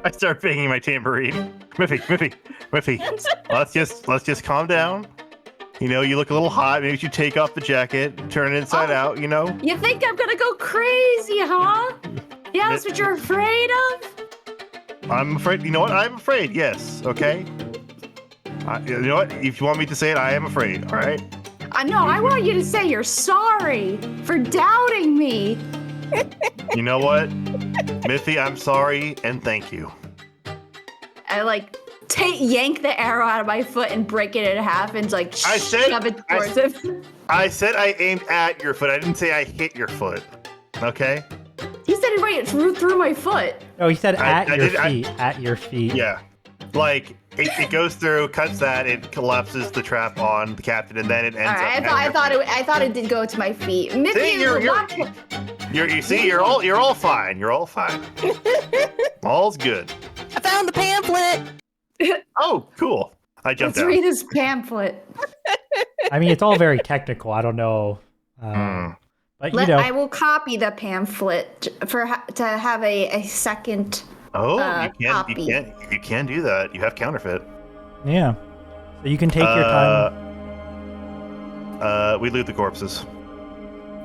I start banging my tambourine. Miffy. Let's just calm down. You look a little hot. Maybe you should take off the jacket, turn it inside out. You think I'm gonna go crazy, huh? Yeah, that's what you're afraid of? I'm afraid. You know what? I'm afraid. Yes. Okay. You know what? If you want me to say it, I am afraid. All right. No, I want you to say you're sorry for doubting me. You know what, Miffy? I'm sorry and thank you. I yank the arrow out of my foot and break it in half and shove it towards him. I said I aimed at your foot. I didn't say I hit your foot. Okay. He said it right through my foot. Oh, he said at your feet. At your feet. Yeah. It goes through, cuts that, it collapses the trap on the captain, and then it ends up. I thought it did go to my feet. See, you're all fine. You're all fine. All's good. I found the pamphlet. Oh, cool. I jumped Let's out. read this pamphlet. I mean, it's all very technical. I don't know. But I will copy the pamphlet to have a second. Oh, copy. you can do that. You have counterfeit. Yeah. So you can take your time. We loot the corpses.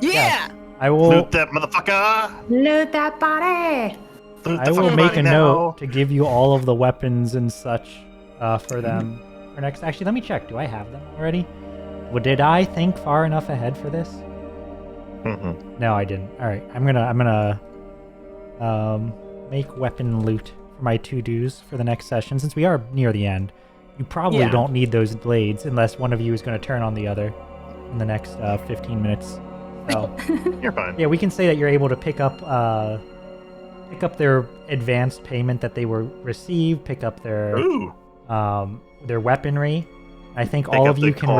Yeah. I will. Loot that motherfucker. Loot that body. I will make a note to give you all of the weapons and such for them for next. Actually, let me check. Do I have them already? Well, did I think far enough ahead for this? Mm-hmm. No, I didn't. All right, I'm gonna make weapon loot for my to-dos for the next session. Since we are near the end, you probably don't need those blades unless one of you is going to turn on the other in the next 15 minutes. So You're fine. yeah, we can say that you're able to pick up their advanced payment that they were received, pick up their weaponry. I think all of you can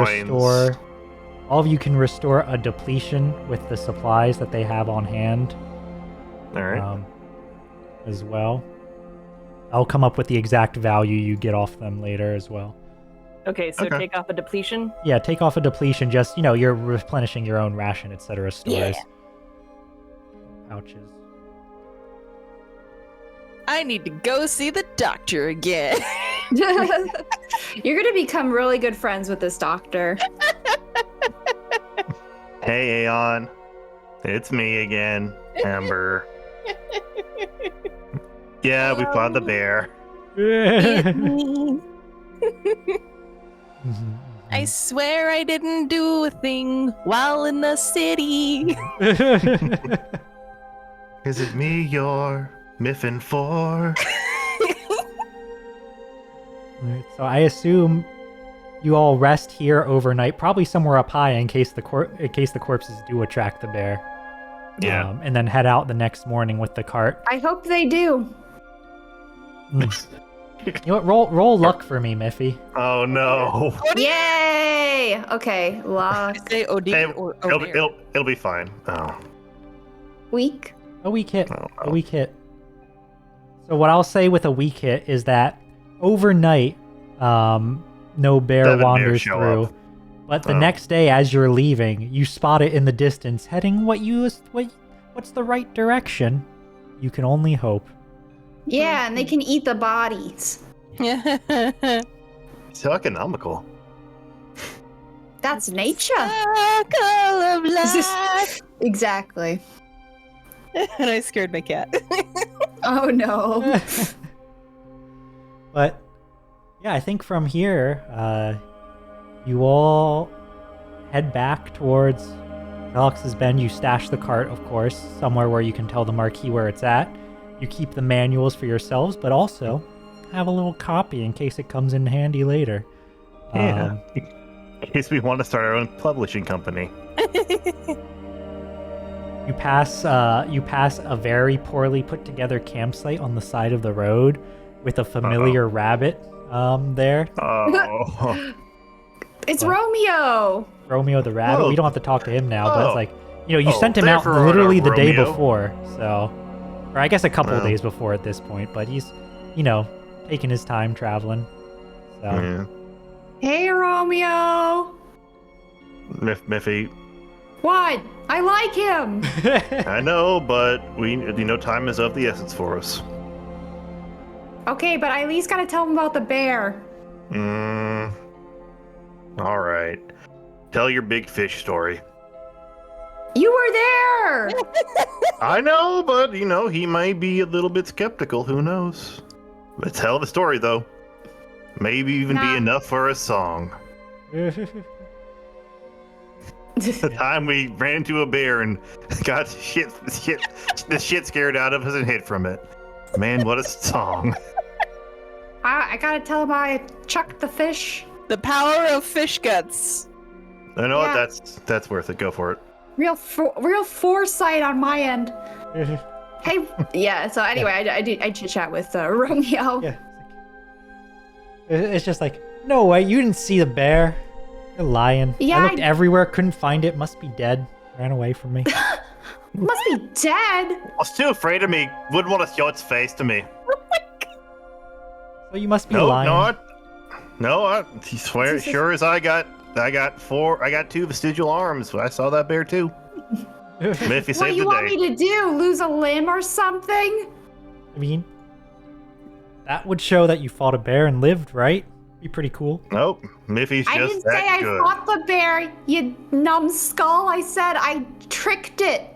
restore a depletion with the supplies that they have on hand. All right. As well. I'll come up with the exact value you get off them later as well. Okay, so take off a depletion. Yeah, take off a depletion. Just you're replenishing your own ration, etc. Stores. Yeah. Pouches. I need to go see the doctor again. You're gonna become really good friends with this doctor. Hey, Aeon. It's me again, Amber. Yeah, we found the bear. It's me. I swear I didn't do a thing while in the city. Is it me you're miffin for? Alright, so I assume you all rest here overnight, probably somewhere up high in case the corpses do attract the bear. Yeah. And then head out the next morning with the cart. I hope they do. You know what? Roll luck for me, Miffy. Oh no. Yay! Okay, luck. Say OD Hey, or it'll be fine. Oh. Weak. A weak hit. Oh, A weak hit. So what I'll say with a weak hit is that overnight, no bear 7 bears wanders show through. up. But the next day, as you're leaving, you spot it in the distance, heading what's the right direction? You can only hope. Yeah, and they can eat the bodies. So economical. That's nature. Circle of life. Exactly. And I scared my cat. Oh no. But yeah, I think from here, you all head back towards Alex's Bend. You stash the cart, of course, somewhere where you can tell the Marquis where it's at. You keep the manuals for yourselves, but also have a little copy in case it comes in handy later. Yeah. In case we want to start our own publishing company. You pass a very poorly put together campsite on the side of the road with a familiar rabbit there. Oh. It's What? Romeo. Romeo the rabbit. Oh. We don't have to talk to him now, but it's Oh. like, you sent him thanks out for literally the day Romeo. before, so, or I guess a couple of Well. days before at this point, but he's, taking his time traveling. So Yeah. Hey, Romeo. Miffy. What? I like him. I know, but time is of the essence for us. Okay, but I at least gotta tell him about the bear. All right. Tell your big fish story. You were there. I know, but he might be a little bit skeptical. Who knows? But tell the story though. Maybe even Nah. be enough for a song. The time we ran into a bear and got the shit scared out of us and hid from it. Man, what a song. I gotta tell him I chucked the fish. The power of fish guts. I know Yeah. what, that's worth it. Go for it. Real foresight on my end. Hey, yeah. So anyway, I chit chat with Romeo. Yeah. It's just like, no way, you didn't see the bear. You're lying. Yeah, I looked everywhere, couldn't find it. Must be dead. Ran away from me. Must be dead. I was too afraid of me. Wouldn't want to show its face to me. So you must be No, lying. I swear, sure as I got 2 vestigial arms. I saw that bear too. Miffy What do saved you the want day. me to do? Lose a limb or something? I mean, that would show that you fought a bear and lived, right? Be pretty cool. Nope, Miffy's I just didn't that say good. I fought the bear, you numbskull. I said I tricked it.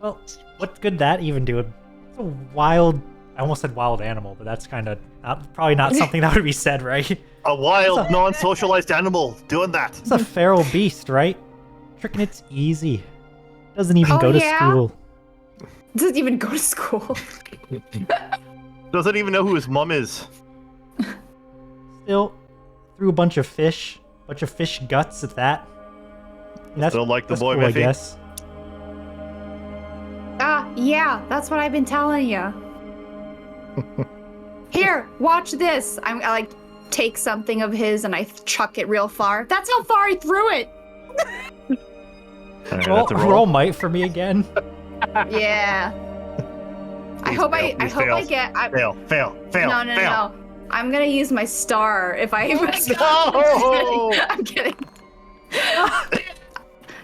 Well, what could that even do? It's a wild. I almost said wild animal, but that's kind of probably not something that would be said, right? A wild, non-socialized animal doing that. It's a feral beast, right? Tricking it's easy. Doesn't even Oh, go to yeah? school. Doesn't even go to school. Doesn't even know who his mom is. Still threw a bunch of fish guts at that. And that's, Still like the that's boy, cool, I Miffy? guess. Yeah, that's what I've been telling you. Here, watch this. I like take something of his and I chuck it real far. That's how far I threw it. All right, Roll, that's a roll. roll might for me again. Yeah. I Please hope fail, I please hope I fail. get. Fail. No. I'm gonna use my star if I. No! I'm kidding.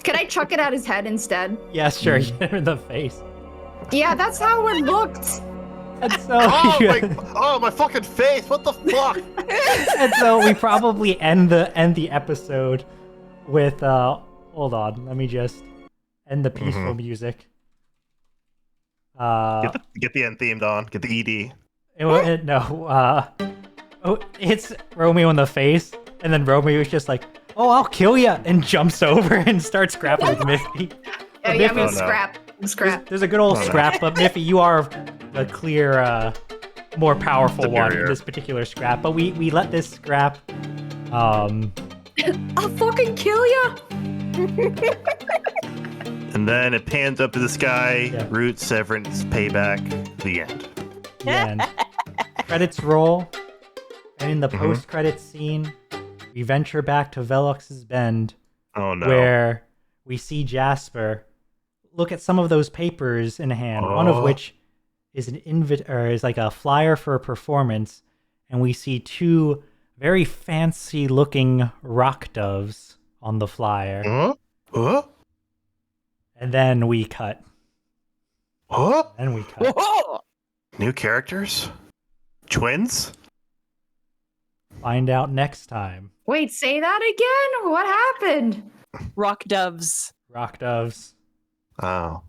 Can I chuck it at his head instead? Yeah, sure. Hit him in the face. Yeah, that's how it looked. And so, Oh my fucking face! What the fuck? and so we probably end the episode with hold on, let me just end the peaceful music. Get the end themed on. Get the ED. It's Romeo in the face, and then Romeo is just like, "Oh, I'll kill ya," and jumps over and starts scrapping with Miffy. Yeah, Miffy, I'm gonna scrap. Scrap. There's a good old scrap, but Miffy, you are the clear, more powerful one in Superior. this particular scrap. But we let this scrap. I'll fucking kill ya. And then it pans up to the sky. Yeah. Root, severance, payback. The end. And credits roll, and in the post-credits scene, we venture back to Velox's Bend, Oh no. where we see Jasper look at some of those papers in hand. One of which is is like a flyer for a performance, and we see two very fancy-looking rock doves on the flyer. Huh? And then we cut. Huh? Then we cut. New characters? Twins? Find out next time. Wait, say that again? What happened? Rock doves. Rock doves, Oh.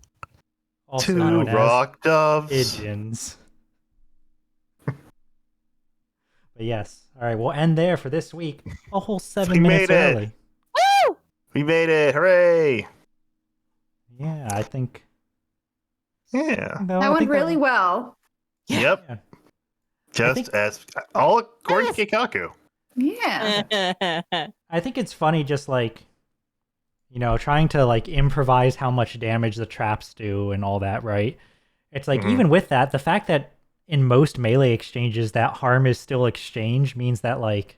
also Two known as rock doves. pigeons. But yes, all right, we'll end there for this week. A whole 7 We minutes made it. early. Woo! We made it! Hooray! Yeah, I think. Yeah. No, That went really well. Yep. Yeah. Just think- as all according to Keikaku. Yeah. I think it's funny, just like, trying to like improvise how much damage the traps do and all that, right? It's like, even with that, the fact that in most melee exchanges that harm is still exchanged means that, like,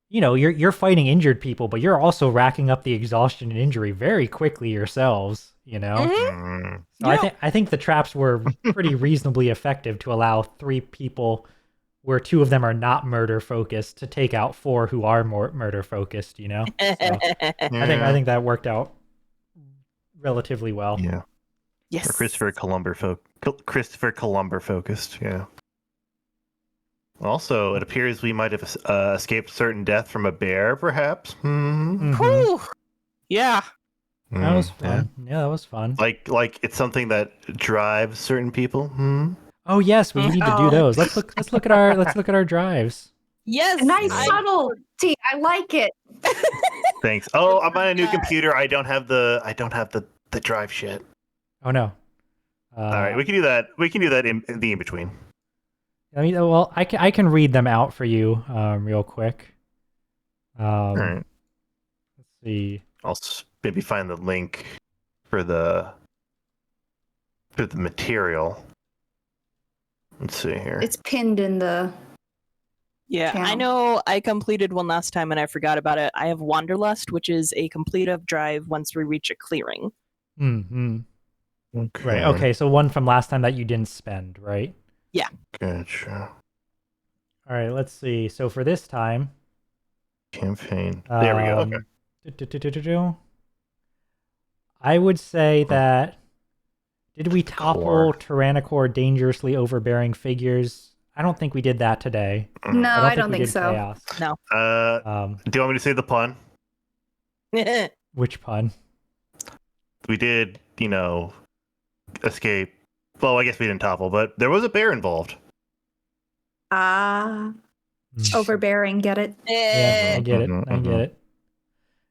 you're fighting injured people, but you're also racking up the exhaustion and injury very quickly yourselves, Mm. So I think the traps were pretty reasonably effective to allow 3 people, where 2 of them are not murder focused, to take out 4 who are more murder focused. So I think that worked out relatively well. Yeah. Yes. Or Christopher Columber focused, yeah. Also, it appears we might have escaped certain death from a bear, perhaps. Mhm. Whew. Yeah. That was fun. Yeah, that was fun. Like it's something that drives certain people. Oh yes, we need to do those. Let's look at our drives. Yes. Nice subtlety. I like it. Thanks. Oh, I'm on a new computer. I don't have the drive shit. Oh no. All right, we can do that. We can do that in the in between. I mean, well, I can read them out for you, real quick. All right. Let's see. I'll maybe find the link for the material. Let's see here. It's pinned in the. Yeah, I channel. know I completed one last time and I forgot about it. I have Wanderlust, which is a complete of drive once we reach a clearing. Mm-hmm. Okay. Right. Okay. So one from last time that you didn't spend, right? Gotcha. All right. Let's see. So for this time, Campaign. There we go. Okay. I would say that. Did we topple Core. Tyrannosaur dangerously overbearing figures? I don't think we did that today. No, I don't we think did so. Chaos. No. Do you want me to say the pun? Which pun? We did, escape. Well, I guess we didn't topple, but there was a bear involved. Overbearing. Get it? Yeah, I get it. Mhm, I get mhm. it.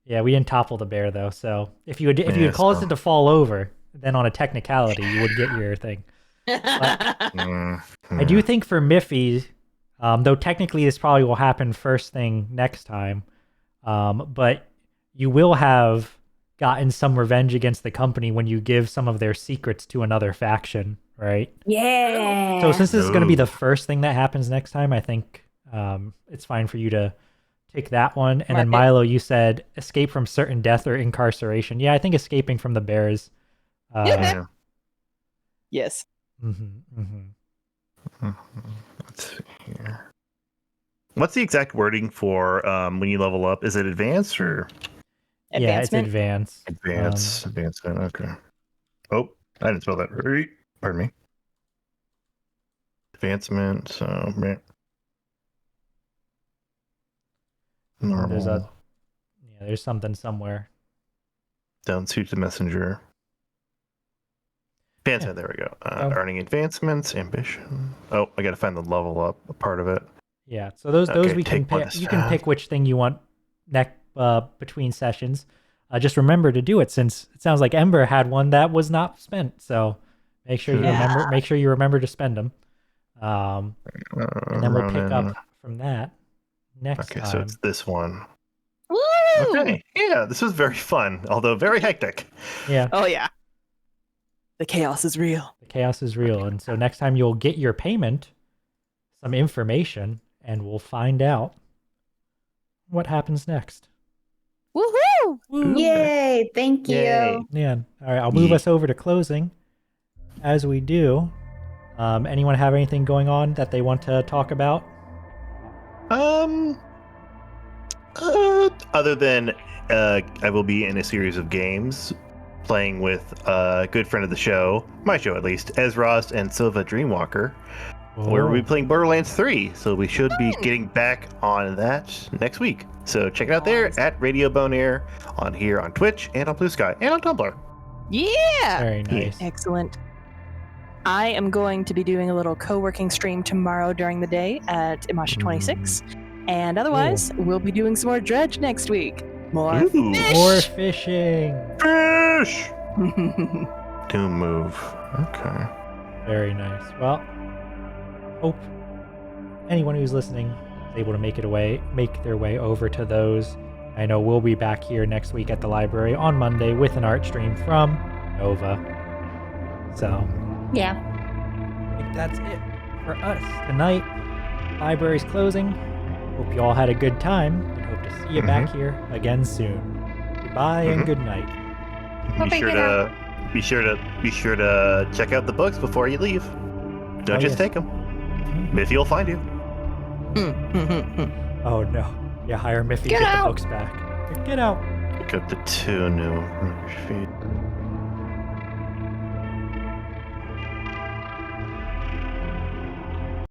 Yeah, we didn't topple the bear though. So if you had Yeah, caused so- it to fall over, then on a technicality you would get your thing. Mm, I do think for Miffy, though technically this probably will happen first thing next time, but you will have gotten some revenge against the company when you give some of their secrets to another faction, right? Yeah. So since this is going to be Ooh. the first thing that happens next time, I think it's fine for you to take that one. And then Mark it. Milo, you said escape from certain death or incarceration. Yeah, I think escaping from the bears. yeah. Yes. Let's see here. What's the exact wording for when you level up? Is it advanced or Yeah, it's Advancement. advanced. advancement? Okay. Oh, I didn't spell that right. Pardon me. Advancement. So normal. There's something somewhere. Don't suit the messenger. Advancement. There we go. Earning advancements. Ambition. Oh, I got to find the level up part of it. Yeah. So those we can pick. You can pick which thing you want between sessions. Just remember to do it, since it sounds like Ember had one that was not spent. So make sure you remember. Make sure you remember to spend them. And then we'll pick up from that next time. Okay, so it's this one. Woo! Okay, yeah, this was very fun, although very hectic. Yeah. Oh yeah. The chaos is real. The chaos is real, and so next time you'll get your payment, some information, and we'll find out what happens next. Woohoo! Woo! Yay! Thank you. Yay. Yeah. All right, I'll move us over to closing. As we do, anyone have anything going on that they want to talk about? Other than I will be in a series of games playing with a good friend of the show, my show at least, Ezrost and Silva Dreamwalker, where we'll be playing Borderlands 3. So we should be getting back on that next week. So check it out there at Radio Bonaire, on here on Twitch and on Blue Sky and on Tumblr. Yeah! Very nice. Excellent. I am going to be doing a little co-working stream tomorrow during the day at Imasha 26. And otherwise, we'll be doing some more Dredge next week. More fish! More fishing! Fish! Do move. Okay. Very nice. Well, hope anyone who's listening is able to make their way over to those. I know we'll be back here next week at the library on Monday with an art stream from Nova. So, Yeah. I think that's it for us tonight. Library's closing. Hope you all had a good time, and hope to see you back here again soon. Goodbye and good night. Be sure to check out the books before you leave. Don't just take them. Miffy will find you. Oh no. Yeah, hire Miffy, Get get out. the books back. Get out. Pick up the 2 new feet.